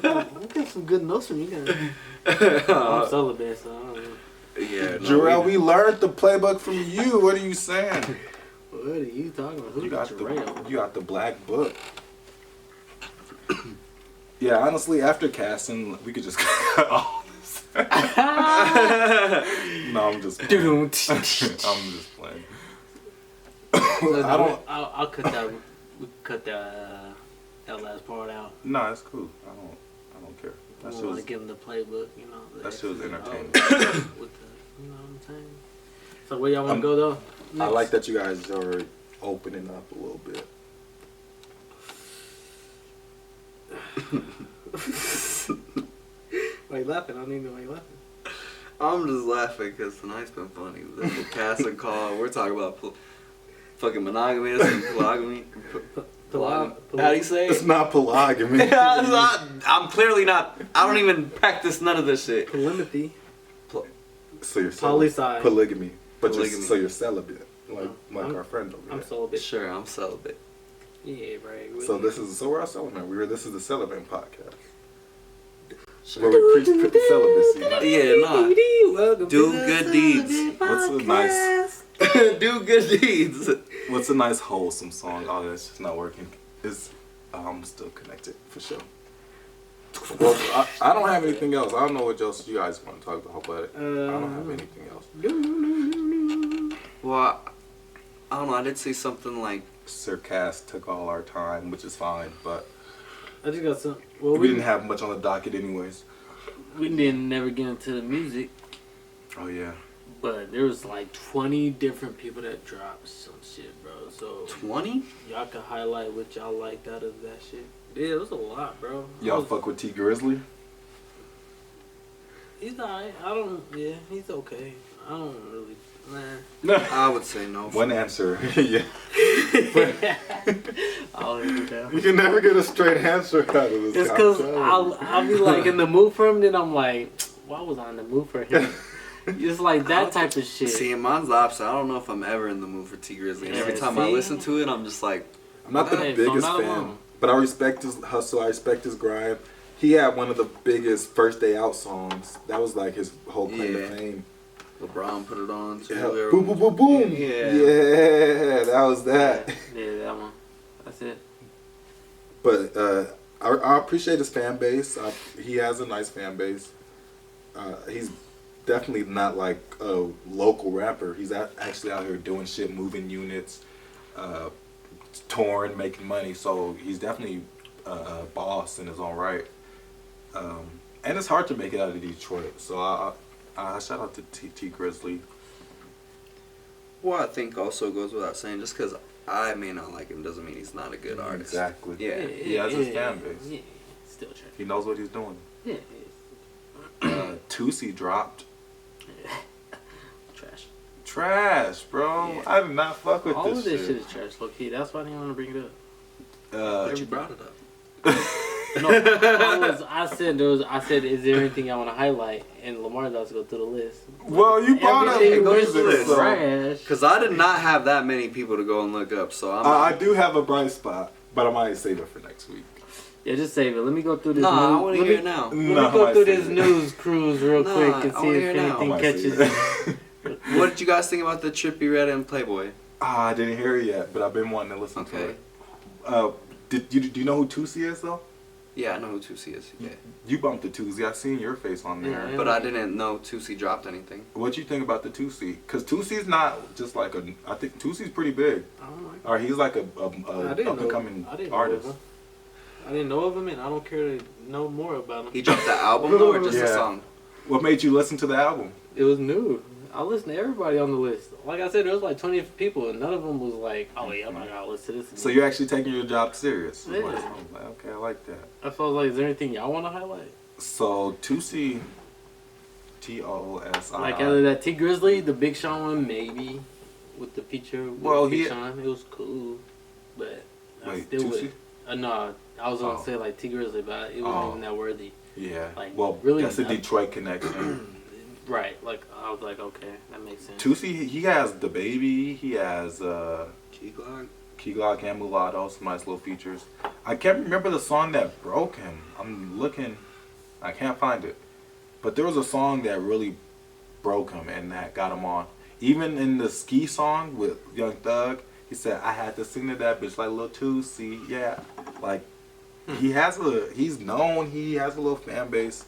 I'll get some good notes from you guys. I'm celibate, so I don't know. Yeah, no, Jarrell, we learned the playbook from you. What are you saying? What are you talking about? Who You got Jarrell? you got the black book. Yeah, honestly, after casting, we could just cut all this. No, I'm just playing. I'm just playing. I'll cut that. We cut that last part out. Nah, it's cool. I don't care. I That want to shit give them the playbook, you know. that shit was entertaining. With the, you know what I'm saying? So where y'all want to go though? I Next? like that you guys are opening up a little bit. Why you laughing? I don't even know why you laughing. I'm just laughing because tonight's been funny. The casting call, we're talking about fucking monogamy, polygamy. How do you say It's it? not polygamy. I'm clearly not. I don't even practice none of this shit. Polymorphy. So you're Polyci. polygamy, but Polygamy. so you're celibate, like I'm- our friend over I'm there. celibate. Sure, I'm celibate. Yeah, right. So we're all celibate. This is the celibate podcast Sure. where we preach celibacy. not- Yeah, nah. Welcome Do to the good deeds. Celibate What's a nice- Podcast. Do good deeds. What's a nice wholesome song? Oh, that's just not working. I'm still connected for sure. Well, I don't have anything else. I don't know what else you guys want to talk about, but I don't have anything else. Well, I don't know. I did see something like. Sir Cass took all our time, which is fine, but I just got some. Well, we didn't have much on the docket anyways. We didn't never get into the music, Oh yeah. but there was like 20 different people that dropped some shit, bro. So 20? y'all can highlight what y'all liked out of that shit. Yeah, it was a lot, bro. Y'all fuck with T Grizzly? He's alright. Yeah, he's okay. I don't really, nah. I would say no. One answer. Yeah. I'll leave it down. You can never get a straight answer out of this. It's because I'll be like in the mood for him, then I'm like, why was I in the mood for him? It's like that type of shit. See, mine's the opposite. I don't know if I'm ever in the mood for T Grizzly. And every time I listen to it, I'm just like, I'm not the biggest fan, but I respect his hustle. I respect his grind. He had one of the biggest first day out songs. That was like his whole claim to fame. LeBron put it on too. Yeah. Boom, boom, boom, boom. Yeah, that was that. Yeah, that one. That's it. But I appreciate his fan base. He has a nice fan base. He's definitely not like a local rapper. He's actually out here doing shit, moving units, touring, making money. So he's definitely a boss in his own right. And it's hard to make it out of Detroit. So I shout out to T Grizzly. Well, I think also goes without saying, just because I may not like him doesn't mean he's not a good artist. Exactly. Yeah. He has his fan base. Yeah, still trash. He knows what he's doing. Yeah. Toosie dropped. Trash. Bro. Yeah. I did not fuck with All this of this shit. shit is trash, low key. That's why I didn't want to bring it up. But you brought it up. No, I said, is there anything I want to highlight? And Lamar does go through the list. Well, you brought up Everything goes music, to this. so trash. Because I did not have that many people to go and look up, so I'm. I do have a bright spot, but I might save it for next week. Yeah, just save it. Let me go through this. Nah, I want to hear it now. Let me go through this news cruise real quick and I see wanna if hear it now. anything catches. What did you guys think about the Trippie Redd and Playboy? I didn't hear it yet, but I've been wanting to listen to Okay. it. Do you know who Toosie is though? Yeah, I know who Toosie is. Yeah. You bumped the Toosie. I seen your face on there. Yeah. But I didn't know Toosie dropped anything. What you think about the Toosie? Because Toosie's not just like I think Toosie's pretty big. I don't like Or he's like a I didn't up and coming I didn't artist. Know of him. I didn't know of him, and I don't care to know more about him. He dropped the album though, or just a Yeah. song? What made you listen to the album? It was new. I listened to everybody on the list. Like I said, there was like 20 people, and none of them was like, "Oh yeah, I'm not gonna listen to this." So you're actually taking your job serious. Yeah. Okay, I like that. I felt like, is there anything y'all want to highlight? So Toosie, Toosi. Like either that T Grizzly, the Big Sean one, maybe with the feature. With Big Sean, it was cool, but I Wait, still Toosie? would. No, I was gonna say like T Grizzly, but it wasn't even that worthy. Yeah. Like, Well, really that's a nothing. Detroit connection. Right, like I was like, okay, that makes sense. Toosie, he has the baby. He has Key Glock. Key Glock and Mulatto, some nice little features. I can't remember the song that broke him. I'm looking, I can't find it. But there was a song that really broke him and that got him on. Even in the Ski song with Young Thug, he said, I had to sing to that bitch like Lil Toosie. Yeah. Like, he's known, he has a little fan base.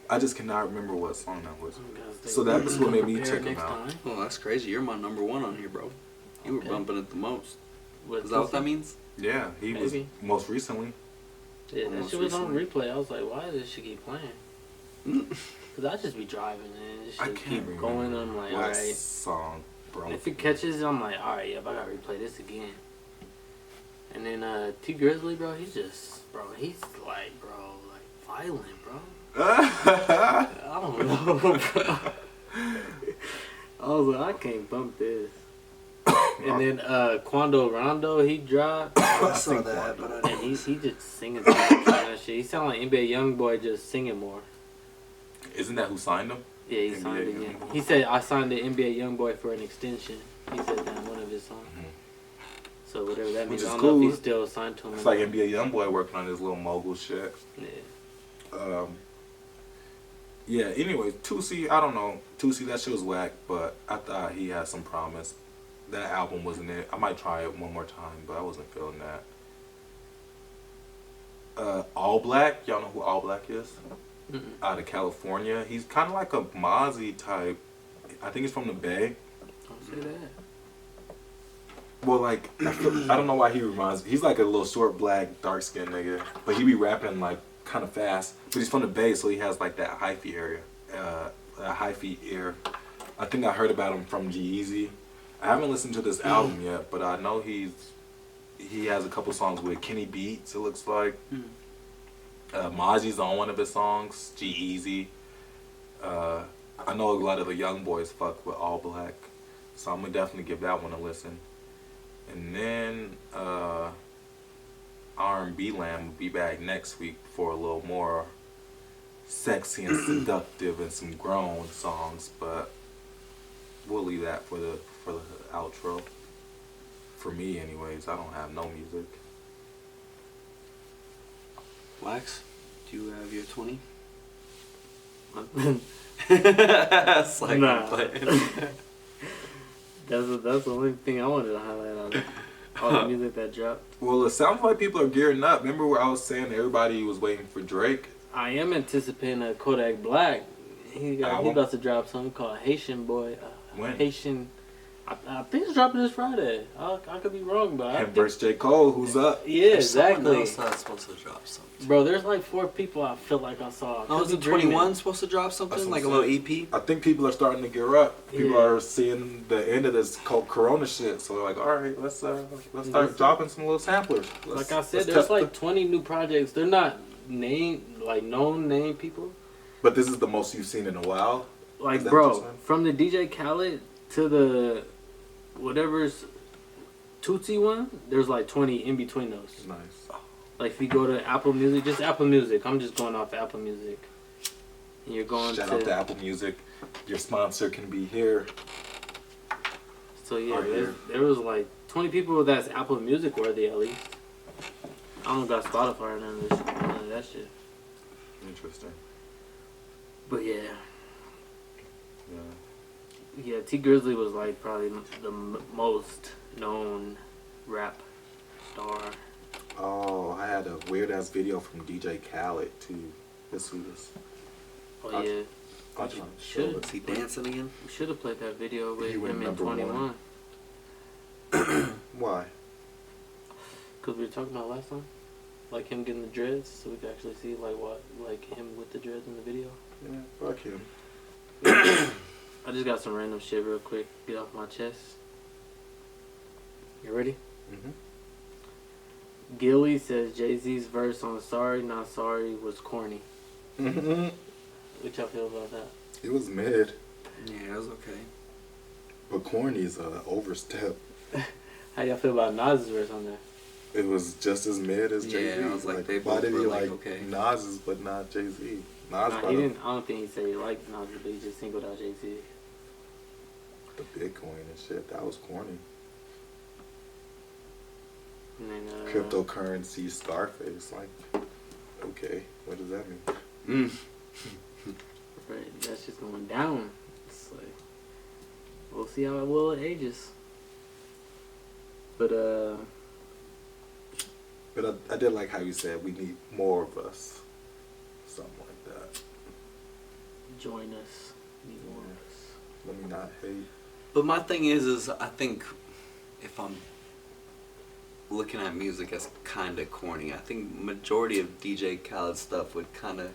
I just cannot remember what song that was. So that was what made me check him out. Oh, that's crazy. You're my number one on here, bro. You were bumping it the most. Is that what that means? Yeah, he was most recently. Yeah, that shit was on replay. I was like, why does this shit keep playing? Because I just be driving and this I shit can't keep going. I'm like, what alright. song, bro. If it catches, I'm like, alright, yep, I gotta replay this again. And then T Grizzly, bro, he's like, bro, like violent, bro. I don't know, bro. I was like, I can't bump this. And then Quando Rondo, he dropped. I saw that, but I And he just singing that shit. He sound like NBA YoungBoy just singing more. Isn't that who signed him? Yeah, he signed it. Yeah. He said, I signed the NBA YoungBoy for an extension. He said that in one of his songs. So whatever that means, Which is I don't cool. know if he's still signed to him. It's like NBA YoungBoy working on his little mogul shit. Yeah. Yeah, anyways, Toosie, I don't know. Toosie, that shit was whack, but I thought he had some promise. That album wasn't it. I might try it one more time, but I wasn't feeling that. All Black, y'all know who All Black is? Out of California. He's kind of like a Mozzie type. I think he's from the Bay. Don't say that. Well, like, I don't know why he reminds me. He's like a little short, black, dark-skinned nigga. But he be rapping, like, kind of fast. But he's from the Bay, so he has, like, that hyphy area. Hyphy ear. I think I heard about him from G-Eazy. I haven't listened to this album yet, but I know he has a couple songs with Kenny Beats, it looks like. Mozzie's on one of his songs, G-Eazy. I know a lot of the young boys fuck with All Black, so I'm gonna definitely give that one a listen. And then R&B Land will be back next week for a little more sexy and seductive and some grown songs, but we'll leave that for the outro. For me, anyways, I don't have no music. Wax, do you have your 20? That's like nah. That's the only thing I wanted to highlight on it. All the music that dropped. Well, it sounds like people are gearing up. Remember where I was saying everybody was waiting for Drake? I am anticipating a Kodak Black. He about to drop something called Haitian Boy. When? Haitian. I think it's dropping this Friday. I could be wrong, but Him versus JCole, who's up? Yeah, There's exactly. Someone else that's supposed to drop something. Bro, there's like 4 people I feel like I saw. Oh, is it 21 supposed to drop something? That's Like a what I'm little EP? I think people are starting to gear up. People Yeah. are seeing the end of this Corona shit, so they're like, all right, let's start dropping some little samplers. Like I said, there's like 20 new projects. They're not known name people. But this is the most you've seen in a while. Like, Is that bro, what you're saying? from the DJ Khaled to the whatever's Toosie one, there's like 20 in between those. Nice. Like if you go to Apple Music, just Apple Music. I'm just going off Apple Music. And you're going Shout out to Apple Music. Your sponsor can be here. So yeah, Right here. there was like 20 people that's Apple Music worthy at least. I don't got Spotify or none of that shit. Interesting. But yeah. Yeah. Yeah, T Grizzly was like probably the most known rap star. Oh, I had a weird ass video from DJ Khaled too. This was. Oh yeah. I'll try to show Should. it. Is he dancing again? We should have played that video with He went him in number 21. Why? Because we were talking about last time. Like him getting the dreads, so we could actually see like him with the dreads in the video. Yeah, fuck him. I just got some random shit real quick. Get off my chest. You ready? Mm-hmm. Gilly says Jay-Z's verse on Sorry Not Sorry was corny. Mm-hmm. What y'all feel about that? It was mid, Yeah, it was okay. but corny's a overstep. How y'all feel about Nas's verse on there? It was just as mid as Yeah, Jay-Z. I was like, they why both did he were like, like okay. Nas's but not Jay-Z? Nas Nah, brought he up didn't. I don't think he said he liked Nas, but he just singled out Jay-Z. the Bitcoin and shit. That was corny. And then, Cryptocurrency Scarface. Like, okay, what does that mean? Mm. right, that's just going down. It's like, we'll see how well it ages. But I did like how you said we need more of us. Something like that. join us. Need more of us. Let me not hate. But my thing is I think if I'm looking at music as kind of corny, I think majority of DJ Khaled stuff would kind of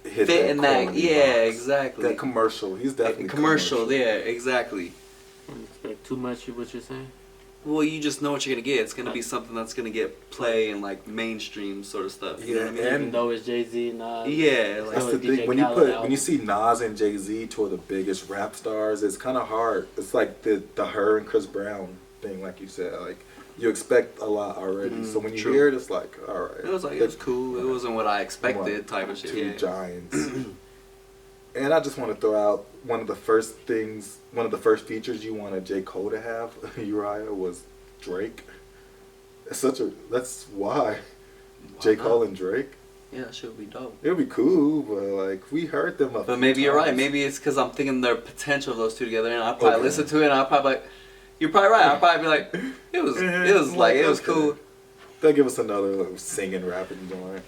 fit in that. corny Yeah, box. exactly. That commercial. He's definitely commercial. Yeah, exactly. Don't expect too much of what you're saying. Well, you just know what you're gonna get. It's gonna be something that's gonna get play and like mainstream sort of stuff. You know what I mean? Yeah, Even though it's Jay-Z, Nas. Yeah, like That's the DJ thing. When you Khaled when you see Nas and Jay-Z, two of the biggest rap stars, it's kind of hard. It's like the her and Chris Brown thing, like you said. Like you expect a lot already, so when you true. hear it, it's like, all right. It was like it was cool. It wasn't what I expected, type of shit. Two Yeah. giants. And I just want to throw out one of the first features you wanted JCole to have, Uriah, was Drake. That's why. JCole and Drake. Yeah, that shit would be dope. It would be cool, but like we heard them. But maybe you're right. Maybe it's because I'm thinking their potential of those two together, and I'll probably listen to it, and I'll probably like, you're probably right. I'll probably be like, it was cool. They'll give us another like, singing, rapping joint.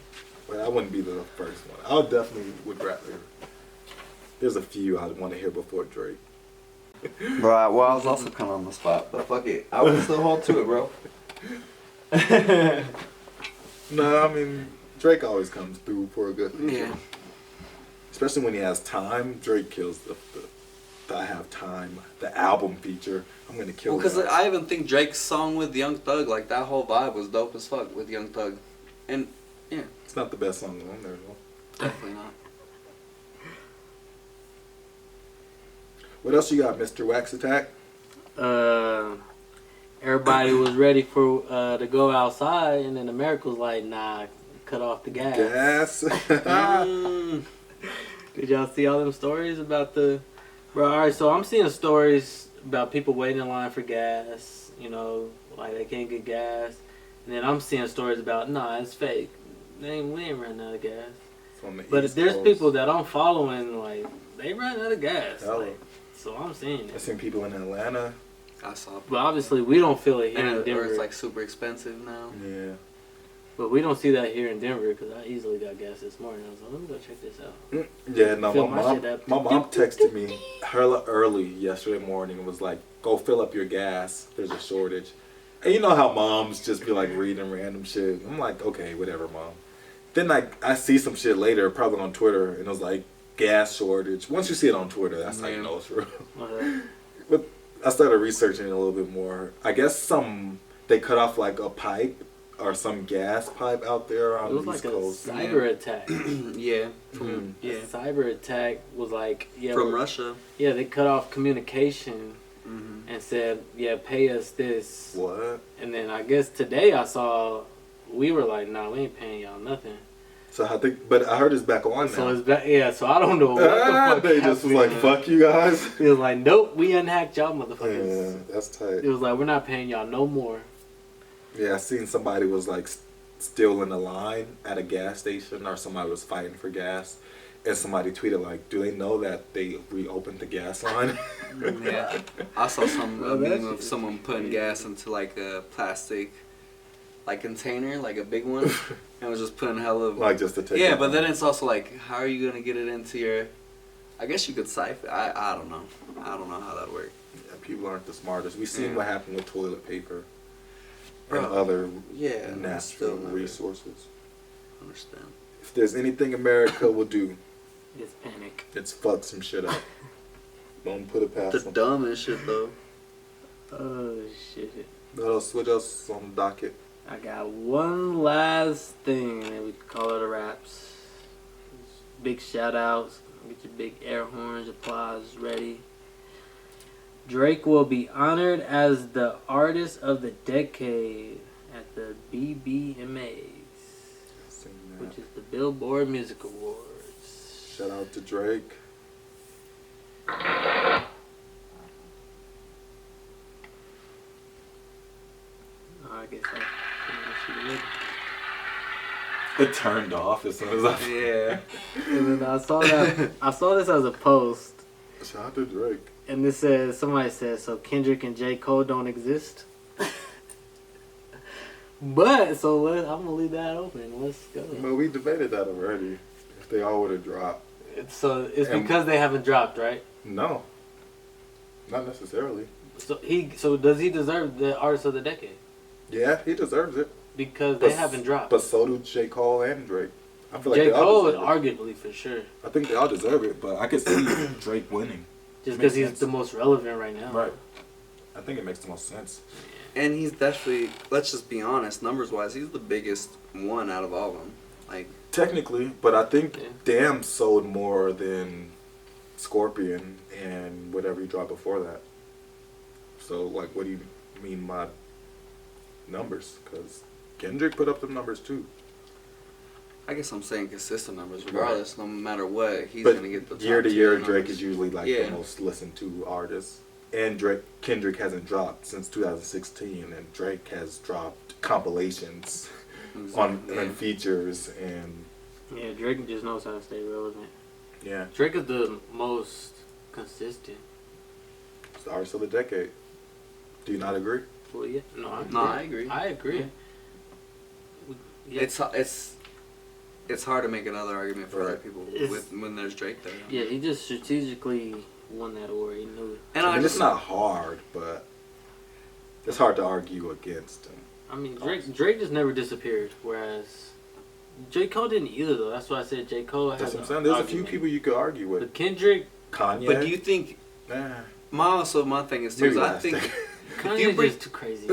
But that wouldn't be the first one. I would rather. There's a few I'd want to hear before Drake. Bro, well, I was also kind of on the spot, but fuck it. I would still hold to it, bro. No, I mean Drake always comes through for a good feature. Yeah. Especially when he has time, Drake kills the I have time, the album feature. I'm gonna kill. Well, because that. I even think Drake's song with Young Thug, like that whole vibe was dope as fuck with Young Thug, and yeah, It's not the best song on there though. definitely not. What else you got, Mr. Wax Attack? everybody was ready for to go outside, and then America was like, nah, cut off the gas. Gas. Did y'all see all them stories about the... Bro, alright, so I'm seeing stories about people waiting in line for gas, you know, like they can't get gas. And then I'm seeing stories about, nah, it's fake. We ain't running out of gas. But if there's people that I'm following, like, they run out of gas. Like, so I'm seeing it. I seen people in Atlanta. I saw. But obviously, we don't feel it here in Or Denver. it's like super expensive now. Yeah. But we don't see that here in Denver because I easily got gas this morning. I was like, let me go check this out. Yeah, no, Fill my shit up. mom texted me hella early yesterday morning and was like, go fill up your gas. There's a shortage. And you know how moms just be like reading random shit. I'm like, okay, whatever, mom. Then I see some shit later, probably on Twitter, and it was like, gas shortage. Once you see it on Twitter, that's how you know it's real. But I started researching it a little bit more. I guess they cut off like a pipe or some gas pipe out there on the East Coast. It was like a cyber attack. Yeah. A cyber attack was like... From Russia. Yeah, they cut off communication and said, yeah, pay us this. What? And then I guess today I saw... We were like, nah, we ain't paying y'all nothing. So but I heard it's back on now. So it's back, yeah. So I don't know what the fuck. They just was like, "Fuck you guys." It was like, "Nope, we unhacked y'all, motherfuckers." Yeah, that's tight. It was like, "We're not paying y'all no more." Yeah, I seen somebody was like still in the line at a gas station, or somebody was fighting for gas, and somebody tweeted like, "Do they know that they reopened the gas line?" Yeah, I saw a meme of someone putting gas into like a plastic, like container, like a big one. And was just putting hella... Like just to take Yeah, it but out. then it's also like, how are you going to get it into your... I guess you could siphon... I don't know. I don't know how that works. Yeah, people aren't the smartest. We've seen what happened with toilet paper Bro, and other still natural resources. Understand. If there's anything America will do, It's panic. it's fuck some shit up. Don't put it past The them. dumbest shit, though. Oh, shit. What else on the docket? I got one last thing, and then we can call it a wraps. Big shout outs. Get your big air horns, applause ready. Drake will be honored as the Artist of the Decade at the BBMAs, which is the Billboard Music Awards. Shout out to Drake. I guess I should have. It turned off as soon as I... Yeah. And then I saw this as a post, Shout out to Drake. and this says, somebody says, so Kendrick and JCole don't exist. But so I'm gonna leave that open. Let's go. But we debated that already. If they all would have dropped. It's And- because they haven't dropped, right? No. Not necessarily. So does he deserve the Artist of the Decade? Yeah, he deserves it. Because they haven't dropped. But so do J. Cole and Drake. I feel like J. they all Cole, deserve it. arguably, for sure. I think they all deserve it, but I could see Drake winning. Just Makes because he's sense. the most relevant right now. Right. I think it makes the most sense. And he's definitely, let's just be honest, numbers-wise, he's the biggest one out of all of them. Like, Technically, but I think Yeah. Damn sold more than Scorpion and whatever he dropped before that. So, like, what do you mean by numbers? Because Kendrick put up them numbers too. I guess I'm saying consistent numbers. Regardless, no matter what, he's But going to get the top year to tier year, numbers. Drake is usually like Yeah. the most listened to artist. And Kendrick hasn't dropped since 2016, and Drake has dropped compilations on features and Yeah, Drake just knows how to stay relevant. yeah, Drake is the most consistent. it's the artist of the decade. Do you not agree? Well, yeah. No, I agree. I agree. Yeah. It's hard to make another argument for Right. other people when there's Drake there. Yeah, he just strategically won that award. He knew it. And I mean, it's not hard, but it's hard to argue against him. I mean, Drake just never disappeared, whereas J. Cole didn't either, though. That's why I said J. Cole has That's what I'm saying. There's a few people you could argue with. But Kendrick, Kanye. But do you think my thing is too? Maybe Is I last think day. Kanye's just too crazy.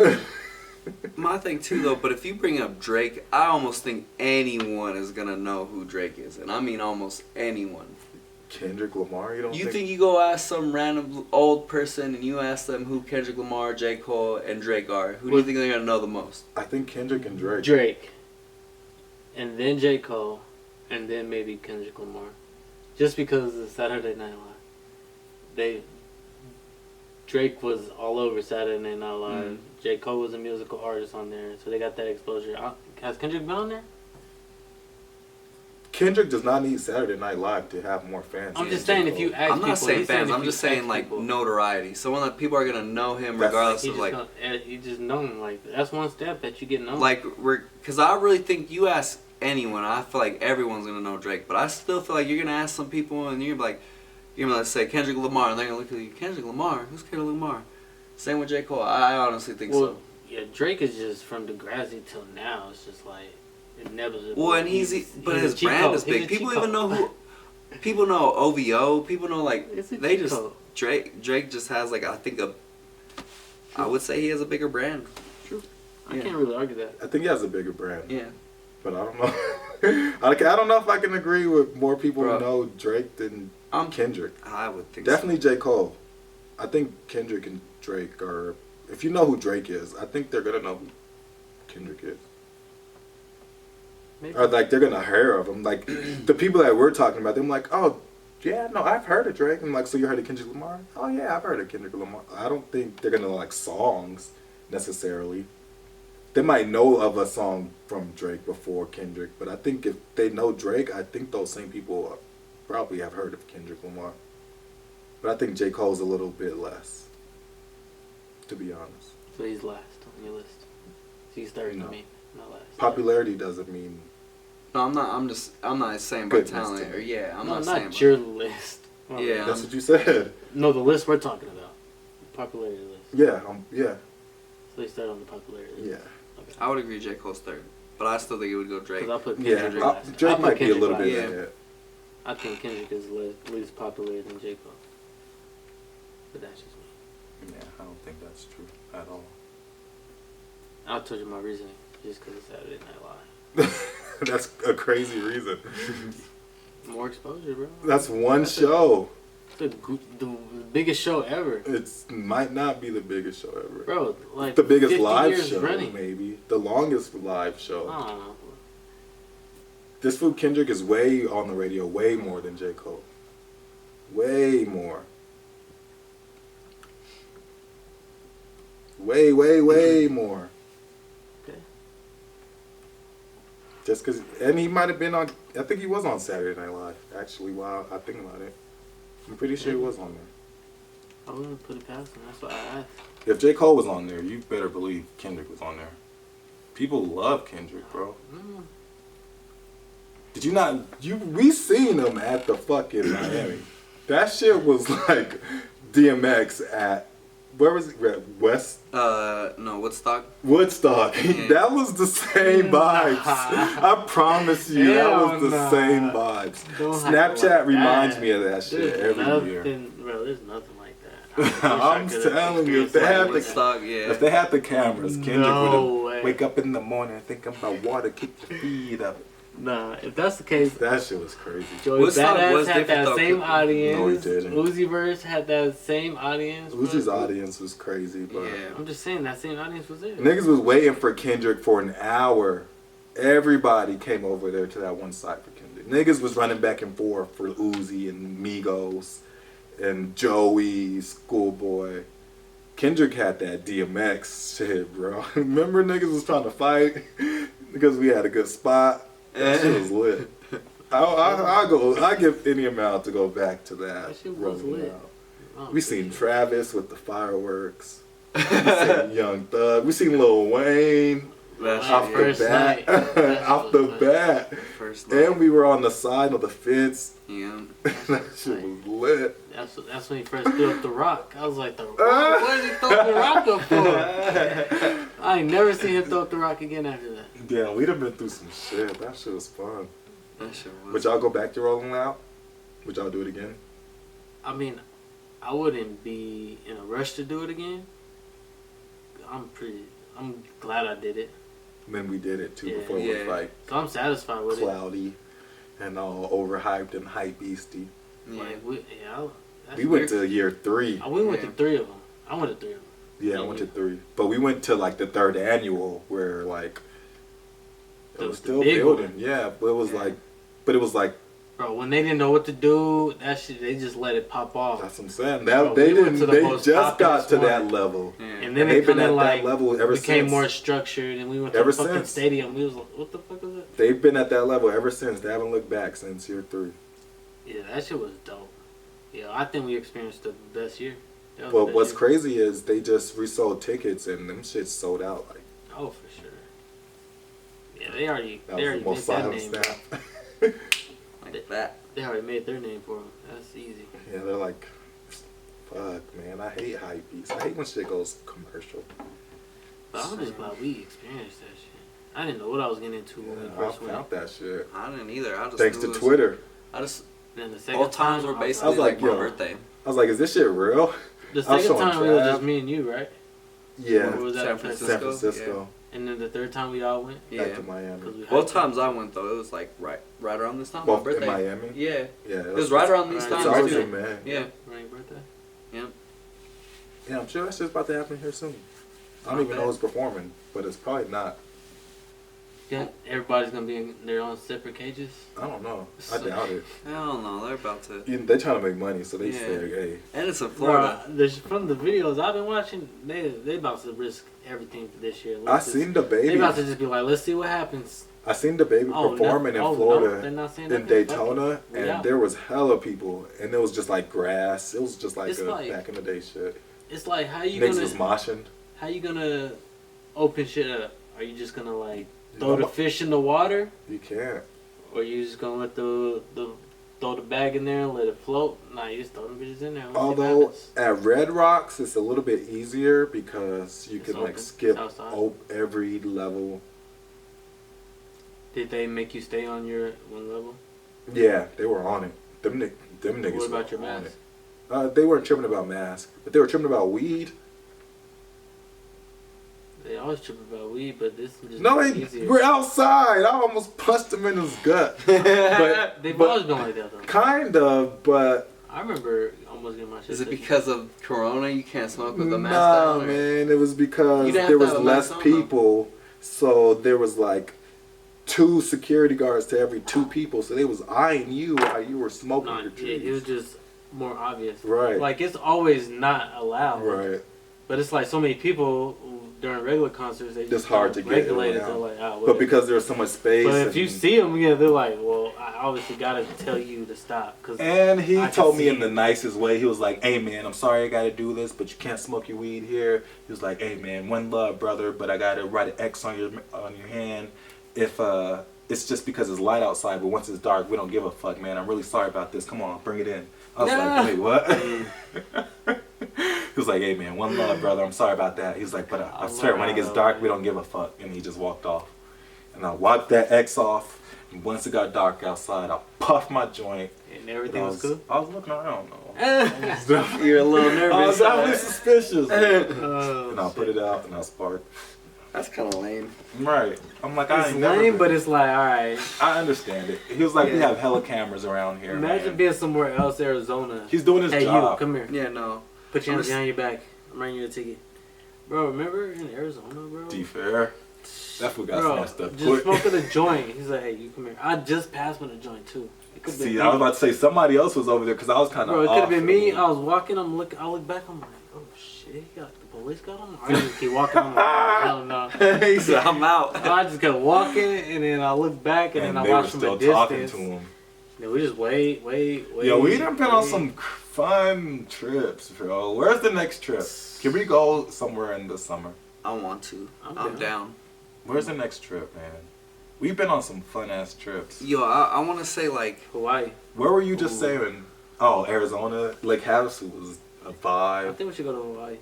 my thing too though. But if you bring up Drake, I almost think anyone is gonna know who Drake is, and I mean almost anyone. Kendrick Lamar? You don't You think you go ask some random old person and you ask them who Kendrick Lamar, JCole, and Drake are? Who do you think they're gonna know the most? I think Kendrick and Drake. Drake. And then J. Cole. And then maybe Kendrick Lamar. Just because of Saturday Night Live. Drake was all over Saturday Night Live. J. Cole was a musical artist on there. So they got that exposure. Has Kendrick been on there? Kendrick does not need Saturday Night Live to have more fans. I'm just saying if you ask I'm people. not saying he's fans. if I'm you just saying ask like people, notoriety. Someone that people are gonna know him That's- regardless he of just like. you just known. Like that's one step that you get known. Like because I really think you ask anyone, I feel like everyone's gonna know Drake. But I still feel like you're gonna ask some people and you're gonna be like, let's say Kendrick Lamar, and they're gonna look at you, Kendrick Lamar, who's Kendrick Lamar? Same with J. Cole. I honestly think so. Yeah, Drake is just from Degrassi till now. It's just like inevitable. Well, and his brand is big. People even know who. People know OVO. People know like they just Drake. Drake just has like I think I would say he has a bigger brand. True. I can't really argue that. I think he has a bigger brand. Yeah. But I don't know. I don't know if I can agree with more people who know Drake than Kendrick. I would think definitely J. Cole. I think Kendrick and Drake are. If you know who Drake is, I think they're gonna know who Kendrick is. Maybe. Or like they're gonna hear of him. Like the people that we're talking about, they're like, oh yeah, no, I've heard of Drake. I'm like, so you heard of Kendrick Lamar? Oh yeah, I've heard of Kendrick Lamar. I don't think they're gonna know like songs necessarily. They might know of a song from Drake before Kendrick, but I think if they know Drake, I think those same people probably have heard of Kendrick Lamar. But I think J. Cole's a little bit less, to be honest. So he's last on your list. So he's third to me, not last. Popularity doesn't mean. No, I'm not. I'm not saying by Goodness talent. to Or yeah, I'm no, not not saying. your list. Oh, Yeah. That's what you said. No, the list we're talking about. Popularity list. Yeah, yeah, So he's third on the popularity list. yeah. Okay. I would agree J. Cole's third, but I still think it would go Drake. Because I'll put Yeah, Kendrick last. Drake I'll put might be a Kendrick little last. bit Yeah. ahead. I think Kendrick is least popular than J. Cole. But that's just me. Yeah, I don't think that's true at all. I told you my reasoning just because it's Saturday Night Live. That's a crazy reason. More exposure, bro. That's one show. The biggest show ever. It might not be the biggest show ever. Bro, like The biggest 50 live years show, running. maybe. The longest live show. I don't know. This fool Kendrick is way on the radio, way more than J. Cole. Way more. Way more. Okay. Just because, and he might have been on, I think he was on Saturday Night Live, actually, while I think about it. I'm pretty sure he was on there. I wouldn't put it past him. That's why I asked. If J. Cole was on there, you better believe Kendrick was on there. People love Kendrick, bro. Did you not? We seen him at the fucking Miami. That shit was like DMX at, where was it? West? No, Woodstock. Woodstock. That was the same vibes. I promise you, that was the same vibes. Snapchat reminds me of that shit every year. Bro, there's nothing like that. I'm telling you, if they had Woodstock, yeah. If they had the cameras, Kendrick No would way. wake up in the morning thinking about water, keep your feet up. Nah, if that's the case, That shit was crazy. Joey Woodstock Badass was had different that though. same audience. No, he didn't. Uziverse had that same audience. bro. Uzi's audience was crazy, but Yeah. I'm just saying that same audience was there. niggas was waiting for Kendrick for an hour. Everybody came over there to that one side for Kendrick. Niggas was running back and forth for Uzi and Migos and Joey, Schoolboy. Kendrick had that DMX shit, bro. Remember niggas was trying to fight because we had a good spot? That shit was lit. I give any amount to go back to that. That shit was lit. Oh, We seen Travis with the fireworks. We seen Young Thug. We seen Lil Wayne off the First bat. night. Off the bat. First night. And we were on the side of the fence. Yeah. That shit was lit. That's when he first threw up the rock. I was like, what did he throw the rock up for? I ain't never seen him throw up the rock again after that. Yeah, we'd have been through some shit. That shit was fun. That shit was. Would y'all go back to RollingLoud? Would y'all do it again? I mean, I wouldn't be in a rush to do it again. I'm glad I did it. Then we did it too Yeah. before it was like So I'm satisfied with cloudy and all overhyped and hype beasty. Yeah. Like that's We went weird. to year 3. We went to Yeah. 3 of them. I went to 3 of them. Yeah, I went to 3. But we went to like the 3rd annual where like it The- was the still big building. one. Yeah, but it was Yeah. like Bro, when they didn't know what to do, that shit, they just let it pop off. that's what I'm saying. Bro, They we went to didn't. the They most just got populous to one. that level. Yeah. And And then they've it been kind at of like that level ever became since. more structured, and we went to Ever the fucking since. stadium. We was like, what the fuck is it? They've been at that level ever since. They haven't looked back since year 3. Yeah, that shit was dope. Yeah, I think we experienced the best year. That was But the best what's year. crazy is they just resold tickets and them shits sold out. Like Oh, for sure. Yeah, they already that made was the most that silent name. Bro. snap. Like that. They already made their name for them. That's easy. Yeah, they're like, fuck, man. I hate hype beats. I hate when shit goes commercial. But I'm just glad we experienced that shit. I didn't know what I was getting into when we Yeah, I first went. found that shit. I didn't either. I just Thanks knew to it was- Twitter. I just Then the second both times time, were I was basically I was like, like my yo. birthday. I was like, is this shit real? The I was second showing time it was Trav. just me and you, right? Yeah, Or was that San the first Francisco. San time? Francisco. And then the third time we all went. Yeah. Back to Miami. 'Cause we Both hyped times I went though, it was like right around this time. Both my in birthday. Miami? Yeah. Yeah, It was right around these Right. It's times always too. in May. Yeah. Around your birthday. Yep. Yeah, I'm sure that shit's about to happen here soon. I don't Not even know bad. who's performing, but it's probably not. Yeah, everybody's gonna be in their own separate cages. I don't know. I So- doubt it. Hell no, they're about to. They're trying to make money, so they Yeah. say, hey. And it's in Florida. From the videos I've been watching, they about to risk everything for this year. I seen the They baby. about to just be like, let's see what happens. I seen the baby Oh, performing no, in Florida. No, they're not saying in nothing. Daytona, We and out. there was hella people, and it was just like grass. It was just like It's a like- back in the day shit. It's like Niggas was moshing. how you gonna open shit up? Are you just gonna like You throw know, the fish in the water, You can't. or you just gonna let the throw the bag in there and let it float? Nah, you just throw them bitches in there. And let's see what Although happens. at Red Rocks, it's a little bit easier because you It's can like open. skip It's outside. every level. Did they make you stay on your one level? Yeah, they were on it. Them niggas. What about were your on mask? it. They weren't tripping about mask, but they were tripping about weed. They always trip about weed, but this is just No, easier. we're outside. I almost punched him in his gut. but They've but always been like that though. kind of, but I remember almost getting my shit. Is it taken. because of Corona you can't smoke with a mask nah, on? or- man. It was because You didn't have there to was have a less mask on, though. people, so there was like 2 security guards to every 2 people, so they was eyeing you while you were smoking No, your it was trees. just more obvious. Right. Like it's always not allowed. Right. But it's like so many people during regular concerts. They It's just hard to get regulate it. around. They're like, ah, But whatever. because there was so much space. But if you and- see them, yeah, they're like, well, I obviously gotta tell you to stop. Cause And he I can told me see in the it. nicest way. He was like, "Hey man, I'm sorry I gotta do this, but you can't smoke your weed here." He was like, "Hey man, one love, brother, but I gotta write an X on your hand. If it's just because it's light outside, but once it's dark, we don't give a fuck, man. I'm really sorry about this. Come on, bring it in." I was Nah. like, "Wait, what?" He was like, "Hey man, one love, brother. I'm sorry about that." He was like, "But I swear, when it gets dark, we don't give a fuck." And he just walked off. And I wiped that X off. And once it got dark outside, I puffed my joint. and everything I was cool. I was looking around though. You're a little nervous. I was definitely suspicious. Oh, And I put it out and I sparked. That's kind of lame. Right. I'm like, I It's ain't never lame, been- but it's like, all right. I understand it. He was like, we Yeah. have hella cameras around here. Imagine man. being somewhere else, Arizona. He's doing his Hey, job. you, come here. Yeah, no. Put your I'm hands just- behind your back. I'm writing you a ticket. Bro, remember in Arizona, bro? D fair. That fool got Bro, snatched up just quick. smoking a joint. He's like, hey, you come here. I just passed with a joint too. It could See, be I was about to say somebody else was over there because I was kind of. Bro, it could have been me. I was walking. I look back. I'm like, oh shit, the police got him. I just keep walking. I'm like, oh, hell no. He said, I'm out. I just kept walking, and then I look back, and, And then I they were watched from a still distance. talking to him. Then we just wait. Yo, we done been on some fun trips, bro. Where's the next trip? Can we go somewhere in the summer? I want to. I'm I'm down. down. Where's the next trip, man? We've been on some fun ass trips. Yo, I want to say like Hawaii. Where were you just Ooh. saying? Oh, Arizona. Lake Havasu was a I vibe. think we should go to Hawaii.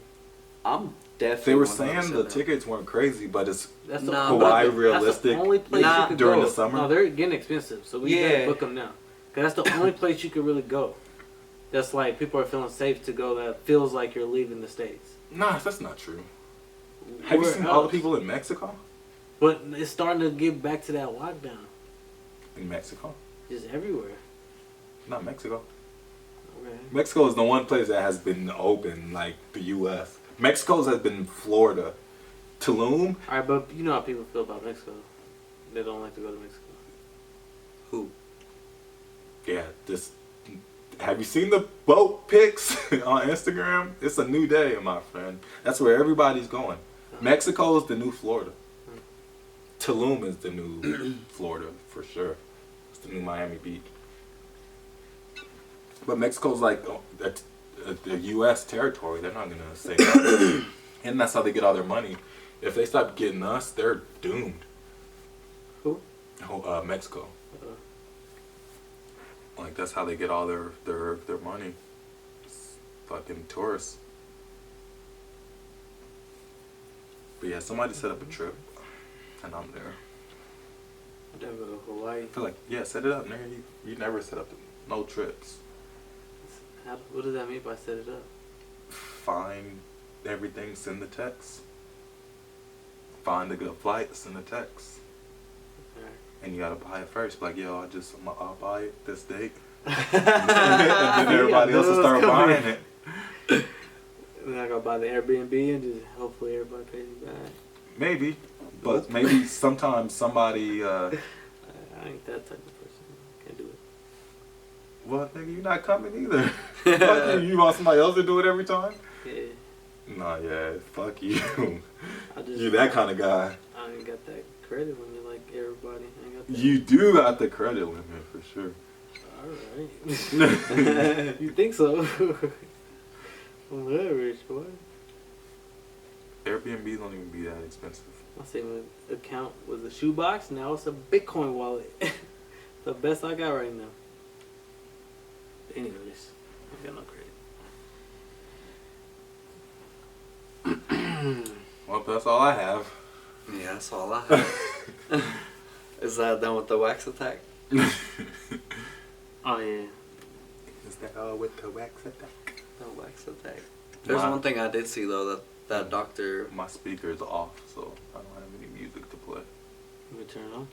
I'm definitely. They were 100% saying the down. tickets weren't crazy, but it's That's the Nah, Hawaii that's realistic the only place Nah, you could during go. the summer? No, they're getting expensive, so we Yeah. better book them now. Cause that's the only place you could really go. That's like people are feeling safe to go. That feels like you're leaving the states. nah, that's not true. Have you Where seen all the else? people in Mexico? But it's starting to get back to that lockdown. In Mexico, Just everywhere. not Mexico. Okay. Mexico is the one place that has been open like the U.S. Mexico's has been Florida. Tulum. All right, but you know how people feel about Mexico. They don't like to go to Mexico. Who? Yeah, just have you seen the boat pics on Instagram? It's a new day, my friend. That's where everybody's going. Mexico is the new Florida. Tulum is the new Florida for sure. It's the new Miami Beach. But Mexico's like the U.S. territory. They're not gonna say that. And that's how they get all their money. If they stop getting us, they're doomed. Who? Oh, Mexico. Like that's how they get all their money. It's fucking tourists. But yeah, somebody set up a trip, and I'm there. I never go to Hawaii. I feel like set it up, nigga. You never set up no trips. What does that mean by set it up? Find everything, send the text. Find a good flight, send the text. Alright. And you gotta buy it first. Like, yo, I'll buy it this date. And then everybody else will start buying it. And then I gotta buy the Airbnb and just hopefully everybody pays me back. Maybe. But maybe sometimes somebody I ain't that type of person. Can't do it. well, nigga, you not coming either. Fuck you. You want somebody else to do it every time? Yeah. Nah, yeah, fuck you. I just You that kind of guy. I ain't got that credit limit like everybody. I ain't got that. You do got the credit limit for sure. Alright. You think so? I'm rich, boy. Airbnb don't even be that expensive. My saving account was a shoebox, now it's a Bitcoin wallet. The best I got right now. Anyways, I got no credit. Well, that's all I have. Yeah, that's all I have. Is that done with the wax attack? Oh yeah. Is that all with the wax attack? The wax attack. There's Wow. one thing I did see though, that doctor. My speaker's off, so I don't have any music to play. Let me turn it on.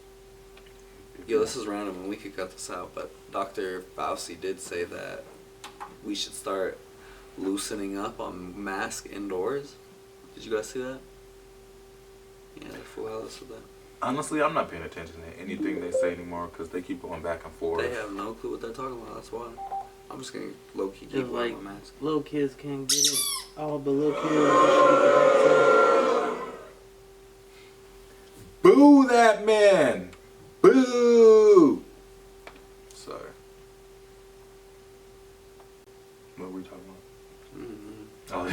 Yo, this is random and we could cut this out, but Dr. Fauci did say that we should start loosening up on mask indoors. Did you guys see that? Yeah, the full house with that. Honestly, I'm not paying attention to anything they say anymore because they keep going back and forth. They have no clue what they're talking about, that's why. I'm just gonna low-key keep Just wearing like my mask. little kids can't get it. All the little kids should get the vaccine. Boo that man! Boo! Sorry. What were we talking about? Mm-hmm. Oh,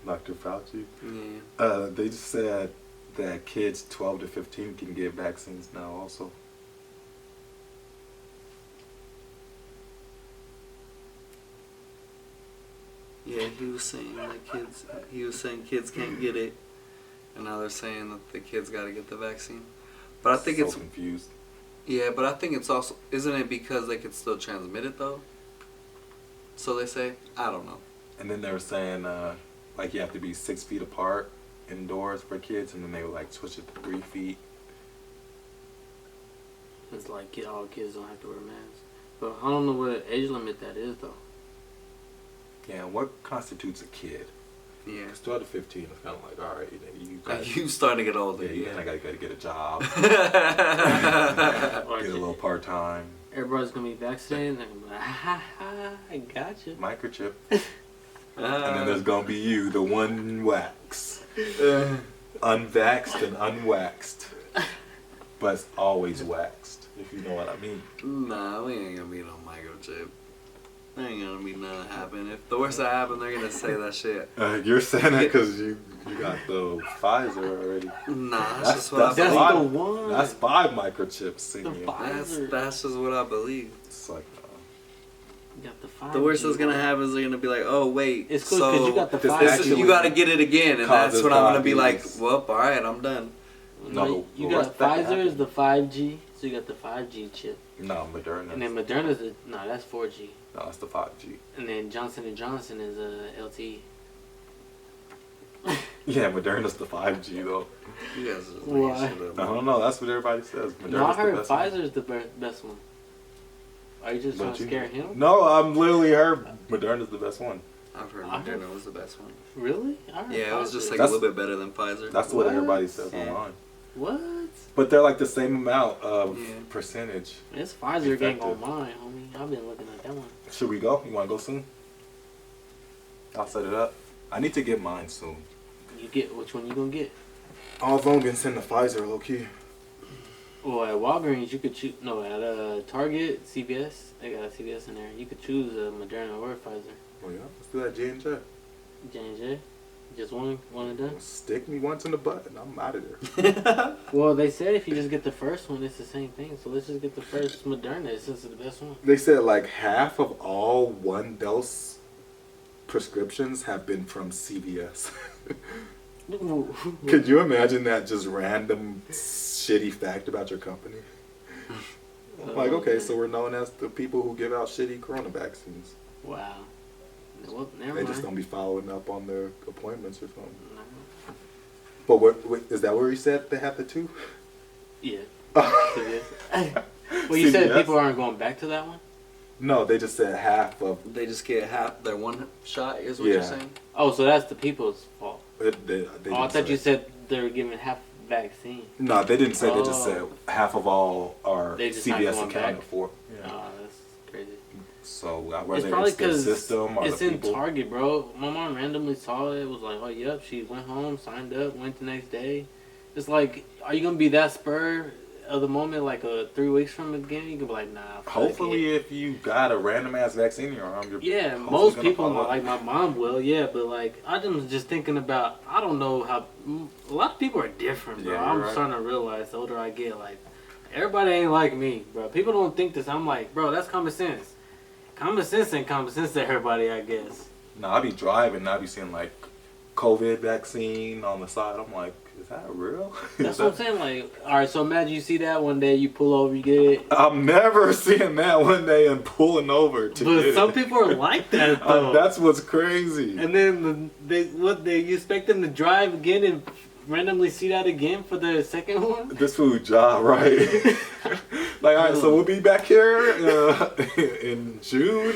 Dr. Fauci. Yeah. They just said that kids 12 to 15 can get vaccines now also. Yeah, he was saying kids can't get it, and now they're saying that the kids gotta get the vaccine. But I think so it's confused. yeah, but I think it's also isn't it because they could still transmit it though? So they say I don't know. And then they were saying like you have to be 6 feet apart indoors for kids, and then they would like switch it to 3 feet. It's like all kids don't have to wear masks. But I don't know what age limit that is though. Yeah, what constitutes a kid? Yeah. Because 12 to 15 is kind of like, all right, you guys, You starting to get older. yeah, you gotta get a job, Or get a little part time, everybody's gonna be vaccinated and they're gonna be like, ha ha, I got you. microchip, and then there's gonna be you, the one wax, unvaxxed and unwaxed, but it's always waxed, if you know what I mean. Nah, we ain't gonna be no microchip. There ain't gonna be nothing happen. If the worst that happen, they're gonna say that shit. You're saying that because you got the Pfizer already. Nah, that's just what I that's believe. the one. That's 5 microchips in The you. Pfizer. That's just what I believe. It's like, You got the 5G. The worst that's gonna happen is they're gonna be like, oh wait, It's cool because so you got the this 5G. this is, you gotta get it again, and Causes that's when I'm gonna be like, diabetes. well, all right, I'm done. No, you well, got what's that Pfizer is happen? the 5G, so you got the 5G chip, no, Moderna. and then Moderna's that's 4G, No, it's the 5G. and then Johnson & Johnson is LTE. Yeah, Moderna's the 5G though. You guys are just Why? making shit up. I don't know. That's what everybody says. Moderna's No, I heard the best one. Pfizer's the best one. Are you just trying to scare him? No, I'm literally heard Moderna's the best one. I've heard Moderna was the best one. Really? Yeah, it was just like That's- a little bit better than Pfizer. That's what What? everybody says Yeah. online. What? But they're like the same amount of Yeah. percentage. It's Pfizer gang on Effective. mine, homie. I've been looking at that one. Should we go? You want to go soon? I'll set it up. I need to get mine soon. You get which one you gonna get? I was only gonna send the Pfizer, low key. Well, at Walgreens you could choose. No, at Target, CVS, they got CVS in there. You could choose Moderna or Pfizer. Oh yeah, let's do that J&J. J&J, just one and done. Stick me once in the butt and I'm out of there. Well, they said if you just get the first one, it's the same thing. So let's just get the first Moderna since it's the best one. They said like half of all 1-dose prescriptions have been from CVS. Could you imagine that just random shitty fact about your company? Like, okay, so we're known as the people who give out shitty corona vaccines. Wow. Well, never They mind. just don't be following up on their appointments or something. No. But what is that where he said they have the two? Yeah. CVS. Well, you said CVS? people aren't going back to that one? No, they just said half of They just get half their one shot, is what you're Yeah. saying? Oh, so that's the people's fault. it. They Oh, I didn't thought say. you said they were giving half vaccine. No, they didn't say. They just said Oh. half of all are They just not CVS going accounted back? for. Yeah. Oh, that's crazy. So It's whether probably it's the because system or it's the in people. Target, bro. My mom randomly saw it. Was like, oh, yep. She went home, signed up, went the next day. It's like, are you gonna be that spur of the moment, like 3 weeks from the game? You can be like, nah. fuck Hopefully, it. if you got a random ass vaccine in your arm, you're Yeah, hopefully most gonna people, follow up. like my mom will, yeah, but like, I'm just thinking about, I don't know how, a lot of people are different, bro. Yeah, I'm you're right. starting to realize the older I get, like, everybody ain't like me, bro. People don't think this. I'm like, bro, that's common sense. Common sense ain't common sense to everybody, I guess. No, I be driving and I be seeing like COVID vaccine on the side. I'm like, is that real? That's Is what I'm that- saying. Like, all right, so imagine you see that one day, you pull over, you get it. I'm never seeing that one day and pulling over to But get some it. people are like that though. That's what's crazy. And then you expect them to drive again and randomly see that again for the second one? This food job, right? Like, all right, so we'll be back here in June.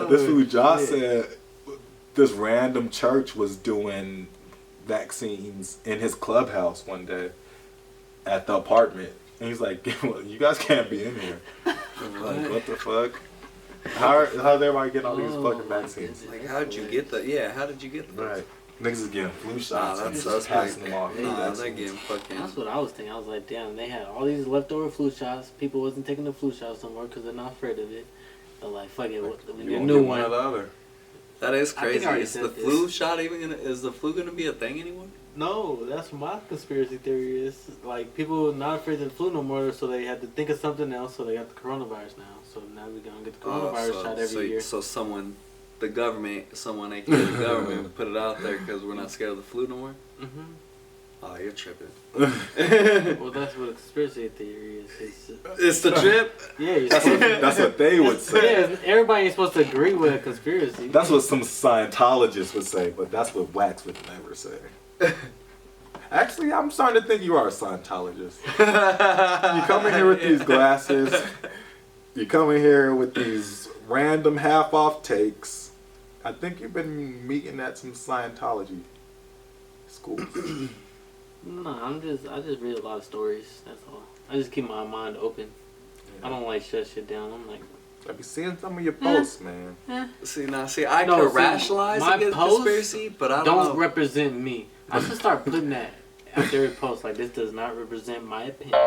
This food job said this random church was doing vaccines in his clubhouse one day at the apartment. And he's like, well, you guys can't be in here. Like, what the fuck? How's everybody getting all these Oh, fucking my vaccines? goodness. Like, how'd you get the? Yeah, how did you get the? Right. Niggas is getting flu shots. Nah, and that's just suspect. passing them off. Nah, Vaccines. they're getting fucking. That's what I was thinking. I was like, damn, they had all these leftover flu shots. People wasn't taking the flu shots no more because they're not afraid of it. They're like, fuck it, we You need a won't new get one or one. the other. That is I think I crazy. already Is the said this. flu shot even gonna? Is the flu gonna be a thing anymore? No, that's my conspiracy theory. Is like people not afraid of the flu no more, so they had to think of something else. So they got the coronavirus now. So now we're gonna get the coronavirus shot every year. So someone, the government, someone aka the government, put it out there because we're not scared of the flu no more. Mm-hmm. Oh, you're tripping. Well, that's what a conspiracy theory is. It's the trip. Yeah, you're supposed to, That's what they would say. yeah, everybody ain't supposed to agree with a conspiracy. That's what some Scientologists would say, but that's what Wax would never say. Actually, I'm starting to think you are a Scientologist. You come in here with these glasses. You come in here with these random half-off takes. I think you've been meeting at some Scientology schools. No, I just read a lot of stories. That's all. I just keep my mind open. I don't like shut shit down. I'm like, I be seeing some of your posts, man. See, I No, can see, rationalize my against posts conspiracy, but I don't don't know. represent me. I should start putting that after every post. Like, this does not represent my opinion.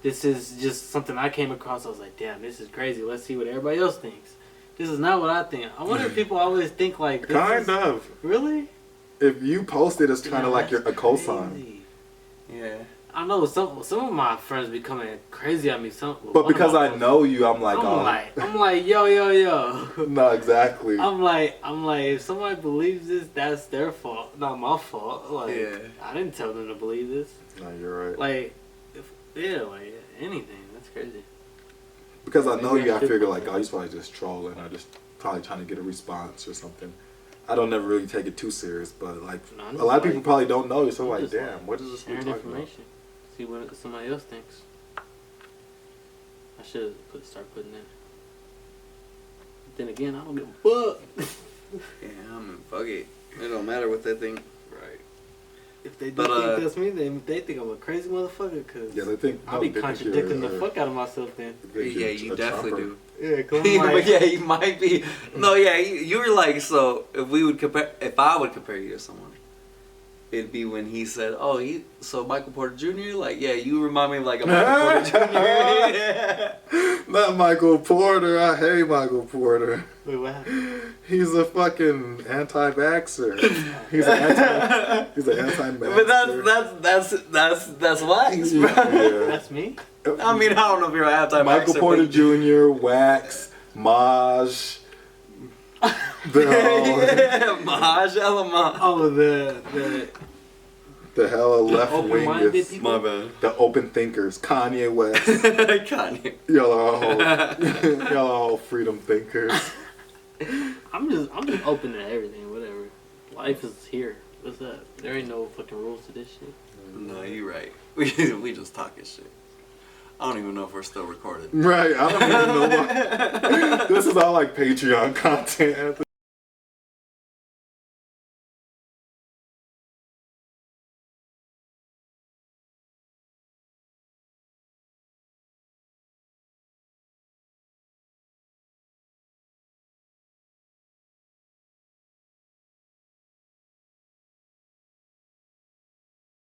This is just something I came across. I was like, damn, this is crazy. Let's see what everybody else thinks. This is not what I think. I wonder if people always think like this. Kind of. Really? If you post it, it's kind of like you're a cosign. Crazy. Yeah. I know some of my friends be coming crazy at me. But because I know you, I'm like, I'm like, yo. no, exactly. I'm like, if somebody believes this, that's their fault, not my fault. Like, Yeah. I didn't tell them to believe this. No, you're right. Like, like anything. That's crazy. Because I know Maybe you, I I should figure put like, that. oh, he's probably just trolling or just probably trying to get a response or something. I don't never really take it too serious, but like No, I'm a just lot of people like- probably don't know. So I'm like, just damn, what is this fool Sharing talking about? information. See what somebody else thinks. I should start putting that. But then again, I don't give a fuck. Yeah, I mean, fuck it. It don't matter what they think. Right. If they do But, think that's me, then they think I'm a crazy motherfucker. Cause Yeah, they think. I'll be they think contradicting you're, the fuck out of myself then. they think you're Yeah, you a definitely chopper. do. Yeah, cause Yeah, I'm but like, yeah, you might be. No, yeah, you were like, so if I would compare you to someone, it'd be when he said, "Oh, so Michael Porter Jr." Like, yeah, you remind me of like a Michael Porter Jr. Yeah. Not Michael Porter. I hate Michael Porter. wait, what happened? He's a fucking anti-vaxxer. He's an anti-vaxxer. But that's wax, bro. Yeah. That's me? I mean, I don't know if you're anti-vaxxer. Michael Porter but- Jr., Wax, Maj. Yeah, Maj Element. Oh, the The hella left open-minded wing people? My bad. the open thinkers. Kanye West. Kanye. y'all are all freedom thinkers. I'm just open to everything, whatever. Life is here. What's up? There ain't no fucking rules to this shit. No, you're right. We just talking shit. I don't even know if we're still recording. Right, I don't even know what. This is all like Patreon content.